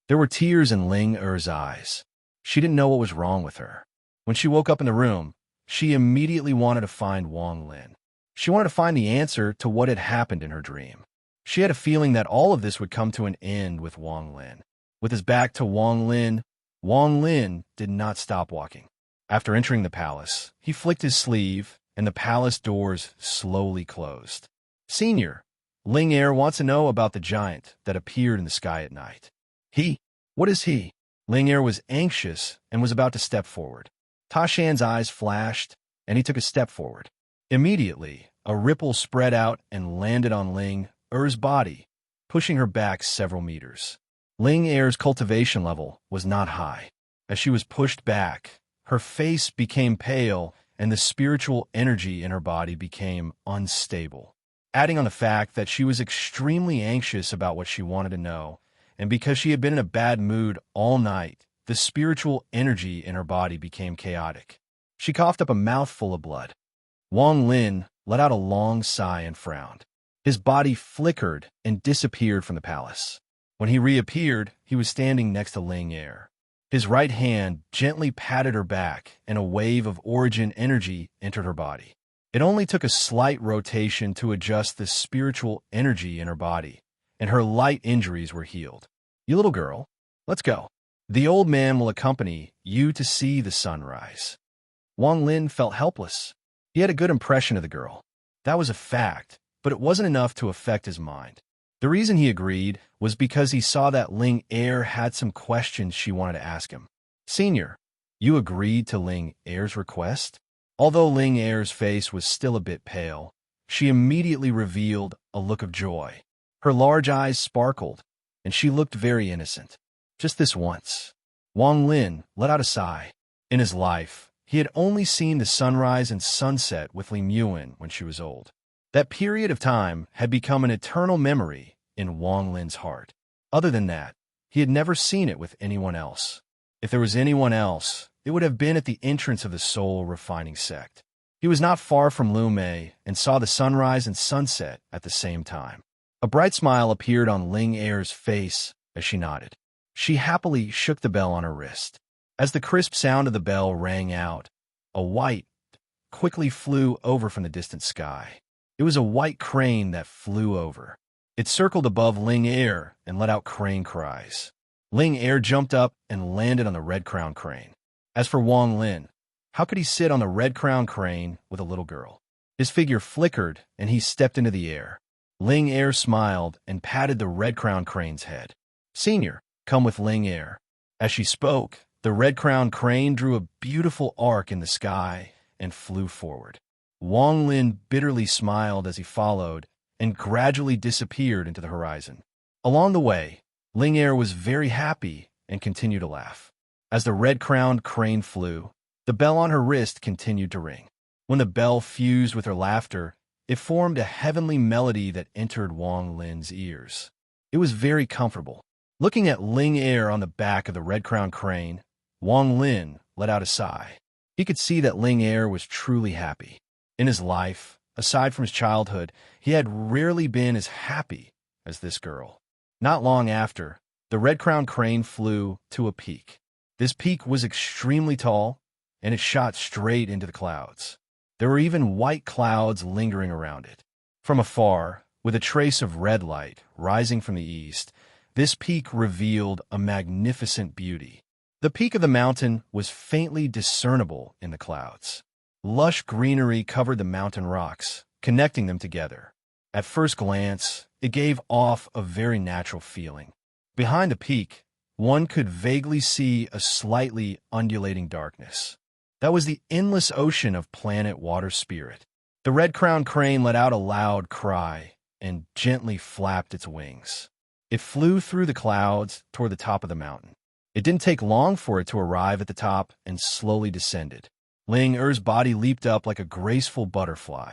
There were tears in Ling Er's eyes. She didn't know what was wrong with her. When she woke up in the room, she immediately wanted to find Wang Lin. She wanted to find the answer to what had happened in her dream. She had a feeling that all of this would come to an end with Wang Lin. With his back to Wang Lin did not stop walking. After entering the palace, he flicked his sleeve, and the palace doors slowly closed. Senior, Ling Er wants to know about the giant that appeared in the sky at night. What is he? Ling Er was anxious and was about to step forward. Ta Shan's eyes flashed, and he took a step forward. Immediately, a ripple spread out and landed on Ling Er's body, pushing her back several meters. Ling Er's cultivation level was not high. As she was pushed back, her face became pale and the spiritual energy in her body became unstable. Adding on the fact that she was extremely anxious about what she wanted to know, and because she had been in a bad mood all night, the spiritual energy in her body became chaotic. She coughed up a mouthful of blood. Wang Lin let out a long sigh and frowned. His body flickered and disappeared from the palace. When he reappeared, he was standing next to Ling Er. His right hand gently patted her back, and a wave of origin energy entered her body. It only took a slight rotation to adjust the spiritual energy in her body, and her light injuries were healed. You little girl, let's go. The old man will accompany you to see the sunrise. Wang Lin felt helpless. He had a good impression of the girl. That was a fact, but it wasn't enough to affect his mind. The reason he agreed was because he saw that Ling Er had some questions she wanted to ask him. Senior, you agreed to Ling Er's request? Although Ling Er's face was still a bit pale, she immediately revealed a look of joy. Her large eyes sparkled, and she looked very innocent. Just this once. Wang Lin let out a sigh. In his life, he had only seen the sunrise and sunset with Li Muan when she was old. That period of time had become an eternal memory in Wang Lin's heart. Other than that, he had never seen it with anyone else. If there was anyone else, it would have been at the entrance of the soul refining sect. He was not far from Lu Mei and saw the sunrise and sunset at the same time. A bright smile appeared on Ling Er's face as she nodded. She happily shook the bell on her wrist. As the crisp sound of the bell rang out, a white quickly flew over from the distant sky. It was a white crane that flew over. It circled above Ling Er and let out crane cries. Ling Er jumped up and landed on the red-crowned crane. As for Wang Lin, how could he sit on the red-crowned crane with a little girl? His figure flickered and he stepped into the air. Ling Er smiled and patted the red-crowned crane's head. Senior, come with Ling Er. As she spoke, the red-crowned crane drew a beautiful arc in the sky and flew forward. Wang Lin bitterly smiled as he followed and gradually disappeared into the horizon. Along the way, Ling Er was very happy and continued to laugh. As the red-crowned crane flew, the bell on her wrist continued to ring. When the bell fused with her laughter, it formed a heavenly melody that entered Wang Lin's ears. It was very comfortable. Looking at Ling Er on the back of the red-crowned crane, Wang Lin let out a sigh. He could see that Ling Er was truly happy. In his life, aside from his childhood, he had rarely been as happy as this girl. Not long after, the red-crowned crane flew to a peak. This peak was extremely tall, and it shot straight into the clouds. There were even white clouds lingering around it. From afar, with a trace of red light rising from the east, this peak revealed a magnificent beauty. The peak of the mountain was faintly discernible in the clouds. Lush greenery covered the mountain rocks, connecting them together. At first glance, it gave off a very natural feeling. Behind the peak, one could vaguely see a slightly undulating darkness. That was the endless ocean of planet water spirit. The red-crowned crane let out a loud cry and gently flapped its wings. It flew through the clouds toward the top of the mountain. It didn't take long for it to arrive at the top and slowly descended. Ling Er's body leaped up like a graceful butterfly.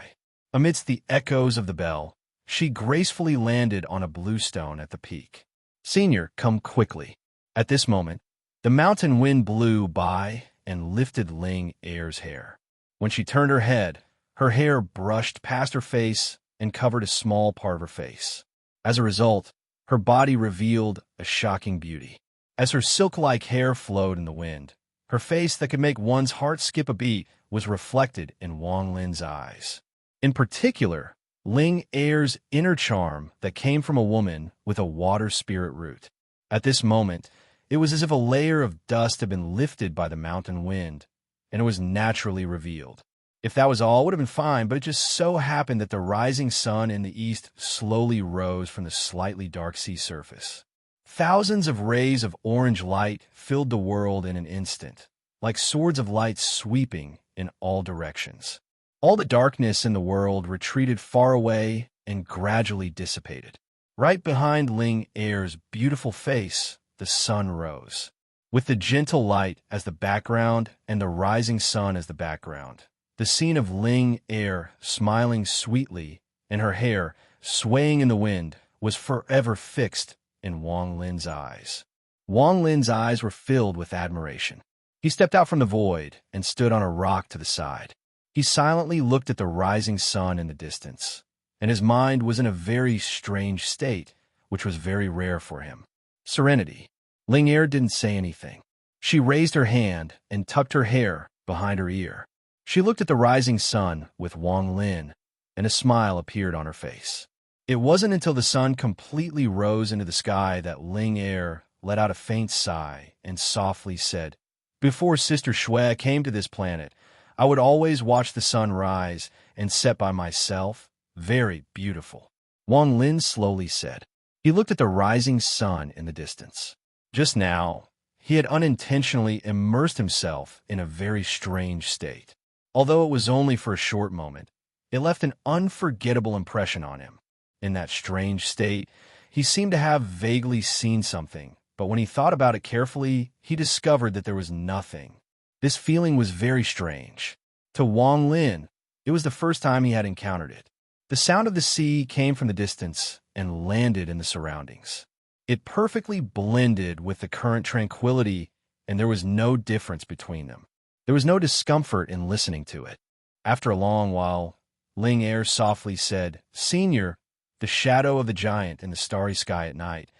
Amidst the echoes of the bell, she gracefully landed on a blue stone at the peak. Senior, come quickly. At this moment, the mountain wind blew by and lifted Ling Er's hair. When she turned her head, her hair brushed past her face and covered a small part of her face. As a result, her body revealed a shocking beauty. As her silk-like hair flowed in the wind, her face that could make one's heart skip a beat was reflected in Wang Lin's eyes. In particular, Ling Er's inner charm that came from a woman with a water spirit root. At this moment, it was as if a layer of dust had been lifted by the mountain wind, and it was naturally revealed. If that was all, it would have been fine, but it just so happened that the rising sun in the east slowly rose from the slightly dark sea surface. Thousands of rays of orange light filled the world in an instant, like swords of light sweeping in all directions. All the darkness in the world retreated far away and gradually dissipated. Right behind Ling Er's beautiful face, the sun rose. With the gentle light as the background and the rising sun as the background, the scene of Ling Er smiling sweetly and her hair swaying in the wind was forever fixed in Wang Lin's eyes. Wang Lin's eyes were filled with admiration. He stepped out from the void and stood on a rock to the side. He silently looked at the rising sun in the distance, and his mind was in a very strange state, which was very rare for him. Serenity. Ling Er didn't say anything. She raised her hand and tucked her hair behind her ear. She looked at the rising sun with Wang Lin, and a smile appeared on her face. It wasn't until the sun completely rose into the sky that Ling Er let out a faint sigh and softly said, "Before Sister Shui came to this planet, I would always watch the sun rise and set by myself. Very beautiful." Wang Lin slowly said. He looked at the rising sun in the distance. Just now, he had unintentionally immersed himself in a very strange state. Although it was only for a short moment, it left an unforgettable impression on him. In that strange state, he seemed to have vaguely seen something, but when he thought about it carefully, he discovered that there was nothing. This feeling was very strange. To Wang Lin, it was the first time he had encountered it. The sound of the sea came from the distance and landed in the surroundings. It perfectly blended with the current tranquility, and there was no difference between them. There was no discomfort in listening to it. After a long while, Ling Er softly said, "Senior, the shadow of the giant in the starry sky at night.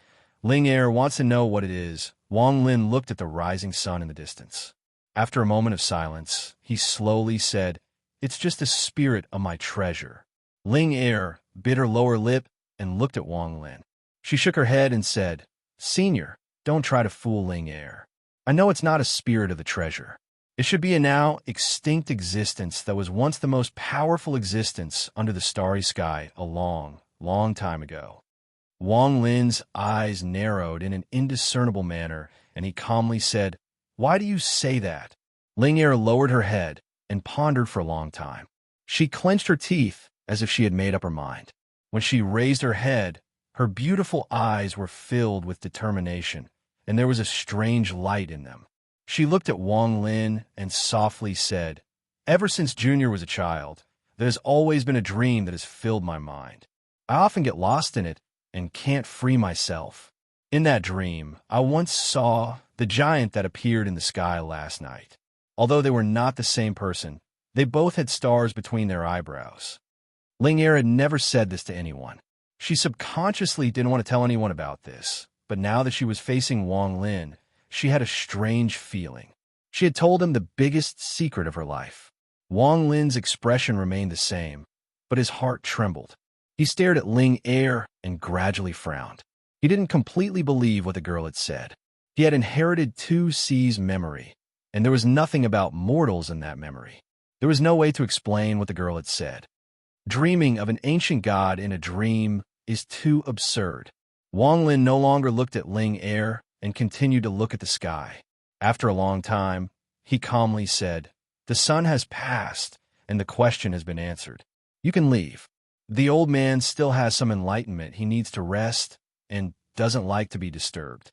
Ling Er wants to know what it is." Wang Lin looked at the rising sun in the distance. After a moment of silence, he slowly said, "It's just the spirit of my treasure." Ling Er bit her lower lip and looked at Wang Lin. She shook her head and said, "Senior, don't try to fool Ling Er. I know it's not a spirit of the treasure. It should be a now extinct existence that was once the most powerful existence under the starry sky a long, long time ago." Wang Lin's eyes narrowed in an indiscernible manner, and he calmly said, "Why do you say that?" Ling Er lowered her head and pondered for a long time. She clenched her teeth as if she had made up her mind. When she raised her head, her beautiful eyes were filled with determination, and there was a strange light in them. She looked at Wang Lin and softly said, "Ever since Junior was a child, there has always been a dream that has filled my mind. I often get lost in it and can't free myself. In that dream, I once saw the giant that appeared in the sky last night. Although they were not the same person, they both had stars between their eyebrows." Ling Er had never said this to anyone. She subconsciously didn't want to tell anyone about this, but now that she was facing Wang Lin, she had a strange feeling. She had told him the biggest secret of her life. Wang Lin's expression remained the same, but his heart trembled. He stared at Ling Er and gradually frowned. He didn't completely believe what the girl had said. He had inherited 2C's memory, and there was nothing about mortals in that memory. There was no way to explain what the girl had said. Dreaming of an ancient god in a dream is too absurd. Wang Lin no longer looked at Ling Er and continued to look at the sky. After a long time, he calmly said, "The sun has passed, and the question has been answered. You can leave. The old man still has some enlightenment. He needs to rest and doesn't like to be disturbed."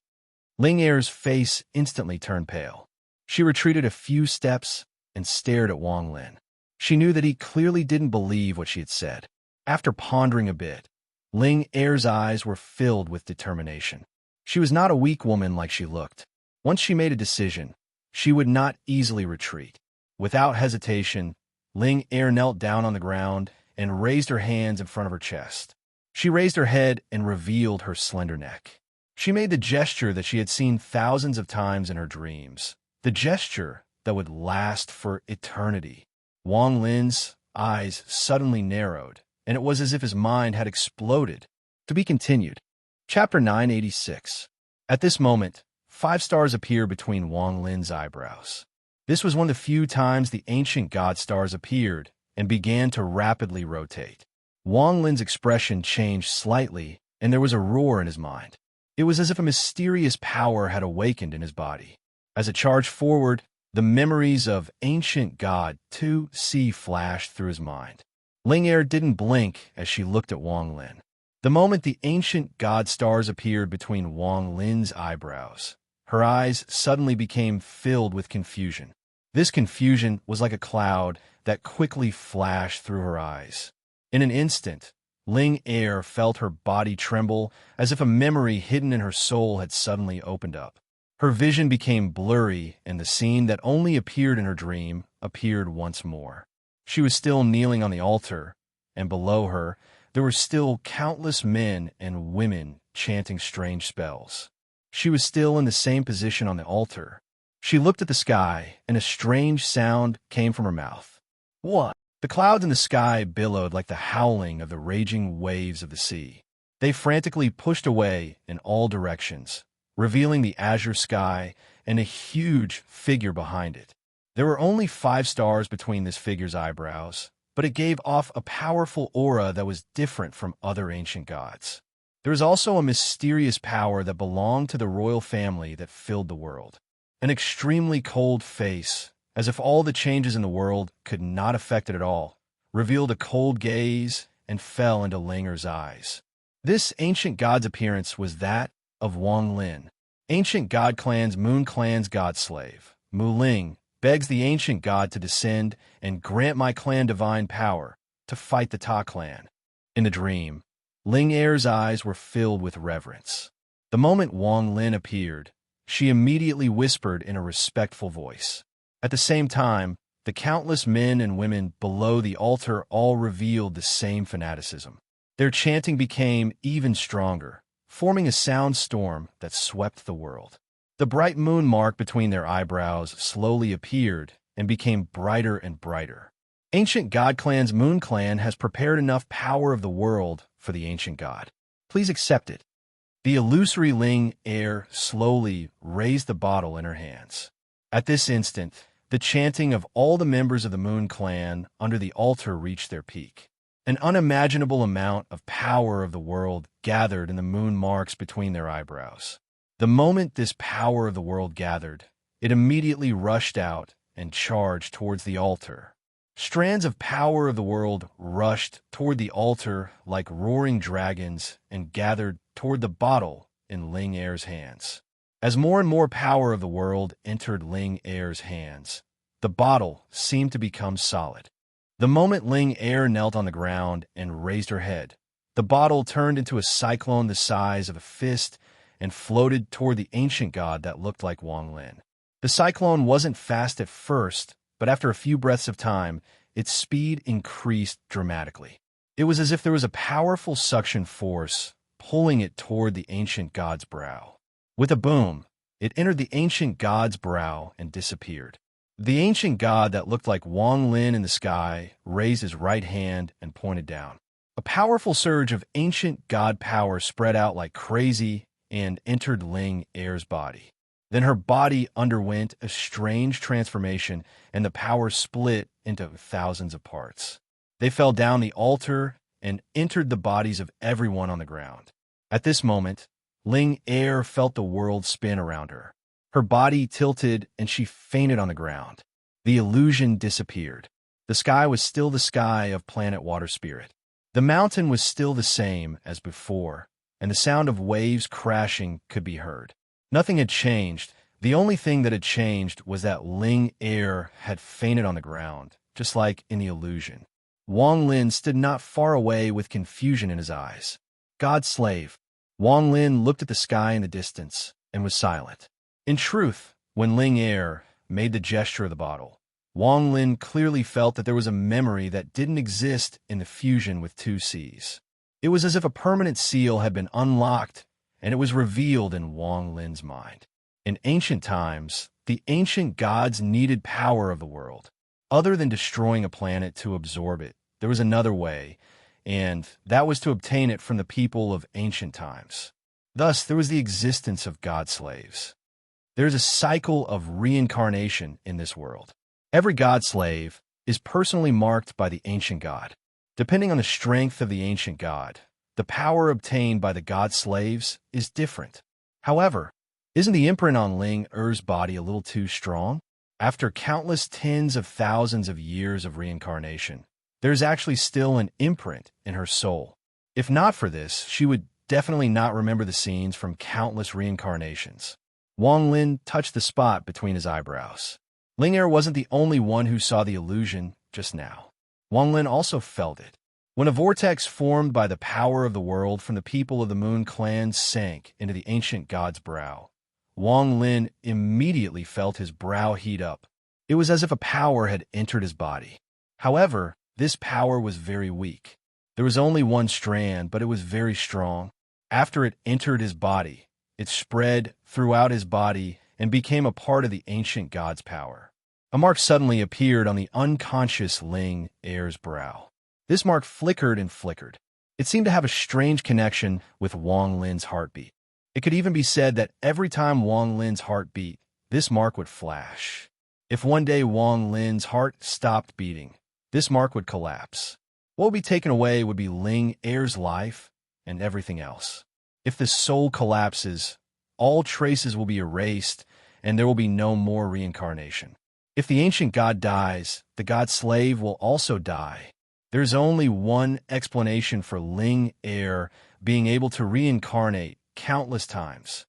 Ling Er's face instantly turned pale. She retreated a few steps and stared at Wang Lin. She knew that he clearly didn't believe what she had said. After pondering a bit, Ling Er's eyes were filled with determination. She was not a weak woman like she looked. Once she made a decision, she would not easily retreat. Without hesitation, Ling Er knelt down on the ground and raised her hands in front of her chest. She raised her head and revealed her slender neck. She made the gesture that she had seen thousands of times in her dreams, the gesture that would last for eternity. Wang Lin's eyes suddenly narrowed, and it was as if his mind had exploded. To be continued. Chapter 986. At this moment, 5 stars appeared between Wang Lin's eyebrows. This was one of the few times the ancient god stars appeared and began to rapidly rotate. Wang Lin's expression changed slightly, and there was a roar in his mind. It was as if a mysterious power had awakened in his body. As it charged forward, the memories of ancient god 2C flashed through his mind. Ling Er didn't blink as she looked at Wang Lin. The moment the ancient god stars appeared between Wang Lin's eyebrows, her eyes suddenly became filled with confusion. This confusion was like a cloud that quickly flashed through her eyes. In an instant, Ling Er felt her body tremble as if a memory hidden in her soul had suddenly opened up. Her vision became blurry, and the scene that only appeared in her dream appeared once more. She was still kneeling on the altar, and below her, there were still countless men and women chanting strange spells. She was still in the same position on the altar. She looked at the sky, and a strange sound came from her mouth. What? The clouds in the sky billowed like the howling of the raging waves of the sea. They frantically pushed away in all directions, revealing the azure sky and a huge figure behind it. There were only 5 stars between this figure's eyebrows, but it gave off a powerful aura that was different from other ancient gods. There was also a mysterious power that belonged to the royal family that filled the world. An extremely cold face, as if all the changes in the world could not affect it at all, revealed a cold gaze and fell into Ling Er's eyes. This ancient god's appearance was that of Wang Lin. Ancient god clan's Moon Clan's god slave, Mu Ling, begs the ancient god to descend and grant my clan divine power to fight the Ta clan. In the dream, Ling Er's eyes were filled with reverence. The moment Wang Lin appeared, she immediately whispered in a respectful voice. At the same time, the countless men and women below the altar all revealed the same fanaticism. Their chanting became even stronger, forming a sound storm that swept the world. The bright moon mark between their eyebrows slowly appeared and became brighter and brighter. Ancient God Clan's Moon Clan has prepared enough power of the world for the ancient god. Please accept it. The illusory Ling Er slowly raised the bottle in her hands. At this instant, the chanting of all the members of the Moon Clan under the altar reached their peak. An unimaginable amount of power of the world gathered in the moon marks between their eyebrows. The moment this power of the world gathered, it immediately rushed out and charged towards the altar. Strands of power of the world rushed toward the altar like roaring dragons and gathered toward the bottle in Ling Er's hands. As more and more power of the world entered Ling Er's hands, the bottle seemed to become solid. The moment Ling Er knelt on the ground and raised her head, the bottle turned into a cyclone the size of a fist and floated toward the ancient god that looked like Wang Lin. The cyclone wasn't fast at first, but after a few breaths of time, its speed increased dramatically. It was as if there was a powerful suction force pulling it toward the ancient god's brow. With a boom, it entered the ancient god's brow and disappeared. The ancient god that looked like Wang Lin in the sky raised his right hand and pointed down. A powerful surge of ancient god power spread out like crazy and entered Ling Er's body. Then her body underwent a strange transformation, and the power split into thousands of parts. They fell down the altar and entered the bodies of everyone on the ground. At this moment, Ling Er felt the world spin around her. Her body tilted, and she fainted on the ground. The illusion disappeared. The sky was still the sky of planet Water Spirit. The mountain was still the same as before, and the sound of waves crashing could be heard. Nothing had changed. The only thing that had changed was that Ling Er had fainted on the ground, just like in the illusion. Wang Lin stood not far away with confusion in his eyes. God's slave. Wang Lin looked at the sky in the distance and was silent. In truth, when Ling Er made the gesture of the bottle, Wang Lin clearly felt that there was a memory that didn't exist in the fusion with two Cs. It was as if a permanent seal had been unlocked, and it was revealed in Wang Lin's mind. In ancient times, the ancient gods needed power of the world. Other than destroying a planet to absorb it, there was another way, and that was to obtain it from the people of ancient times. Thus, there was the existence of god slaves. There is a cycle of reincarnation in this world. Every god slave is personally marked by the ancient god. Depending on the strength of the ancient god, the power obtained by the god slaves is different. However, isn't the imprint on Ling Er's body a little too strong? After countless tens of thousands of years of reincarnation, there's actually still an imprint in her soul. If not for this, she would definitely not remember the scenes from countless reincarnations. Wang Lin touched the spot between his eyebrows. Ling Er wasn't the only one who saw the illusion just now. Wang Lin also felt it. When a vortex formed by the power of the world from the people of the Moon Clan sank into the ancient god's brow, Wang Lin immediately felt his brow heat up. It was as if a power had entered his body. However, this power was very weak. There was only one strand, but it was very strong. After it entered his body, it spread throughout his body and became a part of the ancient god's power. A mark suddenly appeared on the unconscious Ling Er's brow. This mark flickered and flickered. It seemed to have a strange connection with Wang Lin's heartbeat. It could even be said that every time Wang Lin's heart beat, this mark would flash. If one day Wang Lin's heart stopped beating, this mark would collapse. What would be taken away would be Ling Er's life and everything else. If the soul collapses, all traces will be erased and there will be no more reincarnation. If the ancient god dies, the god slave will also die. There's only one explanation for Ling Er being able to reincarnate countless times.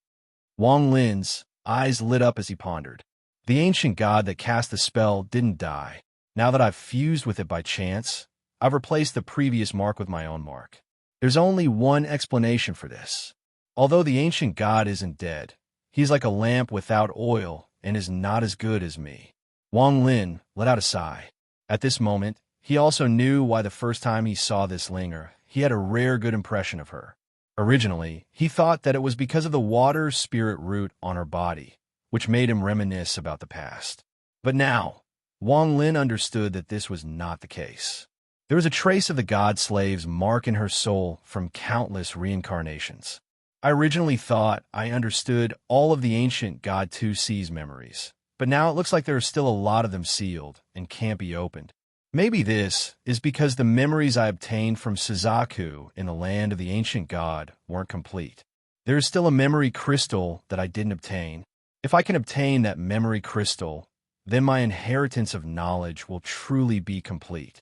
Wang Lin's eyes lit up as he pondered. The ancient god that cast the spell didn't die. Now that I've fused with it by chance, I've replaced the previous mark with my own mark. There's only one explanation for this. Although the ancient god isn't dead, he's like a lamp without oil and is not as good as me. Wang Lin let out a sigh. At this moment, he also knew why the first time he saw this Ling Er, he had a rare good impression of her. Originally, he thought that it was because of the water spirit root on her body, which made him reminisce about the past. But now, Wang Lin understood that this was not the case. There was a trace of the god slave's mark in her soul from countless reincarnations. I originally thought I understood all of the ancient God 2C's memories, but now it looks like there are still a lot of them sealed and can't be opened. Maybe this is because the memories I obtained from Suzaku in the land of the ancient god weren't complete. There is still a memory crystal that I didn't obtain. If I can obtain that memory crystal, then my inheritance of knowledge will truly be complete.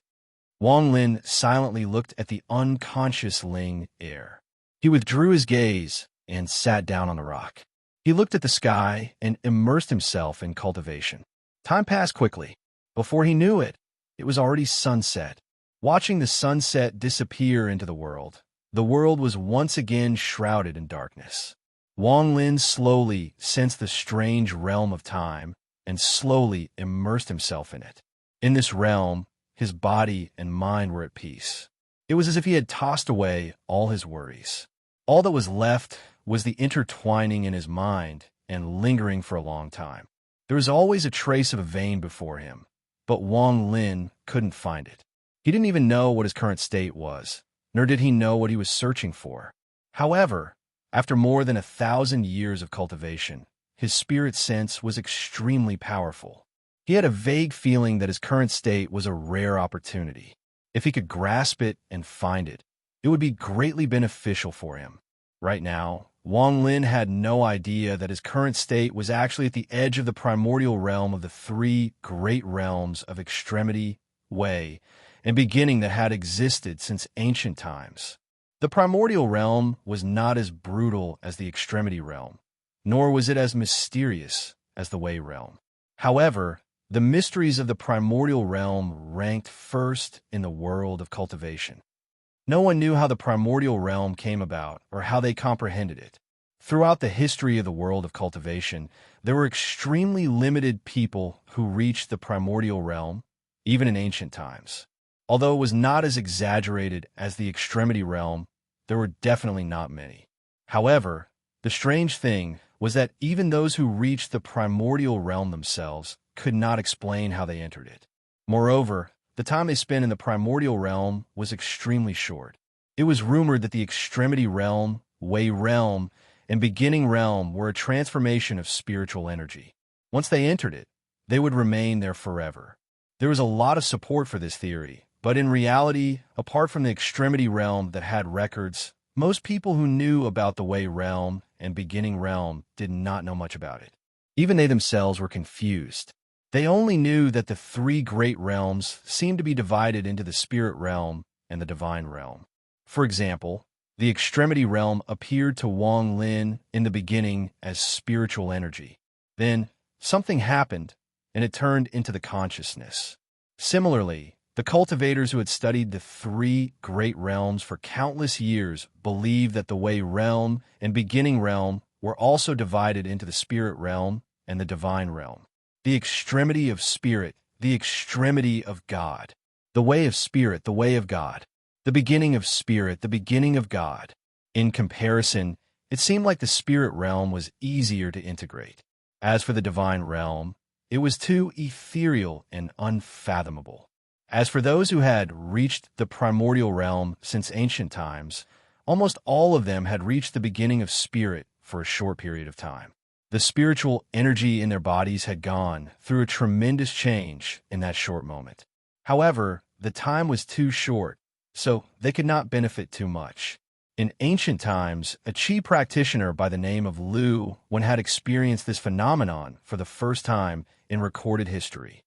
Wang Lin silently looked at the unconscious Ling Er. He withdrew his gaze and sat down on the rock. He looked at the sky and immersed himself in cultivation. Time passed quickly. Before he knew it, it was already sunset. Watching the sunset disappear into the world was once again shrouded in darkness. Wang Lin slowly sensed the strange realm of time and slowly immersed himself in it. In this realm, his body and mind were at peace. It was as if he had tossed away all his worries. All that was left was the intertwining in his mind and lingering for a long time. There was always a trace of a vein before him, but Wang Lin couldn't find it. He didn't even know what his current state was, nor did he know what he was searching for. However, after more than 1,000 years of cultivation, his spirit sense was extremely powerful. He had a vague feeling that his current state was a rare opportunity. If he could grasp it and find it, it would be greatly beneficial for him. Right now, Wang Lin had no idea that his current state was actually at the edge of the primordial realm of the three great realms of extremity, way, and beginning that had existed since ancient times. The primordial realm was not as brutal as the extremity realm, nor was it as mysterious as the way realm. However, the mysteries of the primordial realm ranked first in the world of cultivation. No one knew how the primordial realm came about or how they comprehended it. Throughout the history of the world of cultivation, there were extremely limited people who reached the primordial realm, even in ancient times. Although it was not as exaggerated as the extremity realm, there were definitely not many. However, the strange thing was that even those who reached the primordial realm themselves could not explain how they entered it. Moreover, the time they spent in the primordial realm was extremely short. It was rumored that the extremity realm, way realm, and beginning realm were a transformation of spiritual energy. Once they entered it, they would remain there forever. There was a lot of support for this theory, but in reality, apart from the extremity realm that had records, most people who knew about the way realm and beginning realm did not know much about it. Even they themselves were confused. They only knew that the three great realms seemed to be divided into the spirit realm and the divine realm. For example, the extremity realm appeared to Wang Lin in the beginning as spiritual energy. Then, something happened, and it turned into the consciousness. Similarly, the cultivators who had studied the three great realms for countless years believed that the way realm and beginning realm were also divided into the spirit realm and the divine realm. The extremity of spirit, the extremity of God. The way of spirit, the way of God. The beginning of spirit, the beginning of God. In comparison, it seemed like the spirit realm was easier to integrate. As for the divine realm, it was too ethereal and unfathomable. As for those who had reached the primordial realm since ancient times, almost all of them had reached the beginning of spirit for a short period of time. The spiritual energy in their bodies had gone through a tremendous change in that short moment. However, the time was too short, so they could not benefit too much. In ancient times, a Qi practitioner by the name of Lu Wen had experienced this phenomenon for the first time in recorded history.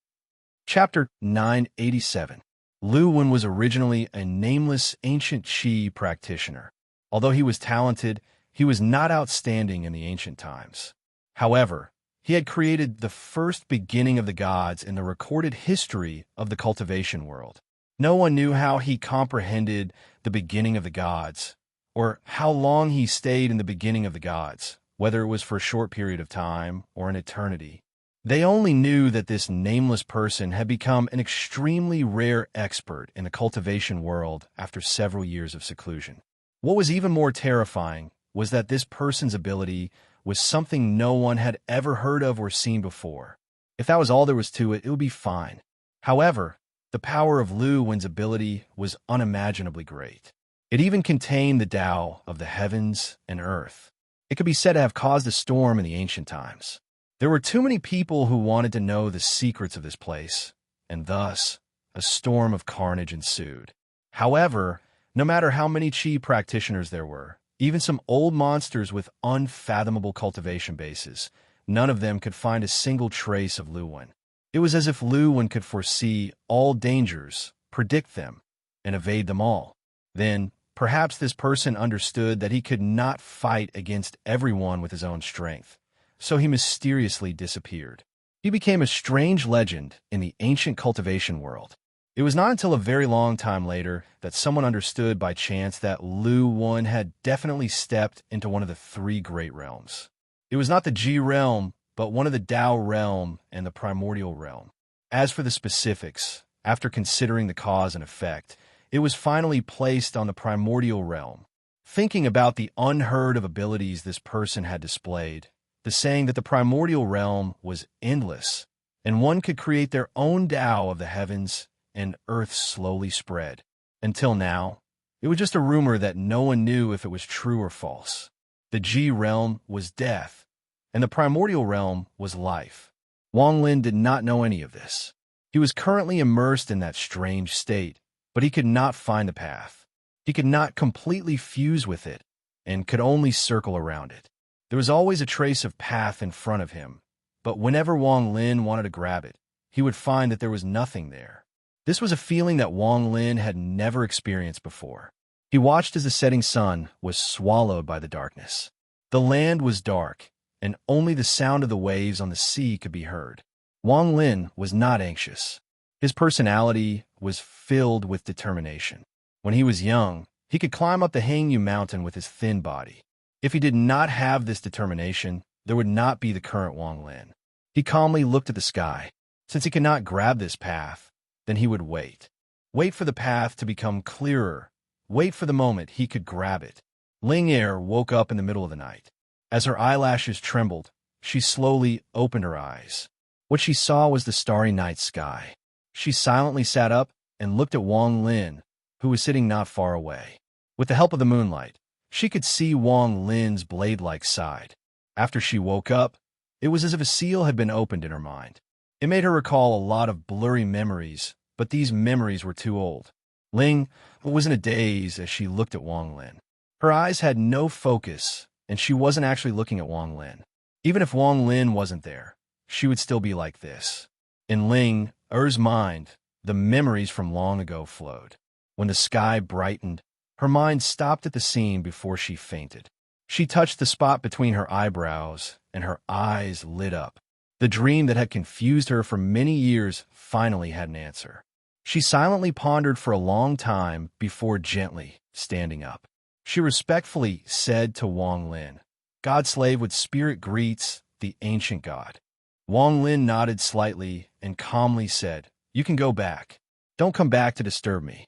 Chapter 987. Lu Wen was originally a nameless ancient Qi practitioner. Although he was talented, he was not outstanding in the ancient times. However, he had created the first beginning of the gods in the recorded history of the cultivation world. No one knew how he comprehended the beginning of the gods, or how long he stayed in the beginning of the gods, whether it was for a short period of time or an eternity. They only knew that this nameless person had become an extremely rare expert in the cultivation world after several years of seclusion. What was even more terrifying was that this person's ability was something no one had ever heard of or seen before. If that was all there was to it, it would be fine. However, the power of Lu Wen's ability was unimaginably great. It even contained the Tao of the heavens and earth. It could be said to have caused a storm in the ancient times. There were too many people who wanted to know the secrets of this place, and thus, a storm of carnage ensued. However, no matter how many Qi practitioners there were, even some old monsters with unfathomable cultivation bases, none of them could find a single trace of Lu Wen. It was as if Lu Wen could foresee all dangers, predict them, and evade them all. Then, perhaps this person understood that he could not fight against everyone with his own strength, so he mysteriously disappeared. He became a strange legend in the ancient cultivation world. It was not until a very long time later that someone understood by chance that Lu Wen had definitely stepped into one of the three great realms. It was not the Ji realm, but one of the Tao realm and the primordial realm. As for the specifics, after considering the cause and effect, it was finally placed on the primordial realm. Thinking about the unheard of abilities this person had displayed, the saying that the primordial realm was endless, and one could create their own Tao of the heavens and earth slowly spread. Until now, it was just a rumor that no one knew if it was true or false. The Ji realm was death, and the primordial realm was life. Wang Lin did not know any of this. He was currently immersed in that strange state, but he could not find the path. He could not completely fuse with it, and could only circle around it. There was always a trace of path in front of him, but whenever Wang Lin wanted to grab it, he would find that there was nothing there. This was a feeling that Wang Lin had never experienced before. He watched as the setting sun was swallowed by the darkness. The land was dark, and only the sound of the waves on the sea could be heard. Wang Lin was not anxious. His personality was filled with determination. When he was young, he could climb up the Hangyu mountain with his thin body. If he did not have this determination, there would not be the current Wang Lin. He calmly looked at the sky. Since he could not grab this path, then he would wait. Wait for the path to become clearer. Wait for the moment he could grab it. Ling Er woke up in the middle of the night. As her eyelashes trembled, she slowly opened her eyes. What she saw was the starry night sky. She silently sat up and looked at Wang Lin, who was sitting not far away. With the help of the moonlight, she could see Wang Lin's blade-like side. After she woke up, it was as if a seal had been opened in her mind. It made her recall a lot of blurry memories, but these memories were too old. Ling was in a daze as she looked at Wang Lin. Her eyes had no focus, and she wasn't actually looking at Wang Lin. Even if Wang Lin wasn't there, she would still be like this. In Ling Er's mind, the memories from long ago flowed. When the sky brightened, her mind stopped at the scene before she fainted. She touched the spot between her eyebrows, and her eyes lit up. The dream that had confused her for many years finally had an answer. She silently pondered for a long time before gently standing up. She respectfully said to Wang Lin, "God-slave with spirit greets the ancient god." Wang Lin nodded slightly and calmly said, "You can go back. Don't come back to disturb me."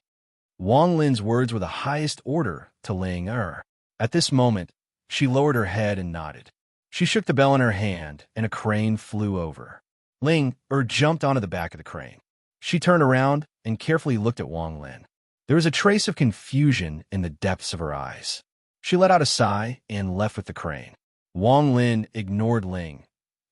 Wang Lin's words were the highest order to Ling Er. At this moment, she lowered her head and nodded. She shook the bell in her hand, and a crane flew over. Ling Er jumped onto the back of the crane. She turned around and carefully looked at Wang Lin. There was a trace of confusion in the depths of her eyes. She let out a sigh and left with the crane. Wang Lin ignored Ling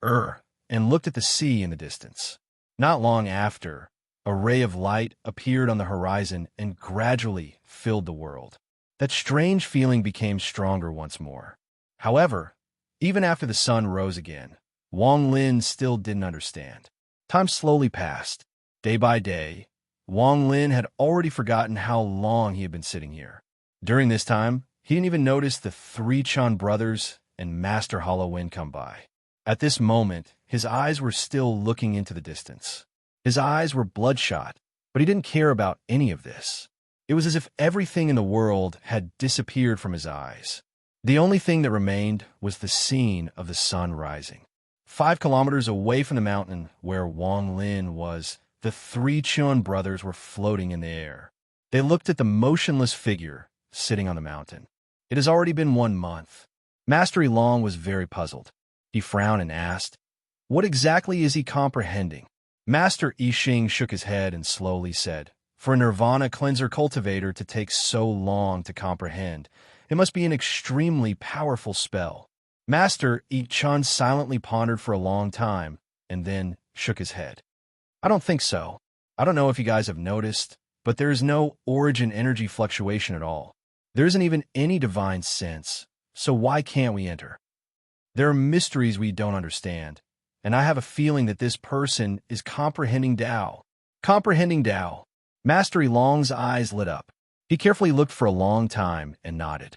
Er and looked at the sea in the distance. Not long after, a ray of light appeared on the horizon and gradually filled the world. That strange feeling became stronger once more. However, even after the sun rose again, Wang Lin still didn't understand. Time slowly passed. Day by day, Wang Lin had already forgotten how long he had been sitting here. During this time, he didn't even notice the three Chun brothers and Master Hollow Wind come by. At this moment, his eyes were still looking into the distance. His eyes were bloodshot, but he didn't care about any of this. It was as if everything in the world had disappeared from his eyes. The only thing that remained was the scene of the sun rising. 5 kilometers away from the mountain where Wang Lin was, the three Chun brothers were floating in the air. They looked at the motionless figure sitting on the mountain. It has already been 1 month. Master Long was very puzzled. He frowned and asked, "What exactly is he comprehending?" Master Yixing shook his head and slowly said, "For a Nirvana cleanser cultivator to take so long to comprehend, it must be an extremely powerful spell." Master Yi Chun silently pondered for a long time and then shook his head. "I don't think so. I don't know if you guys have noticed, but there is no origin energy fluctuation at all. There isn't even any divine sense, so why can't we enter? There are mysteries we don't understand, and I have a feeling that this person is comprehending Tao." Comprehending Tao. Master Long's eyes lit up. He carefully looked for a long time and nodded.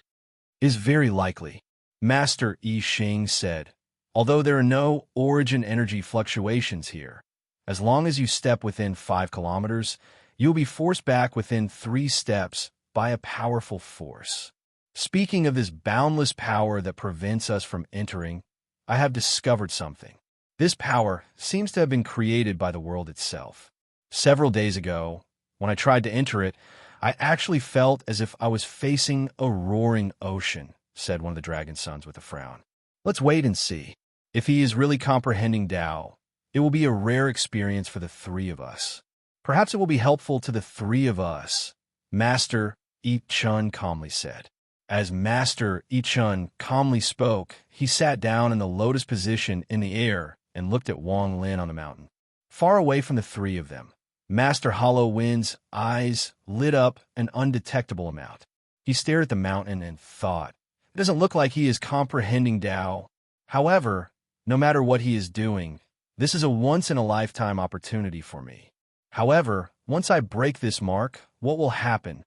"Is very likely," Master Yi Xing said. "Although there are no origin energy fluctuations here, as long as you step within 5 kilometers, you will be forced back within 3 steps by a powerful force. Speaking of this boundless power that prevents us from entering, I have discovered something. This power seems to have been created by the world itself. Several days ago, when I tried to enter it, I actually felt as if I was facing a roaring ocean," said one of the dragon sons with a frown. "Let's wait and see. If he is really comprehending Tao, it will be a rare experience for the 3 of us. Perhaps it will be helpful to the 3 of us," Master Yi Chun calmly said. As Master Yi Chun calmly spoke, he sat down in the lotus position in the air and looked at Wang Lin on the mountain. Far away from the 3 of them, Master Hollow Wind's eyes lit up an undetectable amount. He stared at the mountain and thought, "It doesn't look like he is comprehending Tao. However, no matter what he is doing, this is a once-in-a-lifetime opportunity for me. However, once I break this mark, what will happen?"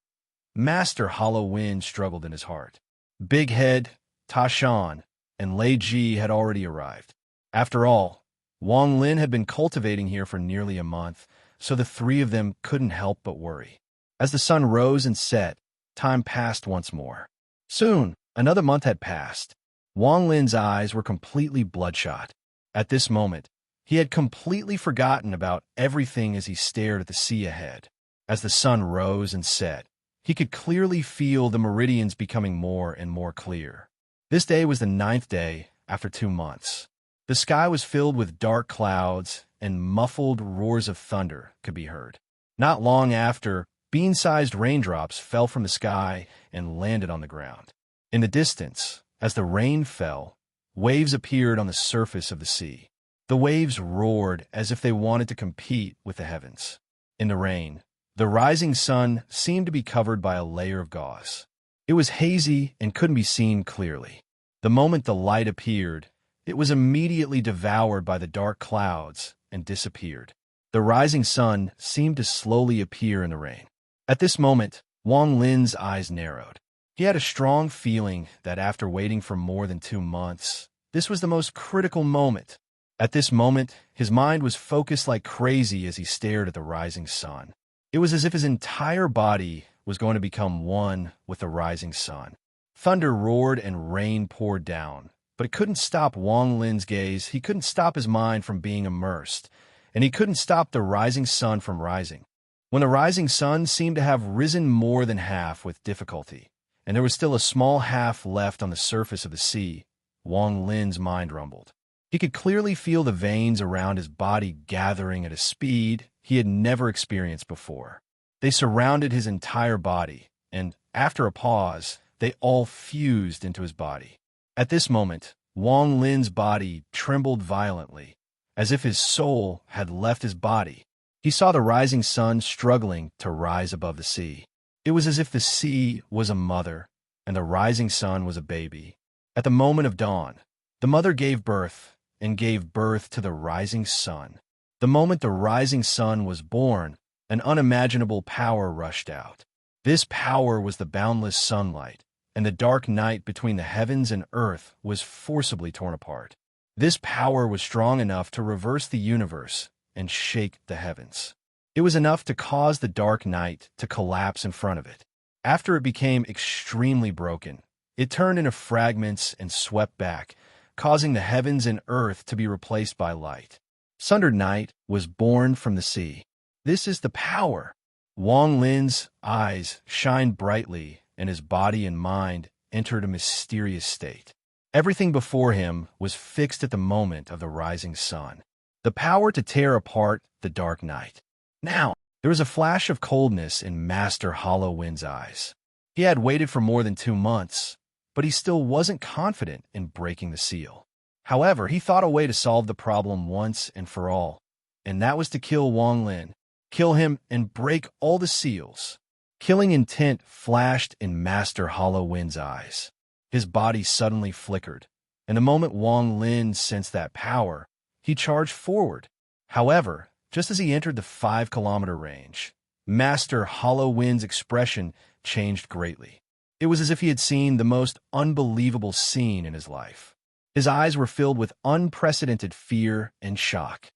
Master Hollow Wind struggled in his heart. Big Head, Tashan, and Lei Ji had already arrived. After all, Wang Lin had been cultivating here for nearly a month, so the 3 of them couldn't help but worry. As the sun rose and set, time passed once more. Soon, Another month had passed. Wang Lin's eyes were completely bloodshot. At this moment, he had completely forgotten about everything as he stared at the sea ahead. As the sun rose and set, he could clearly feel the meridians becoming more and more clear. This day was the 9th day after 2 months. The sky was filled with dark clouds, and muffled roars of thunder could be heard. Not long after, bean-sized raindrops fell from the sky and landed on the ground. In the distance, as the rain fell, waves appeared on the surface of the sea. The waves roared as if they wanted to compete with the heavens. In the rain, the rising sun seemed to be covered by a layer of gauze. It was hazy and couldn't be seen clearly. The moment the light appeared, it was immediately devoured by the dark clouds and disappeared. The rising sun seemed to slowly appear in the rain. At this moment, Wang Lin's eyes narrowed. He had a strong feeling that after waiting for more than 2 months, this was the most critical moment. At this moment, his mind was focused like crazy as he stared at the rising sun. It was as if his entire body was going to become one with the rising sun. Thunder roared and rain poured down, but it couldn't stop Wang Lin's gaze. He couldn't stop his mind from being immersed, and he couldn't stop the rising sun from rising. When the rising sun seemed to have risen more than half with difficulty, and there was still a small half left on the surface of the sea, Wang Lin's mind rumbled. He could clearly feel the veins around his body gathering at a speed he had never experienced before. They surrounded his entire body, and, after a pause, they all fused into his body. At this moment, Wang Lin's body trembled violently, as if his soul had left his body. He saw the rising sun struggling to rise above the sea. It was as if the sea was a mother, and the rising sun was a baby. At the moment of dawn, the mother gave birth to the rising sun. The moment the rising sun was born, an unimaginable power rushed out. This power was the boundless sunlight, and the dark night between the heavens and earth was forcibly torn apart. This power was strong enough to reverse the universe and shake the heavens. It was enough to cause the dark night to collapse in front of it. After it became extremely broken, it turned into fragments and swept back, causing the heavens and earth to be replaced by light. Sundered night was born from the sea. This is the power. Wang Lin's eyes shined brightly, and his body and mind entered a mysterious state. Everything before him was fixed at the moment of the rising sun. The power to tear apart the dark night. Now, there was a flash of coldness in Master Hollow Wind's eyes. He had waited for more than 2 months, but he still wasn't confident in breaking the seal. However, he thought a way to solve the problem once and for all, and that was to kill Wang Lin, kill him and break all the seals. Killing intent flashed in Master Hollow Wind's eyes. His body suddenly flickered, and the moment Wang Lin sensed that power, he charged forward. However, just as he entered the 5-kilometer range, Master Hollow Wind's expression changed greatly. It was as if he had seen the most unbelievable scene in his life. His eyes were filled with unprecedented fear and shock.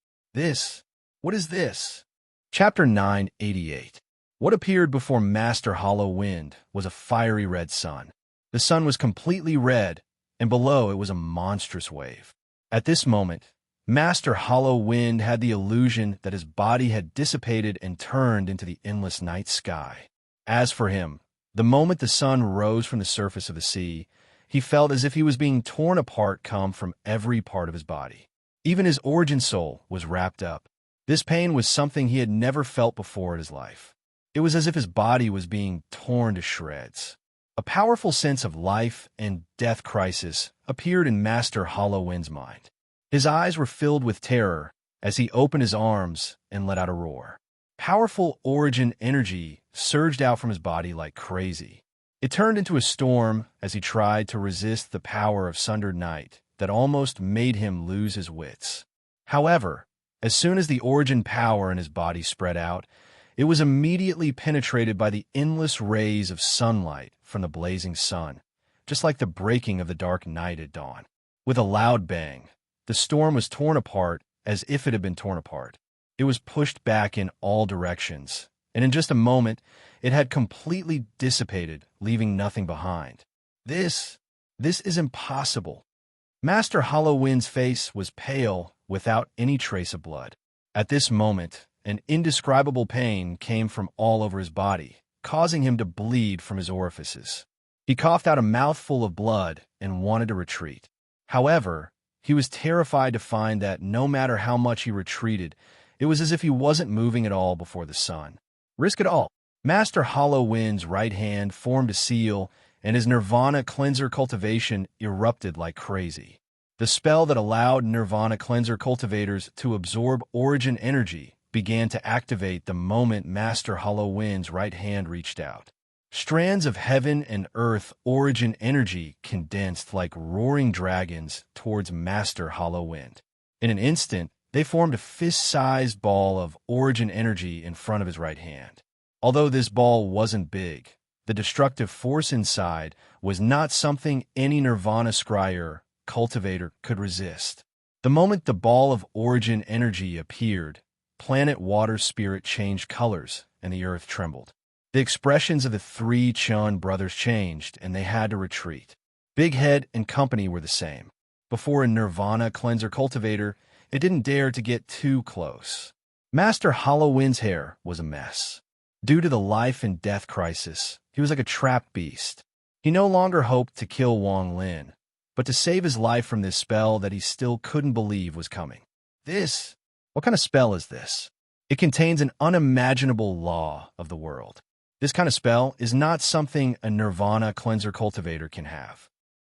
What is this? Chapter 988. What appeared before Master Hollow Wind was a fiery red sun. The sun was completely red, and below it was a monstrous wave. At this moment, Master Hollow Wind had the illusion that his body had dissipated and turned into the endless night sky. As for him, the moment the sun rose from the surface of the sea, he felt as if he was being torn apart from every part of his body. Even his origin soul was wrapped up. This pain was something he had never felt before in his life. It was as if his body was being torn to shreds. A powerful sense of life and death crisis appeared in Master Hollow Wind's mind. His eyes were filled with terror as he opened his arms and let out a roar. Powerful origin energy surged out from his body like crazy. It turned into a storm as he tried to resist the power of sundered night that almost made him lose his wits. However, as soon as the origin power in his body spread out, it was immediately penetrated by the endless rays of sunlight from the blazing sun, just like the breaking of the dark night at dawn. With a loud bang, the storm was torn apart as if it had been torn apart. It was pushed back in all directions, and in just a moment, it had completely dissipated, leaving nothing behind. This is impossible. Master Hollow Wind's face was pale, without any trace of blood. At this moment, an indescribable pain came from all over his body, causing him to bleed from his orifices. He coughed out a mouthful of blood and wanted to retreat. However, he was terrified to find that no matter how much he retreated, it was as if he wasn't moving at all before the sun. Risk it all. Master Hollow Wind's right hand formed a seal, and his Nirvana cleanser cultivation erupted like crazy. The spell that allowed Nirvana cleanser cultivators to absorb origin energy began to activate the moment Master Hollow Wind's right hand reached out. Strands of heaven and earth origin energy condensed like roaring dragons towards Master Hollow Wind. In an instant, they formed a fist-sized ball of origin energy in front of his right hand. Although this ball wasn't big, the destructive force inside was not something any Nirvana scryer cultivator could resist. The moment the ball of origin energy appeared, planet water spirit changed colors and the earth trembled. The expressions of the three Chun brothers changed and they had to retreat. Big Head and company were the same. Before a Nirvana cleanser cultivator, it didn't dare to get too close. Master Hollow Wind's hair was a mess. Due to the life and death crisis, he was like a trapped beast. He no longer hoped to kill Wang Lin, but to save his life from this spell that he still couldn't believe was coming. What kind of spell is this? It contains an unimaginable law of the world. This kind of spell is not something a Nirvana cleanser cultivator can have.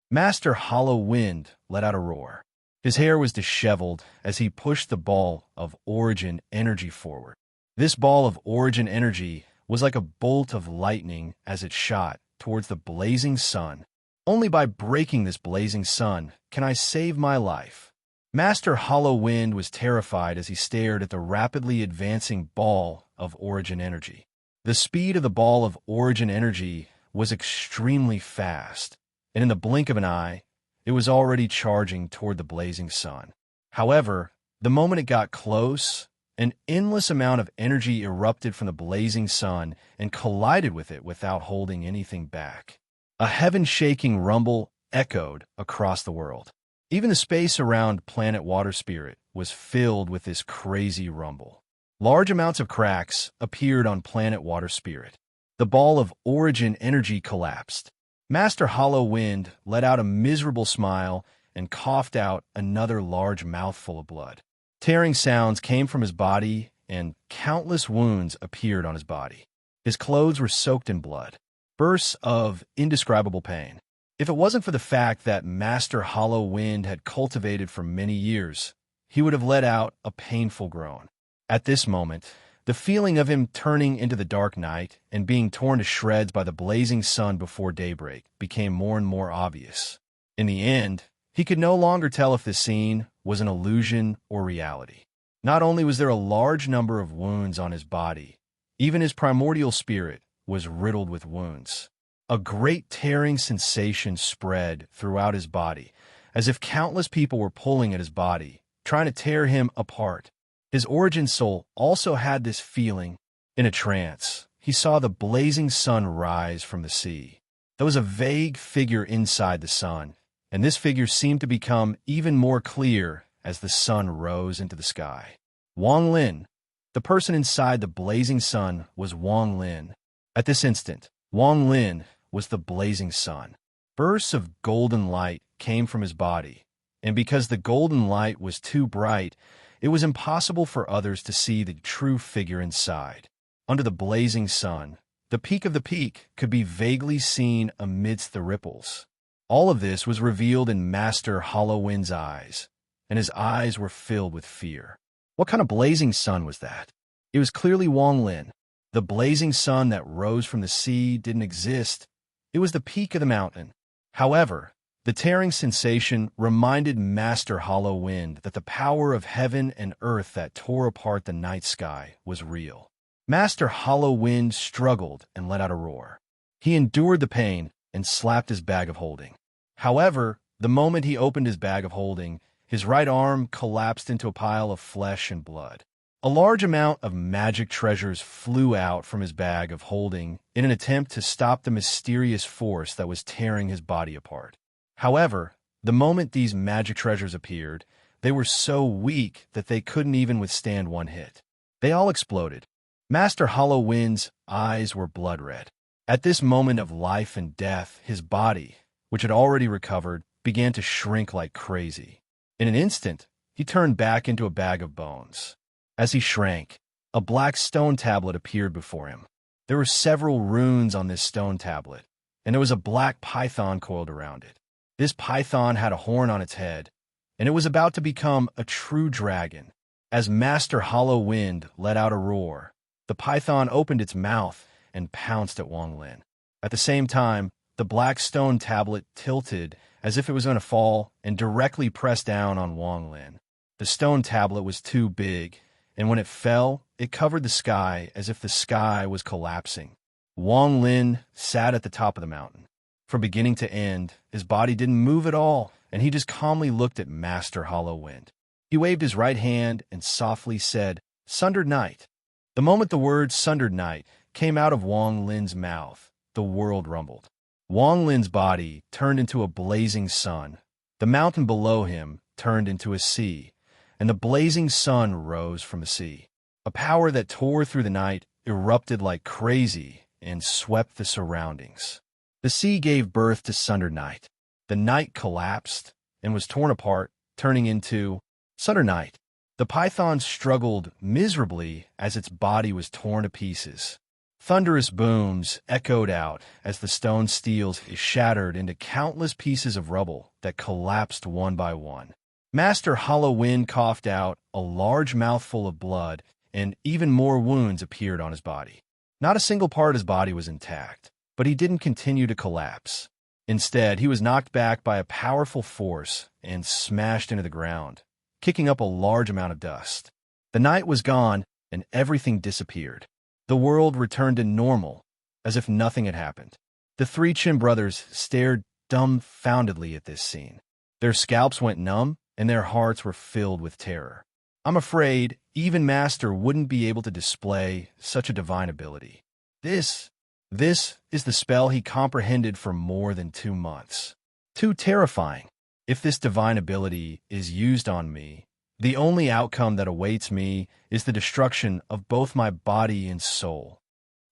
Master Hollow Wind let out a roar. His hair was disheveled as he pushed the ball of origin energy forward. This ball of origin energy was like a bolt of lightning as it shot towards the blazing sun. Only by breaking this blazing sun can I save my life. Master Hollow Wind was terrified as he stared at the rapidly advancing ball of origin energy. The speed of the ball of origin energy was extremely fast, and in the blink of an eye, it was already charging toward the blazing sun. However, the moment it got close, an endless amount of energy erupted from the blazing sun and collided with it without holding anything back. A heaven-shaking rumble echoed across the world. Even the space around planet Water Spirit was filled with this crazy rumble. Large amounts of cracks appeared on planet Water Spirit. The ball of origin energy collapsed. Master Hollow Wind let out a miserable smile and coughed out another large mouthful of blood. Tearing sounds came from his body, and countless wounds appeared on his body. His clothes were soaked in blood. Bursts of indescribable pain. If it wasn't for the fact that Master Hollow Wind had cultivated for many years, he would have let out a painful groan. At this moment, the feeling of him turning into the dark night and being torn to shreds by the blazing sun before daybreak became more and more obvious. In the end, he could no longer tell if the scene was an illusion or reality. Not only was there a large number of wounds on his body, even his primordial spirit was riddled with wounds. A great tearing sensation spread throughout his body, as if countless people were pulling at his body, trying to tear him apart. His origin soul also had this feeling. In a trance, he saw the blazing sun rise from the sea. There was a vague figure inside the sun, and this figure seemed to become even more clear as the sun rose into the sky. Wang Lin. The person inside the blazing sun was Wang Lin. At this instant, Wang Lin was the blazing sun. Bursts of golden light came from his body, and because the golden light was too bright, it was impossible for others to see the true figure inside. Under the blazing sun, the peak of the peak could be vaguely seen amidst the ripples. All of this was revealed in Master Hollow Wind's eyes, and his eyes were filled with fear. What kind of blazing sun was that? It was clearly Wang Lin. The blazing sun that rose from the sea didn't exist. It was the peak of the mountain. However, the tearing sensation reminded Master Hollow Wind that the power of heaven and earth that tore apart the night sky was real. Master Hollow Wind struggled and let out a roar. He endured the pain and slapped his bag of holding. However, the moment he opened his bag of holding, his right arm collapsed into a pile of flesh and blood. A large amount of magic treasures flew out from his bag of holding in an attempt to stop the mysterious force that was tearing his body apart. However, the moment these magic treasures appeared, they were so weak that they couldn't even withstand one hit. They all exploded. Master Hollow Wind's eyes were blood red. At this moment of life and death, his body, which had already recovered, began to shrink like crazy. In an instant, he turned back into a bag of bones. As he shrank, a black stone tablet appeared before him. There were several runes on this stone tablet, and there was a black python coiled around it. This python had a horn on its head, and it was about to become a true dragon. As Master Hollow Wind let out a roar, the python opened its mouth and pounced at Wang Lin. At the same time, the black stone tablet tilted as if it was going to fall and directly pressed down on Wang Lin. The stone tablet was too big, and when it fell, it covered the sky as if the sky was collapsing. Wang Lin sat at the top of the mountain. From beginning to end, his body didn't move at all, and he just calmly looked at Master Hollow Wind. He waved his right hand and softly said, "Sundered Night." The moment the word "Sundered Night" came out of Wang Lin's mouth, the world rumbled. Wang Lin's body turned into a blazing sun. The mountain below him turned into a sea, and the blazing sun rose from the sea. A power that tore through the night erupted like crazy and swept the surroundings. The sea gave birth to Sundered Night. The night collapsed and was torn apart, turning into Sundered Night. The python struggled miserably as its body was torn to pieces. Thunderous booms echoed out as the stone steels shattered into countless pieces of rubble that collapsed one by one. Master Hollow Wind coughed out a large mouthful of blood, and even more wounds appeared on his body. Not a single part of his body was intact, but he didn't continue to collapse. Instead, he was knocked back by a powerful force and smashed into the ground, kicking up a large amount of dust. The night was gone, and everything disappeared. The world returned to normal, as if nothing had happened. The three Chin brothers stared dumbfoundedly at this scene. Their scalps went numb, and their hearts were filled with terror. I'm afraid even Master wouldn't be able to display such a divine ability. This is the spell he comprehended for more than 2 months. Too terrifying. If this divine ability is used on me, the only outcome that awaits me is the destruction of both my body and soul.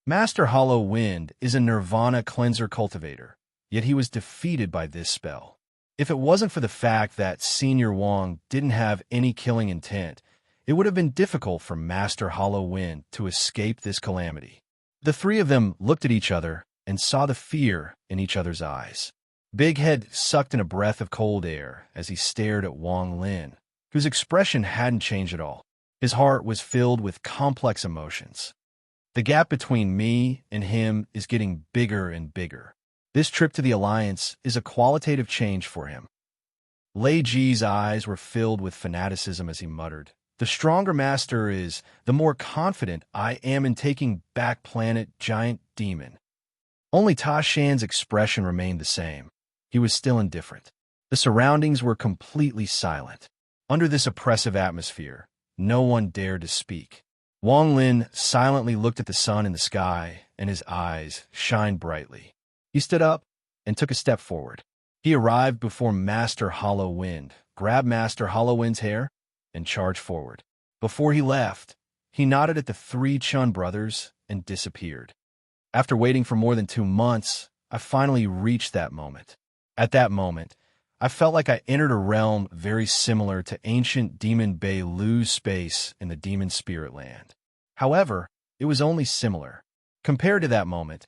Master Hollow Wind is a nirvana cleanser cultivator, yet he was defeated by this spell. If it wasn't for the fact that Senior Wang didn't have any killing intent, it would have been difficult for Master Hollow Wind to escape this calamity. The three of them looked at each other and saw the fear in each other's eyes. Big Head sucked in a breath of cold air as he stared at Wang Lin, whose expression hadn't changed at all. His heart was filled with complex emotions. The gap between me and him is getting bigger and bigger. This trip to the Alliance is a qualitative change for him. Lei Ji's eyes were filled with fanaticism as he muttered, "The stronger Master is, the more confident I am in taking back Planet Giant Demon." Only Ta Shan's expression remained the same. He was still indifferent. The surroundings were completely silent. Under this oppressive atmosphere, no one dared to speak. Wang Lin silently looked at the sun in the sky, and his eyes shined brightly. He stood up and took a step forward. He arrived before Master Hollow Wind, grabbed Master Hollow Wind's hair, and charged forward. Before he left, he nodded at the three Chun brothers and disappeared. After waiting for more than 2 months, I finally reached that moment. At that moment, I felt like I entered a realm very similar to ancient Demon Bay Lu's space in the Demon Spirit Land. However, it was only similar. Compared to that moment,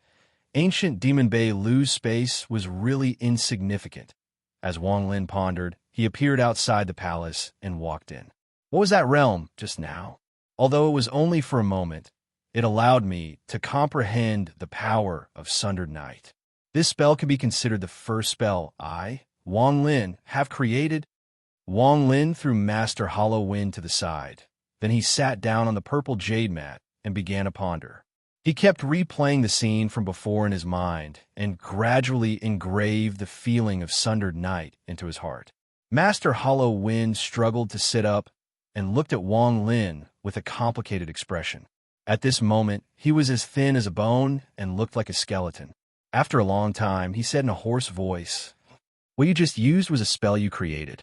ancient Demon Bay Lu's space was really insignificant. As Wang Lin pondered, he appeared outside the palace and walked in. What was that realm just now? Although it was only for a moment, it allowed me to comprehend the power of Sundered Night. This spell could be considered the first spell I, Wang Lin, have created. Wang Lin threw Master Hollow Wind to the side. Then he sat down on the purple jade mat and began to ponder. He kept replaying the scene from before in his mind and gradually engraved the feeling of Sundered Night into his heart. Master Hollow Wind struggled to sit up and looked at Wang Lin with a complicated expression. At this moment, he was as thin as a bone and looked like a skeleton. After a long time, he said in a hoarse voice, What you just used was a spell you created.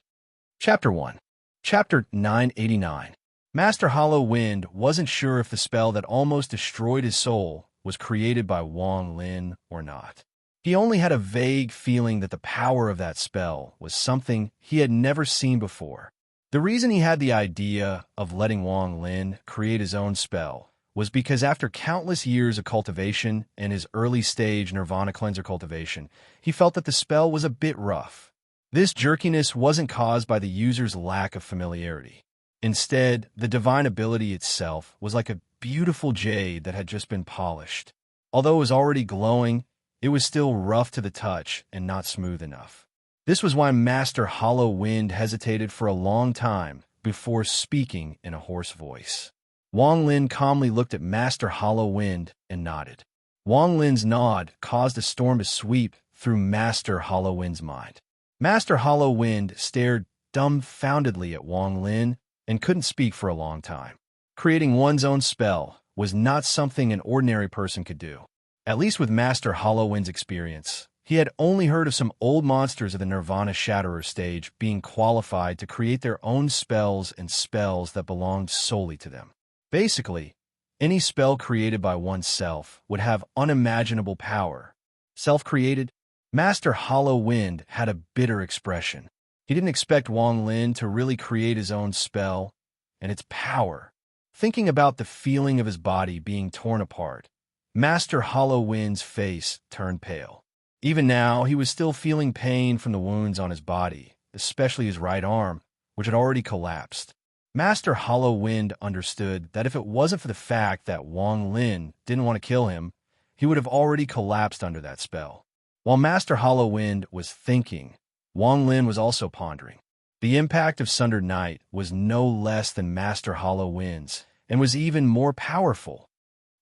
Chapter 1. Chapter 989. Master Hollow Wind wasn't sure if the spell that almost destroyed his soul was created by Wang Lin or not. He only had a vague feeling that the power of that spell was something he had never seen before. The reason he had the idea of letting Wang Lin create his own spell was because after countless years of cultivation and his early-stage Nirvana Cleanser cultivation, he felt that the spell was a bit rough. This jerkiness wasn't caused by the user's lack of familiarity. Instead, the divine ability itself was like a beautiful jade that had just been polished. Although it was already glowing, it was still rough to the touch and not smooth enough. This was why Master Hollow Wind hesitated for a long time before speaking in a hoarse voice. Wang Lin calmly looked at Master Hollow Wind and nodded. Wang Lin's nod caused a storm to sweep through Master Hollow Wind's mind. Master Hollow Wind stared dumbfoundedly at Wang Lin and couldn't speak for a long time. Creating one's own spell was not something an ordinary person could do. At least with Master Hollow Wind's experience, he had only heard of some old monsters of the Nirvana Shatterer stage being qualified to create their own spells and spells that belonged solely to them. Basically, any spell created by oneself would have unimaginable power. Self-created, Master Hollow Wind had a bitter expression. He didn't expect Wang Lin to really create his own spell and its power. Thinking about the feeling of his body being torn apart, Master Hollow Wind's face turned pale. Even now, he was still feeling pain from the wounds on his body, especially his right arm, which had already collapsed. Master Hollow Wind understood that if it wasn't for the fact that Wang Lin didn't want to kill him, he would have already collapsed under that spell. While Master Hollow Wind was thinking, Wang Lin was also pondering. The impact of Sundered Night was no less than Master Hollow Wind's, and was even more powerful.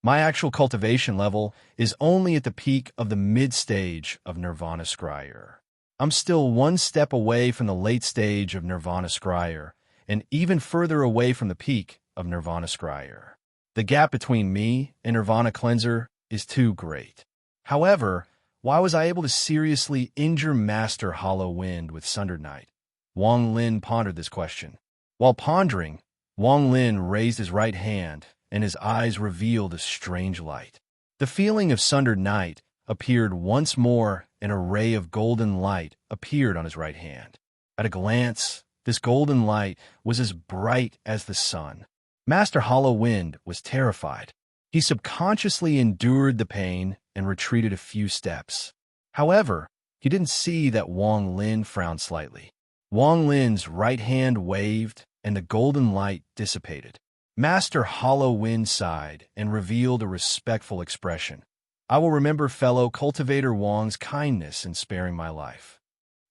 My actual cultivation level is only at the peak of the mid-stage of Nirvana Scryer. I'm still one step away from the late stage of Nirvana Scryer, and even further away from the peak of Nirvana Scryer. The gap between me and Nirvana Cleanser is too great. However, why was I able to seriously injure Master Hollow Wind with Sundered Night? Wang Lin pondered this question. While pondering, Wang Lin raised his right hand, and his eyes revealed a strange light. The feeling of Sundered Night appeared once more, and a ray of golden light appeared on his right hand. At a glance, this golden light was as bright as the sun. Master Hollow Wind was terrified. He subconsciously endured the pain and retreated a few steps. However, he didn't see that Wang Lin frowned slightly. Wang Lin's right hand waved, and the golden light dissipated. Master Hollow Wind sighed and revealed a respectful expression. I will remember fellow cultivator Wang's kindness in sparing my life.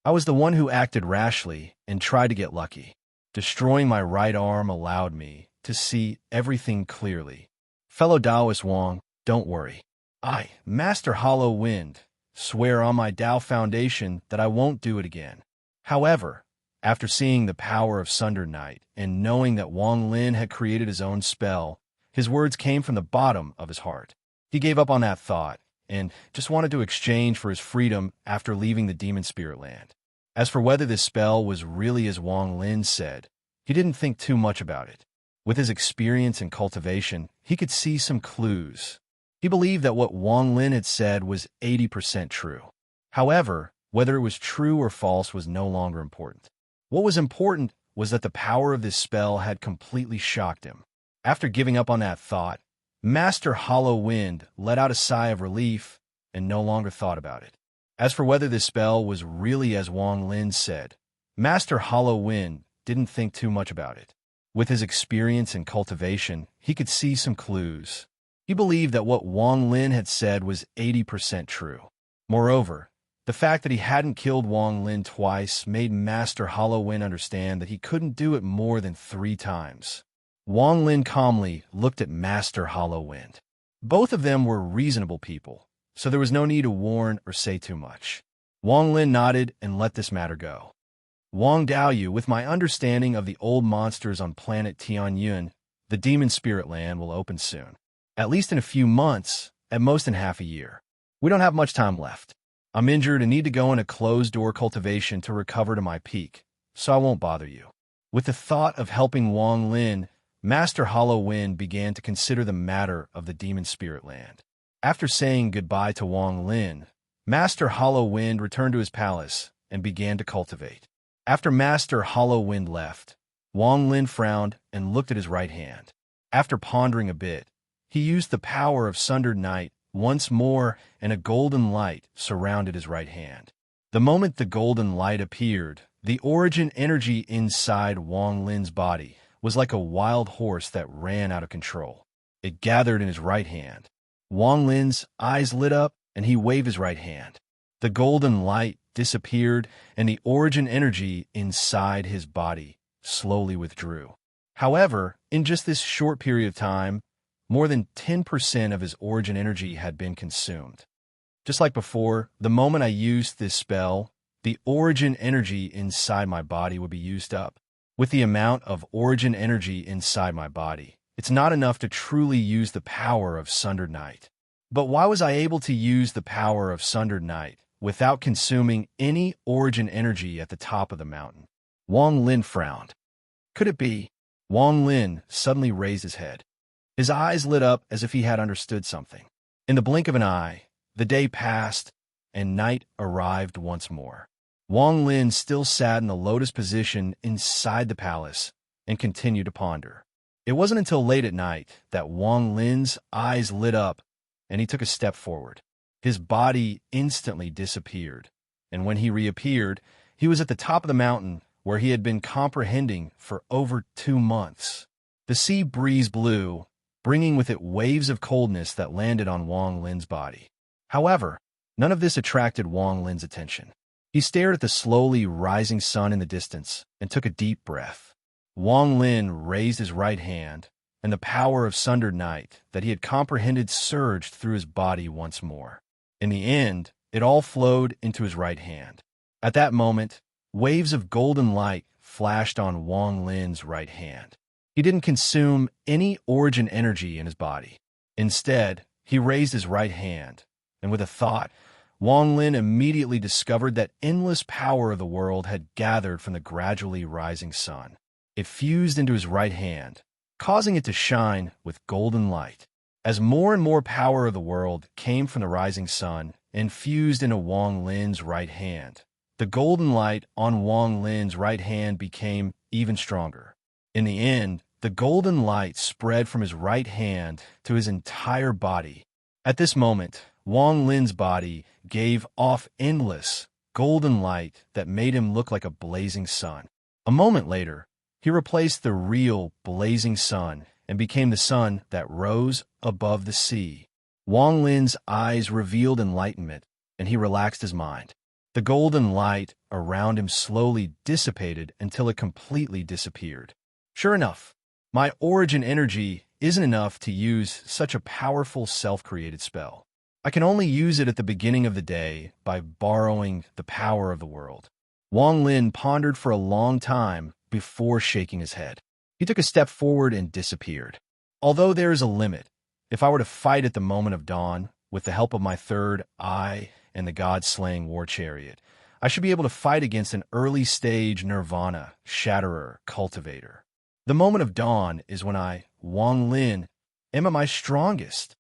I was the one who acted rashly and tried to get lucky. Destroying my right arm allowed me to see everything clearly. Fellow Taoist Wang, don't worry. I, Master Hollow Wind, swear on my Tao foundation that I won't do it again. However, after seeing the power of Sundered Night and knowing that Wang Lin had created his own spell, his words came from the bottom of his heart. He gave up on that thought and just wanted to exchange for his freedom after leaving the Demon Spirit Land. As for whether this spell was really as Wang Lin said, he didn't think too much about it. With his experience and cultivation, he could see some clues. He believed that what Wang Lin had said was 80% true. However, whether it was true or false was no longer important. What was important was that the power of this spell had completely shocked him. After giving up on that thought, Master Hollow Wind let out a sigh of relief and no longer thought about it. As for whether this spell was really as Wang Lin said, Master Hollow Wind didn't think too much about it. With his experience and cultivation, he could see some clues. He believed that what Wang Lin had said was 80% true. Moreover, the fact that he hadn't killed Wang Lin twice made Master Hollow Wind understand that he couldn't do it more than 3 times. Wang Lin calmly looked at Master Hollow Wind. Both of them were reasonable people, so there was no need to warn or say too much. Wang Lin nodded and let this matter go. Wang Daoyu, with my understanding of the old monsters on planet Tianyun, the Demon Spirit Land will open soon. At least in a few months, at most in half a year. We don't have much time left. I'm injured and need to go in a closed-door cultivation to recover to my peak, so I won't bother you." With the thought of helping Wang Lin, Master Hollow Wind began to consider the matter of the demon spirit land. After saying goodbye to Wang Lin, Master Hollow Wind returned to his palace and began to cultivate. After Master Hollow Wind left, Wang Lin frowned and looked at his right hand. After pondering a bit, he used the power of Sundered Night once more, and a golden light surrounded his right hand. The moment the golden light appeared, the origin energy inside Wang Lin's body was like a wild horse that ran out of control. It gathered in his right hand. Wang Lin's eyes lit up, and he waved his right hand. The golden light disappeared, and the origin energy inside his body slowly withdrew. However, in just this short period of time, more than 10% of his origin energy had been consumed. Just like before, the moment I used this spell, the origin energy inside my body would be used up. With the amount of origin energy inside my body, it's not enough to truly use the power of Sundered Night. But why was I able to use the power of Sundered Night without consuming any origin energy at the top of the mountain? Wang Lin frowned. Could it be? Wang Lin suddenly raised his head. His eyes lit up as if he had understood something. In the blink of an eye, the day passed, and night arrived once more. Wang Lin still sat in the lotus position inside the palace and continued to ponder. It wasn't until late at night that Wang Lin's eyes lit up and he took a step forward. His body instantly disappeared, and when he reappeared, he was at the top of the mountain where he had been comprehending for over 2 months. The sea breeze blew, bringing with it waves of coldness that landed on Wang Lin's body. However, none of this attracted Wang Lin's attention. He stared at the slowly rising sun in the distance and took a deep breath. Wang Lin raised his right hand, and the power of Sundered Night that he had comprehended surged through his body once more. In the end, it all flowed into his right hand. At that moment, waves of golden light flashed on Wang Lin's right hand. He didn't consume any origin energy in his body. Instead, he raised his right hand, and with a thought, Wang Lin immediately discovered that endless power of the world had gathered from the gradually rising sun. It fused into his right hand, causing it to shine with golden light. As more and more power of the world came from the rising sun and fused into Wang Lin's right hand, the golden light on Wang Lin's right hand became even stronger. In the end, the golden light spread from his right hand to his entire body. At this moment, Wang Lin's body gave off endless, golden light that made him look like a blazing sun. A moment later, he replaced the real blazing sun and became the sun that rose above the sea. Wang Lin's eyes revealed enlightenment, and he relaxed his mind. The golden light around him slowly dissipated until it completely disappeared. Sure enough, my origin energy isn't enough to use such a powerful self-created spell. I can only use it at the beginning of the day by borrowing the power of the world. Wang Lin pondered for a long time before shaking his head. He took a step forward and disappeared. Although there is a limit, if I were to fight at the moment of dawn, with the help of my third eye and the god-slaying war chariot, I should be able to fight against an early-stage nirvana, shatterer, cultivator. The moment of dawn is when I, Wang Lin, am at my strongest.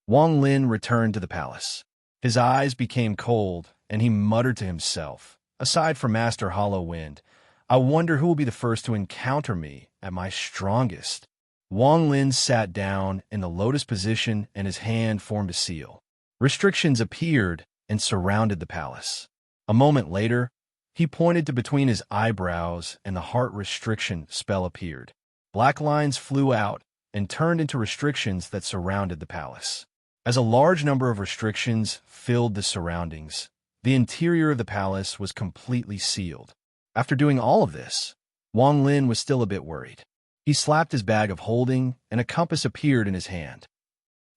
Wang Lin returned to the palace. His eyes became cold, and he muttered to himself, "Aside from Master Hollow Wind, I wonder who will be the first to encounter me at my strongest." Wang Lin sat down in the lotus position, and his hand formed a seal. Restrictions appeared and surrounded the palace. A moment later, he pointed to between his eyebrows, and the heart restriction spell appeared. Black lines flew out and turned into restrictions that surrounded the palace. As a large number of restrictions filled the surroundings, the interior of the palace was completely sealed. After doing all of this, Wang Lin was still a bit worried. He slapped his bag of holding, and a compass appeared in his hand.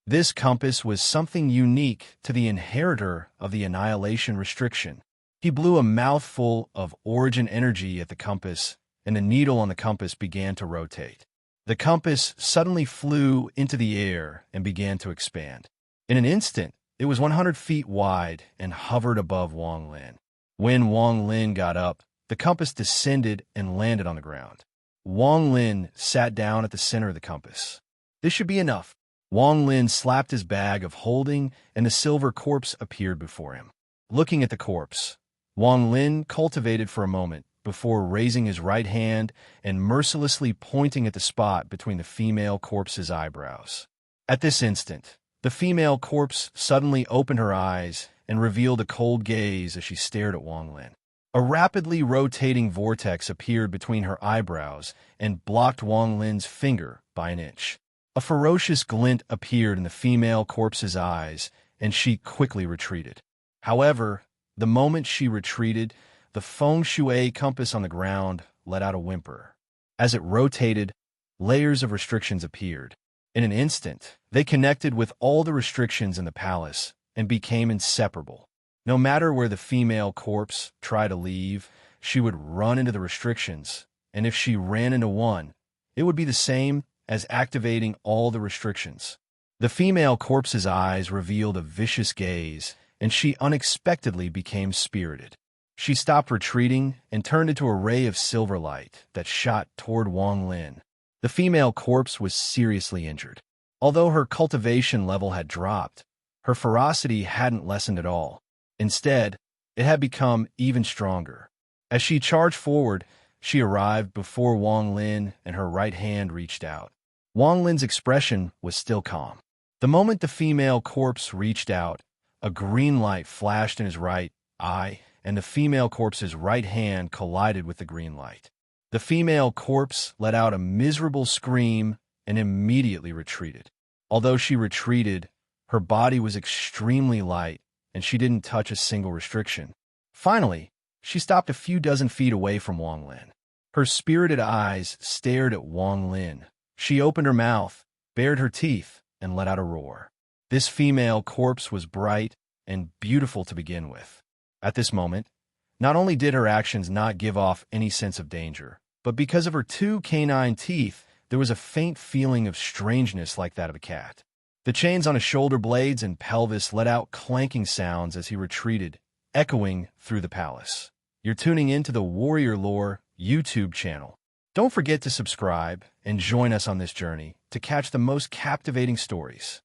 This compass was something unique to the inheritor of the annihilation restriction. He blew a mouthful of origin energy at the compass, and the needle on the compass began to rotate. The compass suddenly flew into the air and began to expand. In an instant, It was 100 feet wide and hovered above Wang Lin. When Wang Lin got up, the compass descended and landed on the ground. Wang Lin sat down at the center of the compass. This should be enough. Wang Lin slapped his bag of holding, and the silver corpse appeared before him. Looking at the corpse, Wang Lin cultivated for a moment before raising his right hand and mercilessly pointing at the spot between the female corpse's eyebrows. At this instant, the female corpse suddenly opened her eyes and revealed a cold gaze as she stared at Wang Lin. A rapidly rotating vortex appeared between her eyebrows and blocked Wang Lin's finger by an inch. A ferocious glint appeared in the female corpse's eyes, and she quickly retreated. However, the moment she retreated, the feng shui compass on the ground let out a whimper. As it rotated, layers of restrictions appeared. In an instant, they connected with all the restrictions in the palace and became inseparable. No matter where the female corpse tried to leave, she would run into the restrictions, and if she ran into one, it would be the same as activating all the restrictions. The female corpse's eyes revealed a vicious gaze, and she unexpectedly became spirited. She stopped retreating and turned into a ray of silver light that shot toward Wang Lin. The female corpse was seriously injured. Although her cultivation level had dropped, her ferocity hadn't lessened at all. Instead, it had become even stronger. As she charged forward, she arrived before Wang Lin and her right hand reached out. Wang Lin's expression was still calm. The moment the female corpse reached out, a green light flashed in his right eye, and the female corpse's right hand collided with the green light. The female corpse let out a miserable scream and immediately retreated. Although she retreated, her body was extremely light, and she didn't touch a single restriction. Finally, she stopped a few dozen feet away from Wang Lin. Her spirited eyes stared at Wang Lin. She opened her mouth, bared her teeth, and let out a roar. This female corpse was bright and beautiful to begin with. At this moment, not only did her actions not give off any sense of danger, but because of her two canine teeth, there was a faint feeling of strangeness like that of a cat. The chains on his shoulder blades and pelvis let out clanking sounds as he retreated, echoing through the palace. You're tuning into the Warrior Lore YouTube channel. Don't forget to subscribe and join us on this journey to catch the most captivating stories.